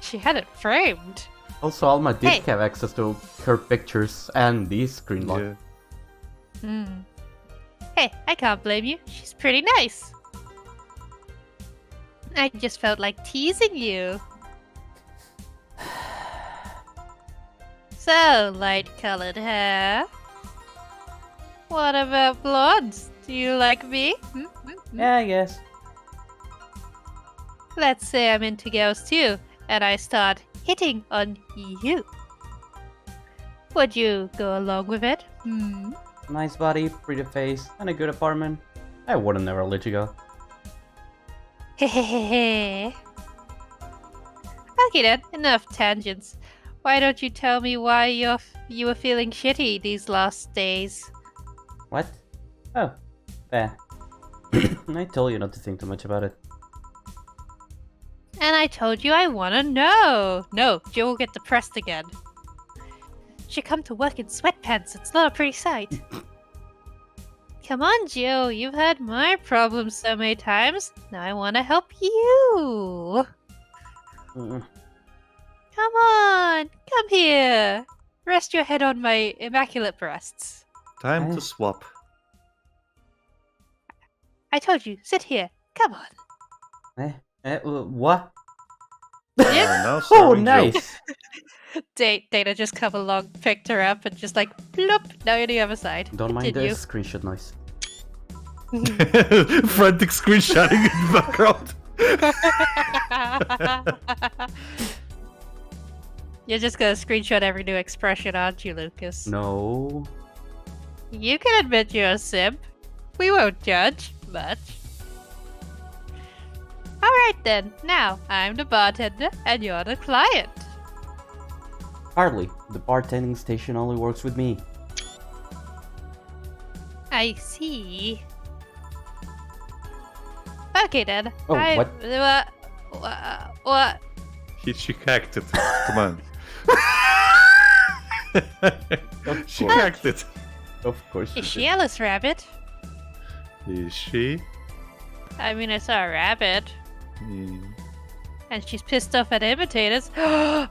She had it framed. Also, Alma did Hey. have access to her pictures and the screen lock. Yeah. Hey, I can't blame you. She's pretty nice. I just felt like teasing you. So, light-colored hair. What about blondes? Do you like me? Yeah, I guess. Let's say I'm into girls too, and I start hitting on you. Would you go along with it? Nice body, pretty face, and a good apartment. I wouldn't never let you go. Hehehe. Okay then, enough tangents. Why don't you tell me why you were feeling shitty these last days? What? Oh, yeah. I told you not to think too much about it. And I told you I wanna know. No, Jill will get depressed again. She come to work in sweatpants. It's not a pretty sight. Come on, Jill. You've had my problems so many times. Now I wanna help you. Mm. Come on, come here. Rest your head on my immaculate breasts. Time to swap. I told you, sit here. Come on. What? Now Oh, serving Jill. nice! Dana just come along, picked her up, and just like, plop, now you're the other side. Don't mind the Continue. screenshot noise. Frantic screenshotting in the background. You're just gonna screenshot every new expression, aren't you, Lucas? No. You can admit you're a simp. We won't judge much. Alright then, now I'm the bartender and you're the client. Hardly. The bartending station only works with me. I see. Okay then. Oh, what? What? She hacked it. Come on. She course. hacked it. Of course. Is she Alice Rabbit? Is she? I mean, I saw a rabbit. Mm. And she's pissed off at imitators.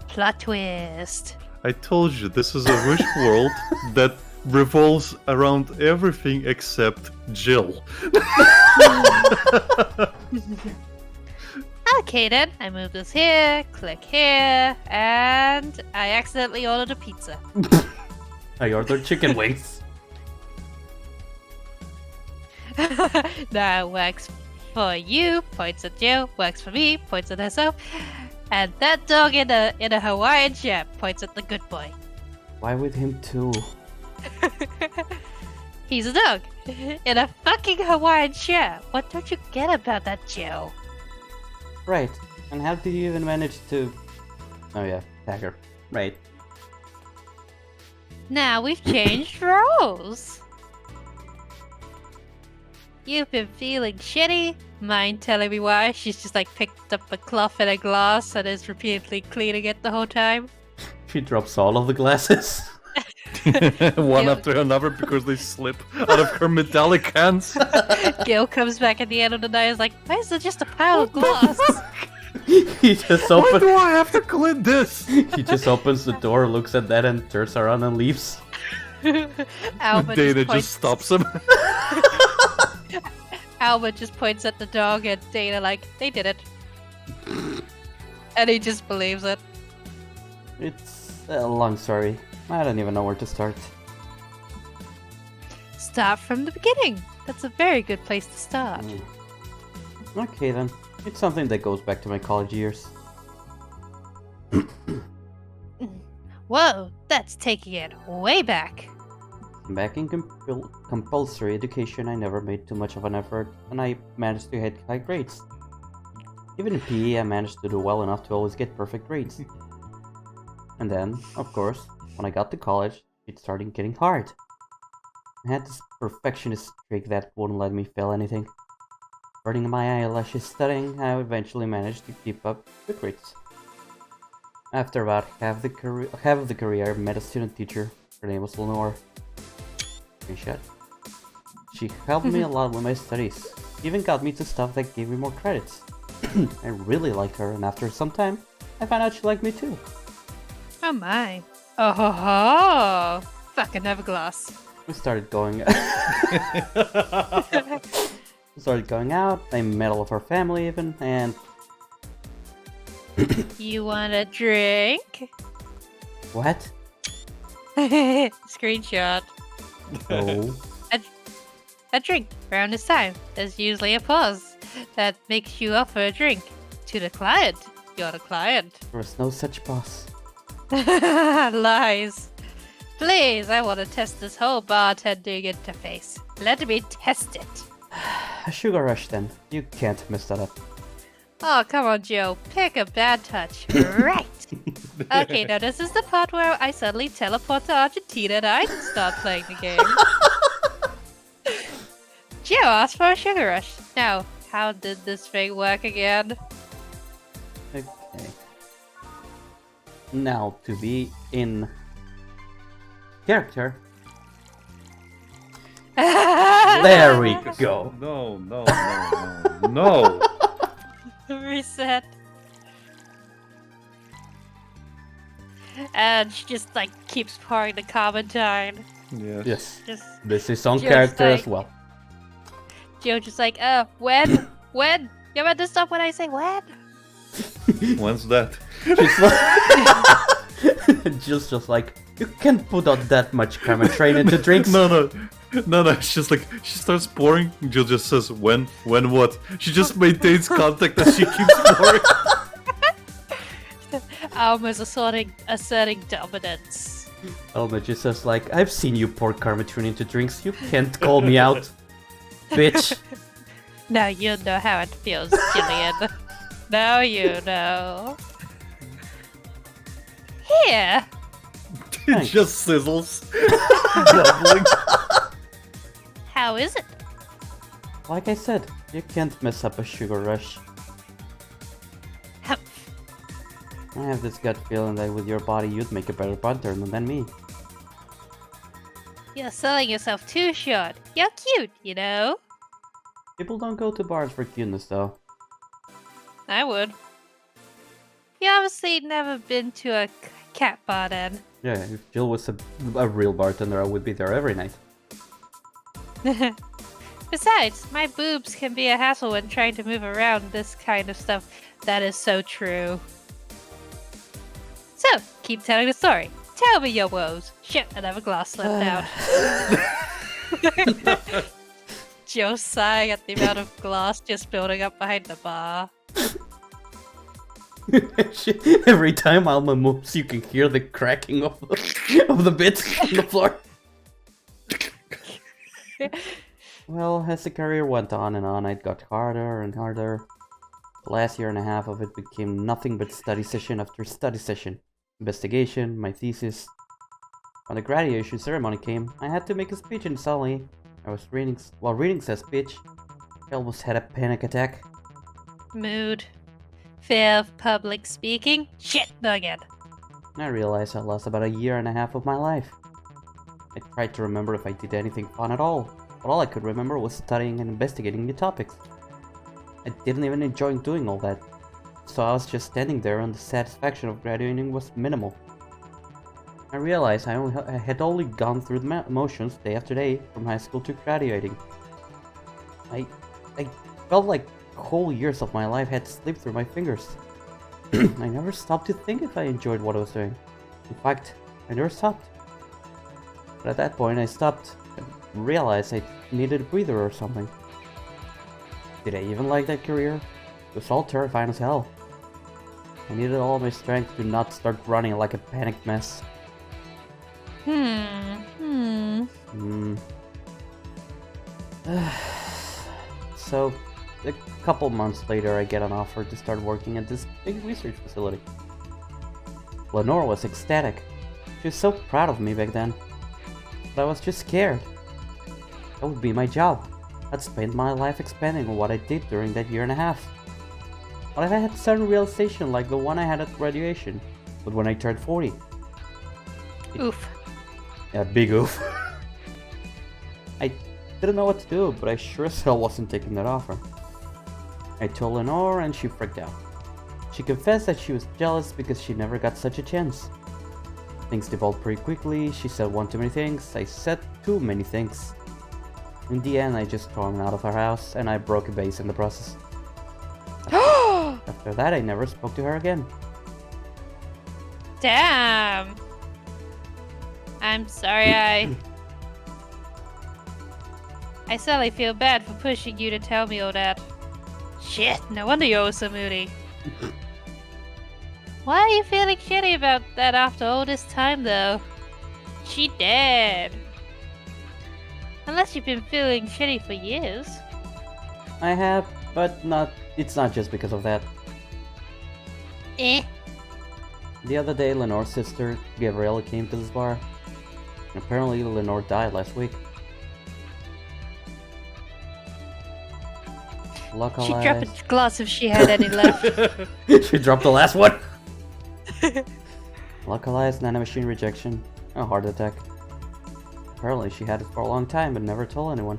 Plot twist. I told you this is a wish world that revolves around everything except Jill. Okay then, I move this here, click here, and I accidentally ordered a pizza. I ordered chicken wings. That works for you, points at Jill, works for me, points at herself, and that dog in a Hawaiian shirt points at the good boy. Why with him too? He's a dog in a fucking Hawaiian shirt. What don't you get about that, Jill? Right. And how did you even manage to... Oh yeah, Packer. Right. Now we've changed roles. You've been feeling shitty. Mind telling me why? She's just like picked up a cloth and a glass and is repeatedly cleaning it the whole time. She drops all of the glasses. One Gil- after another because they slip out of her metallic hands. Gil comes back at the end of the night and is like, why is there just a pile of glass? He just Why opens. do I have to clean this? He just opens the door, looks at that, and turns around and leaves. Alba Dana points- just stops him. Alba just points at the dog and Dana like, they did it. And he just believes it. It's a long story. I don't even know where to start. Start from the beginning. That's a very good place to start. Okay then. It's something that goes back to my college years. Whoa, that's taking it way back. Back in compulsory education, I never made too much of an effort, and I managed to hit high grades. Even in PE, I managed to do well enough to always get perfect grades. And then, of course, when I got to college, it started getting hard. I had this perfectionist streak that wouldn't let me fail anything. Burning my eyelashes studying, I eventually managed to keep up good grades. After about half of the career, I met a student teacher. Her name was Lenore. Screenshot. She helped me a lot with my studies. Even got me to stuff that gave me more credits. I really liked her, and after some time, I found out she liked me too. Oh my. Oh ho ho! Fucking Everglass. We started going. Started going out. I met all of her family even, and You want a drink? what? Screenshot. Oh, A drink. Around this time, there's usually a pause that makes you offer a drink to the client. You're the client. there was no such boss. Lies. Please, I want to test this whole bartending interface. Let me test it. A sugar rush then. You can't mess that up. Oh, come on, Joe. Pick a bad touch. Right. Okay, now this is the part where I suddenly teleport to Argentina and I start playing the game. Joe asked for a sugar rush. Now, how did this thing work again? Okay. Now, to be in character. There we go. No, no, no, no, no. Reset. And she just like keeps pouring the carbonine. Yes. Yes, Just this is on Just character like- as well. Joe just like, when? When? You want to stop when I say when? When's that? Just like, you can't put out that much train into drinks. No. It's just like she starts pouring. Jill just says when what. She just maintains contact as she keeps pouring. Alma's asserting dominance. Elma just says like, I've seen you pour Carmetune into drinks. You can't call me out, bitch. Now you know how it feels, Jillian. Now you know. Here. It Thanks. just sizzles. Bubbling. How is it? Like I said, you can't mess up a sugar rush. Humph. I have this gut feeling that with your body, you'd make a better bartender than me. You're selling yourself too short. You're cute, you know. People don't go to bars for cuteness, though. I would. You obviously never been to a cat bar then. Yeah, if Jill was a real bartender, I would be there every night. Besides, my boobs can be a hassle when trying to move around this kind of stuff. That is so true. So, keep telling the story. Tell me your woes. Shit, another glass slipped out. Joe sighing at the amount of glass just building up behind the bar. Every time Alma moves, you can hear the cracking of the bits on the floor. Well, as the career went on and on, it got harder and harder. The last year and a half of it became nothing but study session after study session. Investigation, my thesis. When the graduation ceremony came, I had to make a speech and suddenly, while reading said speech, I almost had a panic attack. Mood. Fear of public speaking. Shit nugget. I realized I lost about a year and a half of my life. I tried to remember if I did anything fun at all, but all I could remember was studying and investigating new topics. I didn't even enjoy doing all that, so I was just standing there and the satisfaction of graduating was minimal. I realized I had only gone through the motions day after day from high school to graduating. I felt like whole years of my life had slipped through my fingers. I never stopped to think if I enjoyed what I was doing. In fact, I never stopped. But at that point I stopped and realized I needed a breather or something. Did I even like that career? It was all terrifying as hell. I needed all my strength to not start running like a panicked mess. So, a couple months later I get an offer to start working at this big research facility. Lenore was ecstatic. She was so proud of me back then. But I was just scared. That would be my job. I'd spend my life expanding on what I did during that year and a half. What if I had a sudden realization like the one I had at graduation, but when I turned 40? Oof. Yeah, big oof. I didn't know what to do, but I sure as hell wasn't taking that offer. I told Lenore and she freaked out. She confessed that she was jealous because she never got such a chance. Things devolved pretty quickly. She said one too many things. I said too many things. In the end, I just stormed out of her house and I broke a vase in the process. After that, I never spoke to her again. Damn. I'm sorry I suddenly feel bad for pushing you to tell me all that. Shit, no wonder you're so moody. Why are you feeling shitty about that after all this time, though? She dead. Unless you've been feeling shitty for years. I have, but it's not just because of that. Eh. The other day, Lenore's sister, Gabriella, came to this bar. And apparently, Lenore died last week. She'd drop a glass if she had any left. She dropped the last one! Localized nanomachine rejection. A heart attack. Apparently she had it for a long time but never told anyone.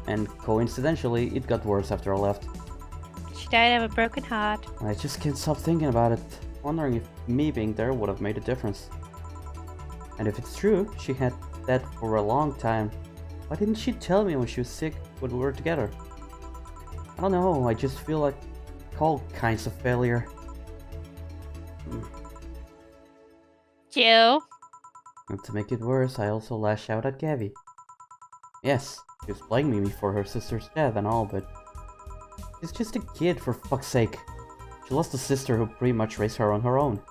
And coincidentally, it got worse after I left. She died of a broken heart. I just can't stop thinking about it, wondering if me being there would have made a difference. And if it's true, she had that for a long time, why didn't she tell me when she was sick when we were together? I don't know, I just feel like all kinds of failure. Jill? And to make it worse, I also lash out at Gavi. Yes, she was blaming me for her sister's death and all, but she's just a kid, for fuck's sake. She lost a sister who pretty much raised her on her own.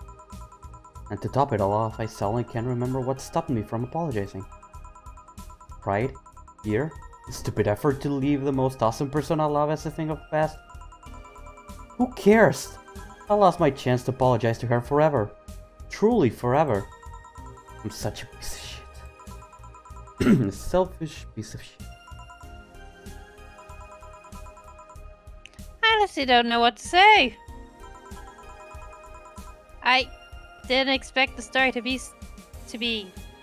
And to top it all off, I suddenly can't remember what stopped me from apologizing. Pride? Fear? The stupid effort to leave the most awesome person I love as a thing of the past? Who cares? I lost my chance to apologize to her forever. Truly forever. I'm such a piece of shit. A selfish piece of shit. I honestly don't know what to say. I didn't expect the story to be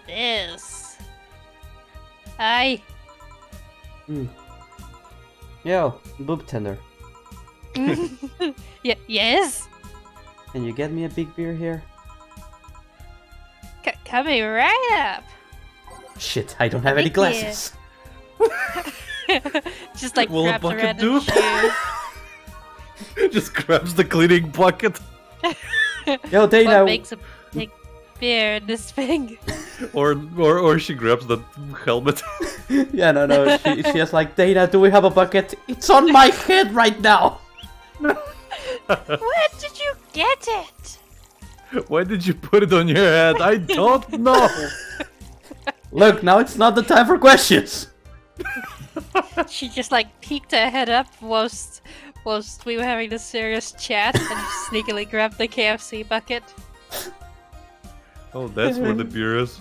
this. Yo, boob tender. Yes? Can you get me a big beer here? Coming right up. Shit, I don't have any Thank glasses. Just like Will a grabs a bucket random do? shoe. Just grabs the cleaning bucket. Yo, Dana. What makes a big beer in this thing? Or she grabs the helmet. Yeah, no. She is like, Dana, do we have a bucket? It's on my head right now. Where did you get it? Why did you put it on your head? I don't know. Look, now it's not the time for questions. She just like peeked her head up whilst we were having this serious chat and sneakily grabbed the KFC bucket. Oh, that's where the beer is.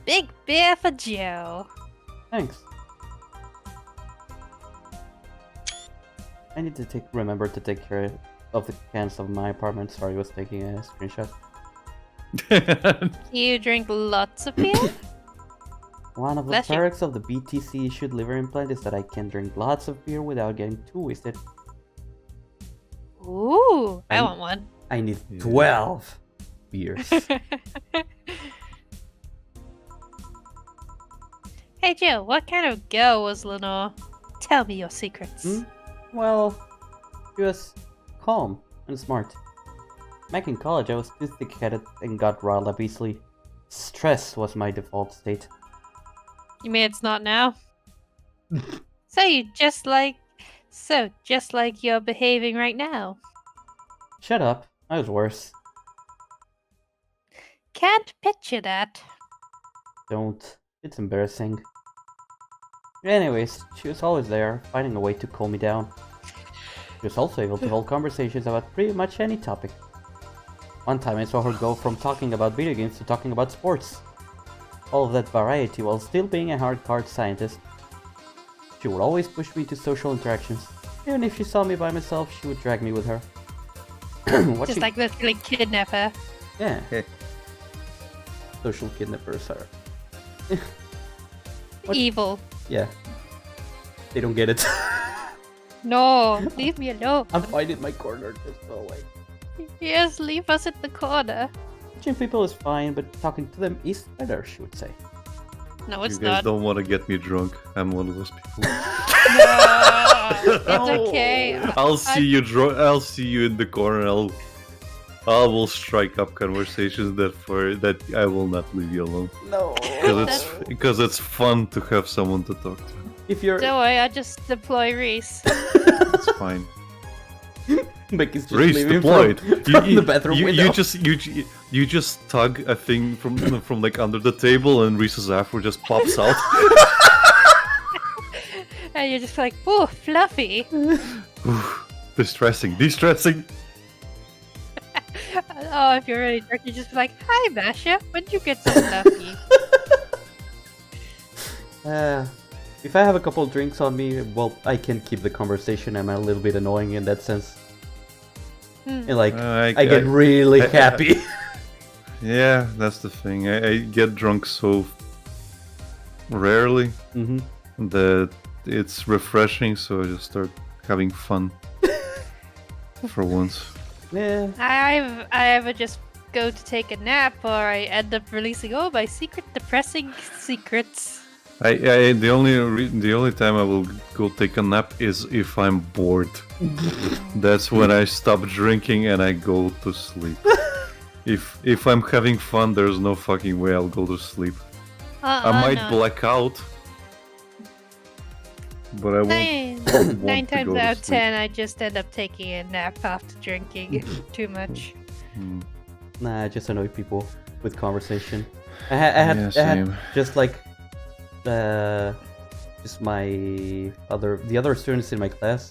Big beer for Joe. Thanks. I need to remember to take care of the cans of my apartment. Sorry, I was taking a screenshot. You drink lots of beer? One of the Bless you. perks of the BTC issued liver implant is that I can drink lots of beer without getting too wasted. Ooh, I I- want one. I need Yeah. 12 beers. Hey Joe, what kind of girl was Lenore? Tell me your secrets. Hmm? Well, she was calm and smart. Back in college, I was too thick-headed and got riled up easily. Stress was my default state. You mean it's not now? just like you're behaving right now. Shut up, I was worse. Can't picture that. Don't. It's embarrassing. Anyways, she was always there, finding a way to calm me down. She was also able to hold conversations about pretty much any topic. One time I saw her go from talking about video games to talking about sports. All of that variety while still being a hardcore scientist. She would always push me to social interactions. Even if she saw me by myself, she would drag me with her. Just like literally kidnap her. Yeah. Social kidnappers are... What? Evil. Yeah. They don't get it. No, leave me alone. I'm fine in my corner, just go away. Yes, leave us in the corner. Watching people is fine, but talking to them is better, she would say. No, You it's guys not. don't want to get me drunk. I'm one of those people. No, it's okay. I'll see you I'll see you in the corner. I will strike up conversations that I will not leave you alone. No. Because it's fun to have someone to talk to. If you're... Don't worry, I just deploy Reese. It's fine. Becky's just Reese leaving deployed. from the bathroom window. You just tug a thing from like under the table and Reese's afro just pops out. And you're just like, ooh, fluffy. Distressing. Oh, if you're really drunk, you just be like, hi, Masha, when'd you get so fluffy? If I have a couple drinks on me, well, I can keep the conversation. I'm a little bit annoying in that sense. And like, I get really happy. Yeah, that's the thing. I get drunk so rarely that it's refreshing, so I just start having fun for once. Yeah. I either just go to take a nap or I end up releasing all my secret depressing secrets. The only time I will go take a nap is if I'm bored. That's when I stop drinking and I go to sleep. If I'm having fun, there's no fucking way I'll go to sleep. I might black out, but I won't. Nine to times go to out of sleep. 10, I just end up taking a nap after drinking too much. Nah, I just annoy people with conversation. I Yeah, had same. just like just the other students in my class,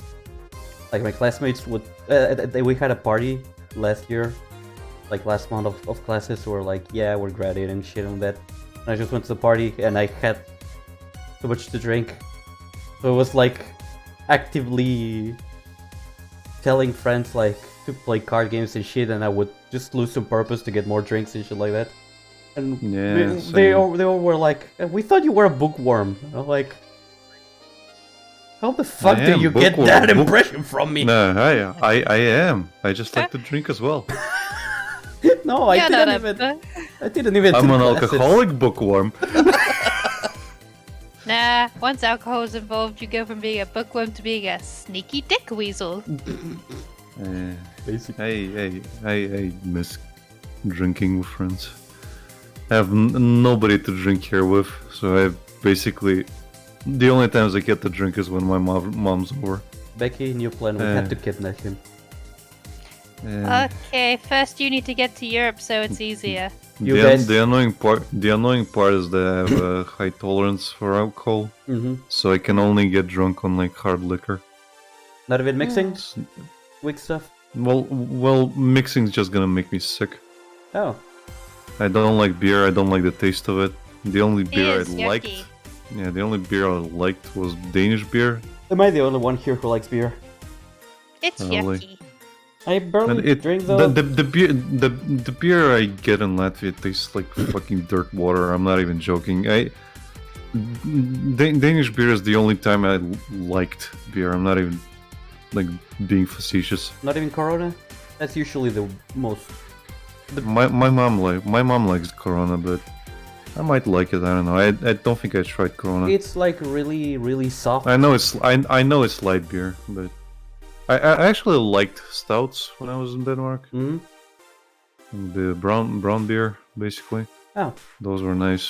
like my classmates would we had a party last year, like last month of classes who were like, yeah, we're graduating and shit on that. And I just went to the party and I had too much to drink, so it was like actively telling friends like to play card games and shit, and I would just lose on purpose to get more drinks and shit like that. And Yeah, they same. all were like, we thought you were a bookworm. I'm like, how the fuck I do am you get bookworm. that impression from me? No, I am. I just like to drink as well. No, I You're not didn't even. I'm take an classes. alcoholic bookworm. Nah, once alcohol is involved, you go from being a bookworm to being a sneaky dick weasel. Basically. I miss drinking with friends. I have nobody to drink here with, so I basically the only times I get to drink is when my mom's over. Becky, new plan. We have to kidnap him. Okay, first you need to get to Europe so it's easier. You guys- The annoying part is that I have a high tolerance for alcohol, Mm-hmm. so I can only get drunk on like hard liquor. Not even mixing. weak stuff? Well, mixing's just gonna make me sick. Oh, I don't like beer. I don't like the taste of it. The only beer I is liked, yucky. yeah, the only beer I liked was Danish beer. am I the only one here who likes beer? It's Probably. yucky. I barely And it drink though. the beer I get in Latvia tastes like fucking dirt water. I'm not even joking. Danish beer is the only time I liked beer. I'm not even like being facetious. Not even Corona. That's usually the most. My mom likes Corona, but I might like it. I don't know. I don't think I tried Corona. It's like really, really soft. I know it's light beer, but I actually liked stouts when I was in Denmark. Hmm. The brown beer, basically. Oh, Those were nice.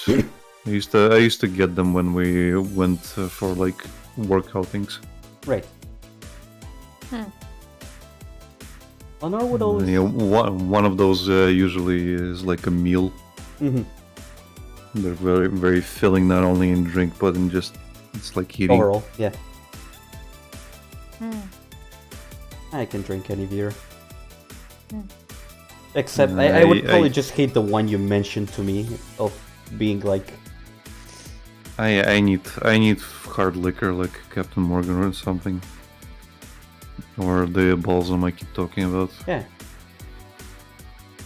I used to get them when we went for like work outings. right. Hmm. Honor would always. You know, one of those usually is like a meal. Mhm. They're very very filling, not only in drink but in just it's like eating. Overall, yeah. Hmm. I can drink any beer. Hmm. Except, I would I- probably just hate the one you mentioned to me of being like. I need hard liquor like Captain Morgan or something, or the balsam I keep talking about. Yeah.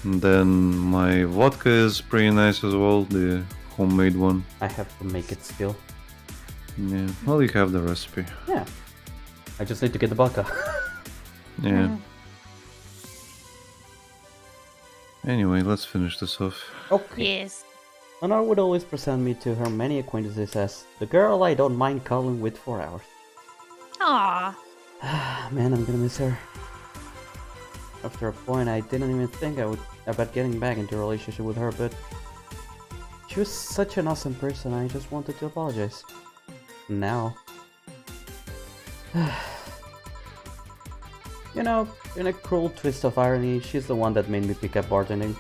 And then my vodka is pretty nice as well, the homemade one. I have to make it still. Yeah, well, you have the recipe. Yeah. I just need to get the vodka. Yeah. Mhm. Anyway, let's finish this off. Okay. Yes. Honor would always present me to her many acquaintances as the girl I don't mind calling with for hours. Aw. Man, I'm gonna miss her. After a point, I didn't even think about getting back into a relationship with her, but she was such an awesome person. I just wanted to apologize. Now, you know, in a cruel twist of irony, she's the one that made me pick up bartending.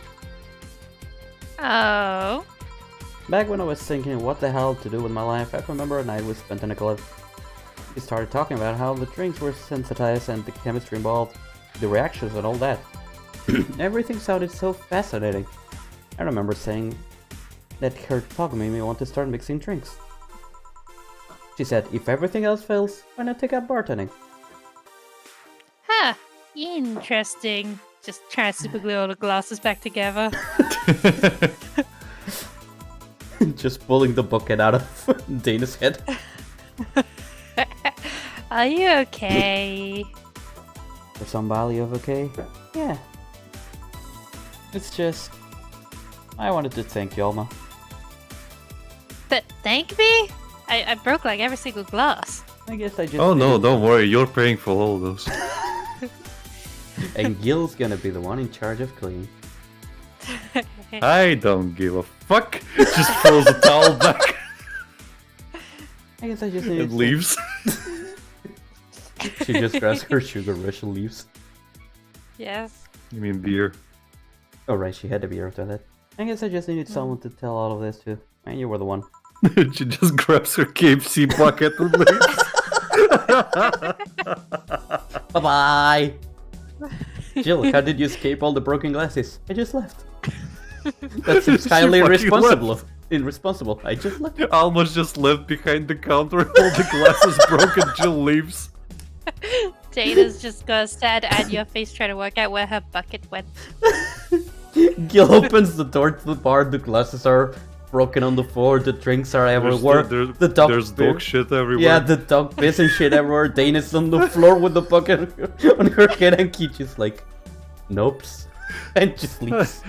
Oh. Back when I was thinking what the hell to do with my life, I remember a night we spent in a club. We started talking about how the drinks were sensitized and the chemistry involved, the reactions and all that. Everything sounded so fascinating. I remember saying that her talk made me want to start mixing drinks. She said, if everything else fails, why not take up bartending? Huh. Interesting. Just trying to super glue all the glasses back together. Just pulling the bucket out of Dana's head. Are you okay? For some value of okay? Yeah. It's just... I wanted to thank you, Alma. Thank me? I broke like every single glass. I guess I just... Oh no, needed- don't worry, you're paying for all those. And Gil's gonna be the one in charge of cleaning. I don't give a fuck. Just throws the towel back I guess I just needed... and leaves. She just grabs her sugar rush and leaves. Yes. You mean beer? Oh right, she had to be after that. I guess I just needed someone to tell all of this to. And you were the one. She just grabs her KFC bucket and leaves. Bye-bye! Jill, how did you escape all the broken glasses? I just left. That seems She highly fucking irresponsible. Irresponsible. I just left. Almost just left behind the counter, all the glasses broken. Jill leaves. Dana's just gonna stand at your face trying to work out where her bucket went. Gil opens the door to the bar, the glasses are broken on the floor, the drinks are everywhere. There's dog shit everywhere. Yeah, the dog piss and shit everywhere. Dana's on the floor with the bucket on her head and Keith just like, nope. And just leaves.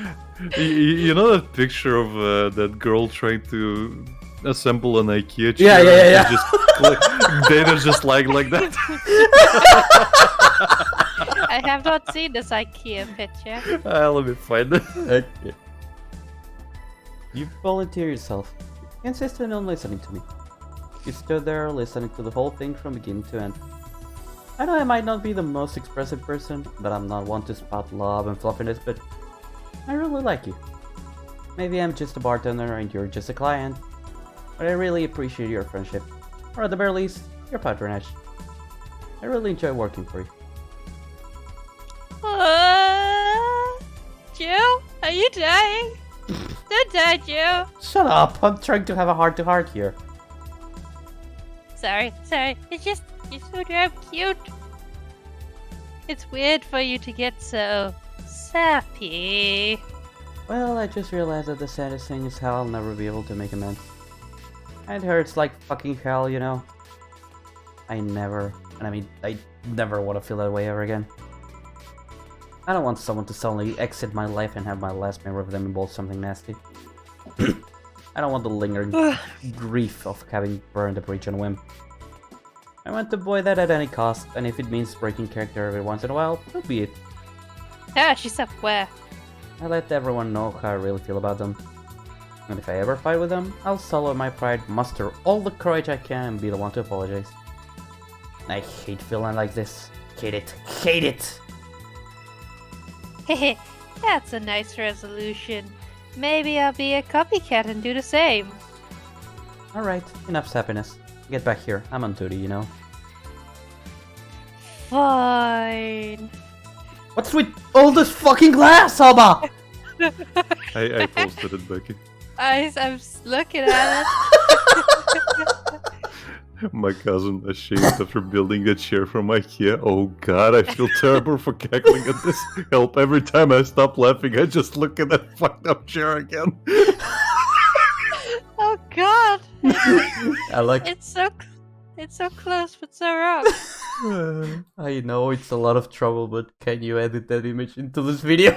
You know that picture of that girl trying to assemble an IKEA Yeah, chair? yeah, yeah, and just Dana's just like that. I have not seen this IKEA picture. Let me find it. Okay. You volunteer yourself. You insisted on listening to me. You stood there listening to the whole thing from beginning to end. I know I might not be the most expressive person, but I'm not one to spot love and fluffiness, but I really like you. Maybe I'm just a bartender and you're just a client, but I really appreciate your friendship, or at the very least, your patronage. I really enjoy working for you. dying? Don't die, Joe. Shut up! I'm trying to have a heart-to-heart here. Sorry. It's just, you're so damn cute. It's weird for you to get so sappy. Well, I just realized that the saddest thing is how I'll never be able to make amends. It hurts like fucking hell, you know? I never want to feel that way ever again. I don't want someone to suddenly exit my life and have my last memory of them involve something nasty. I don't want the lingering grief of having burned the bridge on a whim. I want to avoid that at any cost, and if it means breaking character every once in a while, so be it. Ah, she's up where? I let everyone know how I really feel about them. And if I ever fight with them, I'll swallow my pride, muster all the courage I can, and be the one to apologize. I hate feeling like this. Hate it. Hate it! Hehe, that's a nice resolution. Maybe I'll be a copycat and do the same. Alright, enough's happiness. Get back here. I'm on duty, you know. Fine. What's with all this fucking glass, Alba? I posted it, Becky. I'm looking at it. My cousin ashamed after building a chair from IKEA. Oh god, I feel terrible for cackling at this. Help, every time I stop laughing, I just look at that fucked up chair again. Oh god. I like. It's so close but so wrong. I know it's a lot of trouble, but can you edit that image into this video?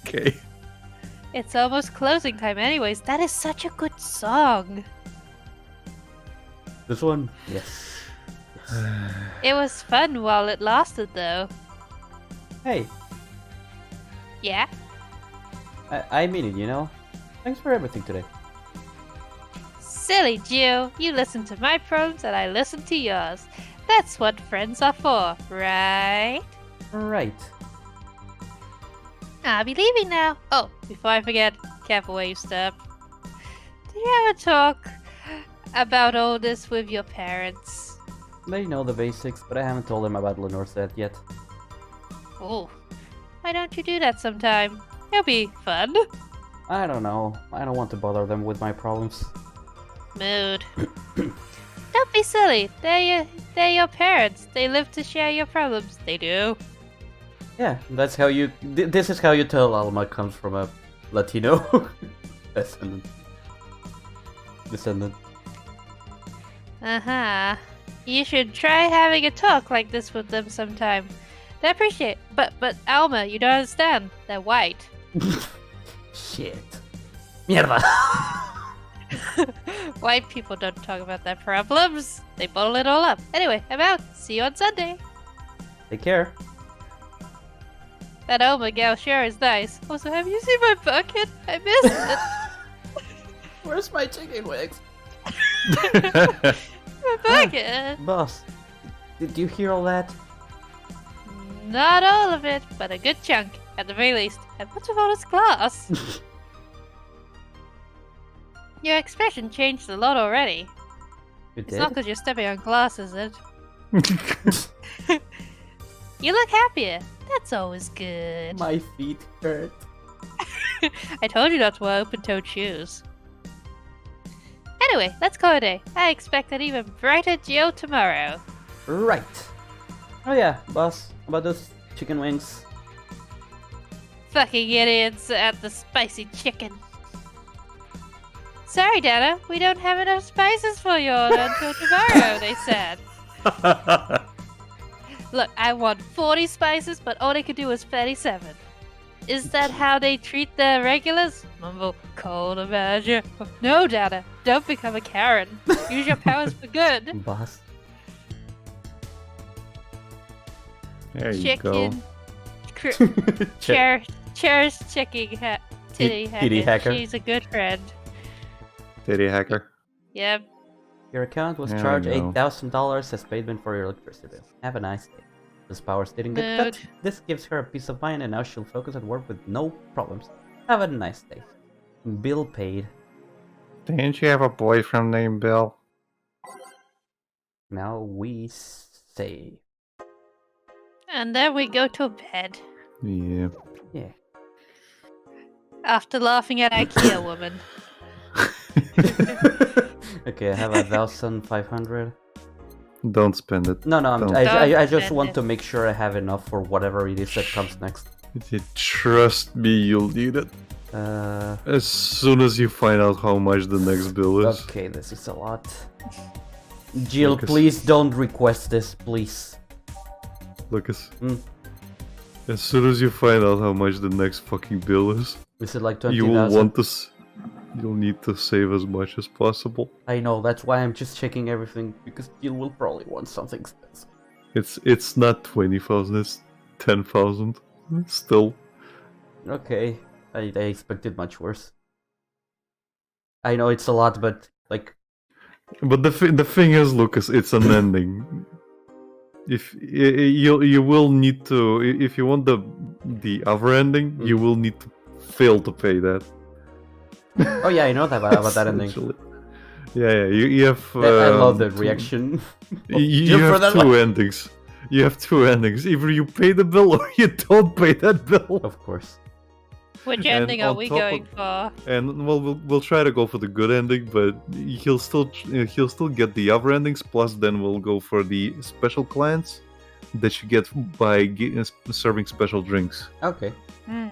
Okay. It's almost closing time anyways. That is such a good song. This one? Yes. It was fun while it lasted though. Hey, Yeah? I mean it, you know? Thanks for everything today. Silly Jill, you listen to my problems and I listen to yours. That's what friends are for, right? Right. I'll be leaving now. Oh, before I forget, careful where you step. Did you ever talk about all this with your parents? They know the basics, but I haven't told them about Lenore's death yet. Oh, why don't you do that sometime? It'll be fun. I don't know. I don't want to bother them with my problems. Mood. Don't be silly. They're your parents. They live to share your problems. They do. Yeah, that's how you. This is how you tell Alma comes from a Latino descendant. Uh-huh. You should try having a talk like this with them sometime. They appreciate. But Alma, you don't understand. They're white. Shit. Mierda. White people don't talk about their problems. They bottle it all up. Anyway, I'm out. See you on Sunday. Take care. That Alma gal sure is nice. Also, have you seen my bucket? I missed it. Where's my chicken wings? My bucket. Boss, did you hear all that? Not all of it, but a good chunk, at the very least. And what's with all this glass? Your expression changed a lot already. You It's did? not because you're stepping on glass, is it? You look happier. That's always good. My feet hurt. I told you not to wear open-toed shoes. Anyway, let's call it a day. I expect an even brighter Geo tomorrow. Right. Oh yeah, boss. About those chicken wings. Fucking idiots at the spicy chicken. Sorry, Dana, we don't have enough spices for your order until tomorrow, they said. Look, I want 40 spices, but all they could do was 37. Is that how they treat their regulars? Mumble, cold imagine. No, Dana, don't become a Karen. Use your powers for good. Boss. There you go. Chicken. Cheers, chicken titty hacker. Titty hacker. She's a good friend. Titty hacker. Yep. Your account was There we charged go. $8,000 as payment for your electricity bill. Have a nice day. This powers didn't get cut. Mood. This gives her a peace of mind and now she'll focus at work with no problems. Have a nice day. Bill paid. Didn't you have a boyfriend named Bill? Now we say. And then we go to bed. Yeah. Yeah. After laughing at IKEA woman. Okay, I have 1,500. Don't spend it. No, Don't. I just spend want it. to make sure I have enough for whatever it is that comes next. Trust me, you'll need it. Uh, As soon as you find out how much the next bill is. okay, this is a lot. Jill, Lucas. please don't request this, please. Lucas. Hmm. As soon as you find out how much the next fucking bill is, Is it like you will 20,000? want to. You'll need to save as much as possible. I know, that's why I'm just checking everything, because Jill will probably want something expensive. It's not 20,000. It's 10,000. Still. Okay, I expected much worse. I know it's a lot, but like, But the thing is, Lucas, it's an ending. If you will need to, if you want the other ending, you will need to fail to pay that. oh yeah, I know that about that ending. Essentially. Yeah, you have. I love that two- reaction. You Jill for have that two one. endings. You have two endings. Either you pay the bill or you don't pay that bill. Of course. Which And ending are on we top going of- for? And well, we'll try to go for the good ending, but he'll still get the other endings. Plus, then we'll go for the special clients that you get by serving special drinks. Okay. Hmm.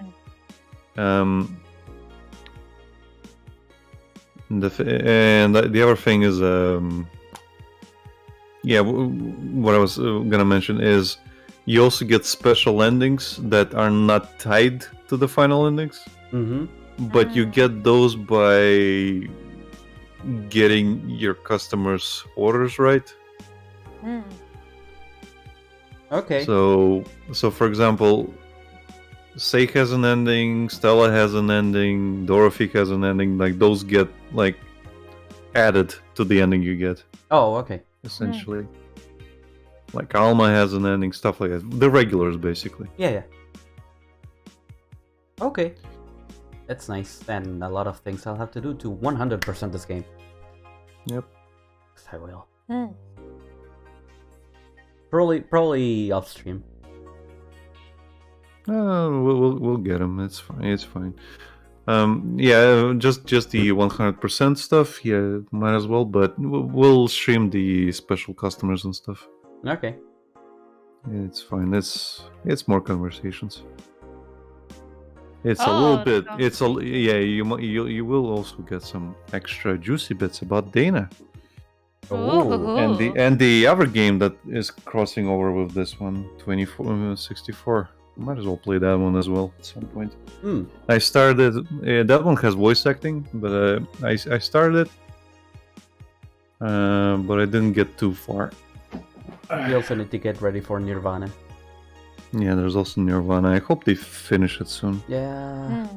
And the other thing is, what I was gonna mention is, you also get special endings that are not tied to the final endings, Mm-hmm. but you get those by getting your customers' orders right. Hmm. Okay. So for example, Seik has an ending, Stella has an ending, Dorothy has an ending. Like those get like added to the ending you get, Oh, okay. essentially. Like Alma has an ending, stuff like that. The regulars, basically. Yeah. Okay. That's nice. And a lot of things I'll have to do to 100% this game. Yep. 'Cause I will. Hmm. Probably upstream. We'll get them. It's fine. It's fine. Just the 100% stuff. Yeah, might as well. But we'll stream the special customers and stuff. Okay. It's fine. It's more conversations. It's a little Oh, bit. no. It's a yeah. You will also get some extra juicy bits about Dana Oh. and the other game that is crossing over with this one, 64. Might as well play that one as well at some point. Hmm. I started. That one has voice acting, but I started, but I didn't get too far. We also need to get ready for Nirvana. Yeah, there's also Nirvana. I hope they finish it soon. Yeah.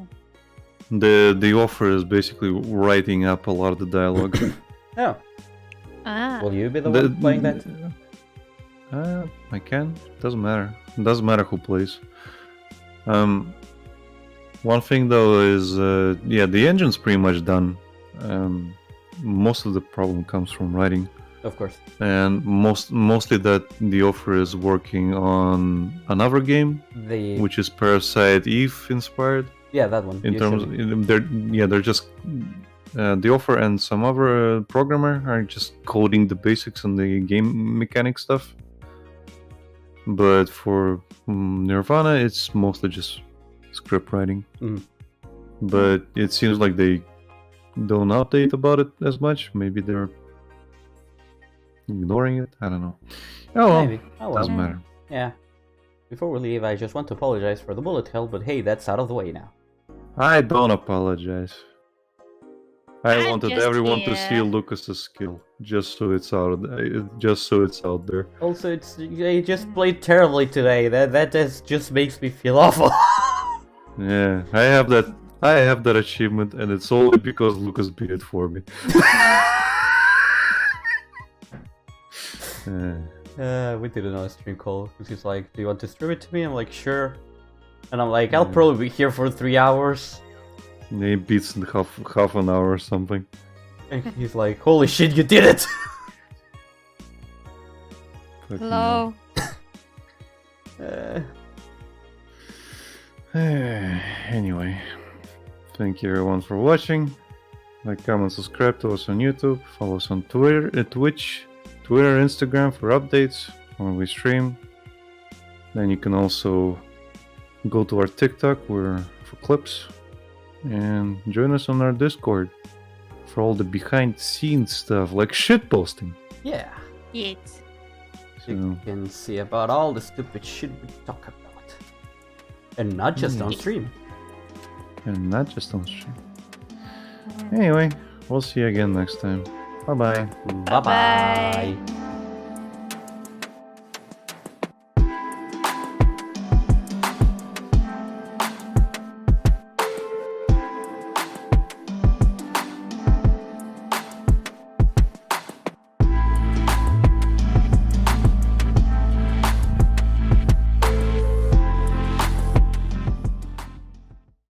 Hmm. The offer is basically writing up a lot of the dialogue. Oh. Ah. Will you be the one playing that? I can. Doesn't matter. Doesn't matter who plays. One thing though is, the engine's pretty much done. Most of the problem comes from writing, Of course. and mostly that the offer is working on another game, The which is Parasite Eve inspired. yeah, that one. In You terms, should- they're just the offer and some other programmer are just coding the basics and the game mechanic stuff. But for Nirvana, it's mostly just script writing. Mhm. But it seems like they don't update about it as much. Maybe they're ignoring it. I don't know. Oh well, Maybe. Oh well. doesn't matter. Yeah. Before we leave, I just want to apologize for the bullet hell, but hey, that's out of the way now. I don't apologize. I I'm wanted just everyone to see here. Lucas's skill, just so it's out. Just so it's out there. Also, I just played terribly today. Just makes me feel awful. Yeah, I have that achievement, and it's only because Lucas beat it for me. We did another stream call. He's like, "Do you want to stream it to me?" I'm like, "Sure." And I'm like, "I'll probably be here for 3 hours." He beats in half an hour or something. And he's like, "Holy shit, you did it!" Fucking Hello. Uh, hell. Anyway, Thank you everyone for watching. Like, comment, subscribe to us on YouTube. Follow us on Twitter, Twitch, Twitter, Instagram for updates when we stream. Then you can also go to our TikTok for clips, and join us on our Discord for all the behind-the-scenes stuff like shit posting. Yeah. Yes. You can see about all the stupid shit we talk about. And not just on stream. And not just on stream. Anyway, we'll see you again next time. Bye bye. Bye-bye.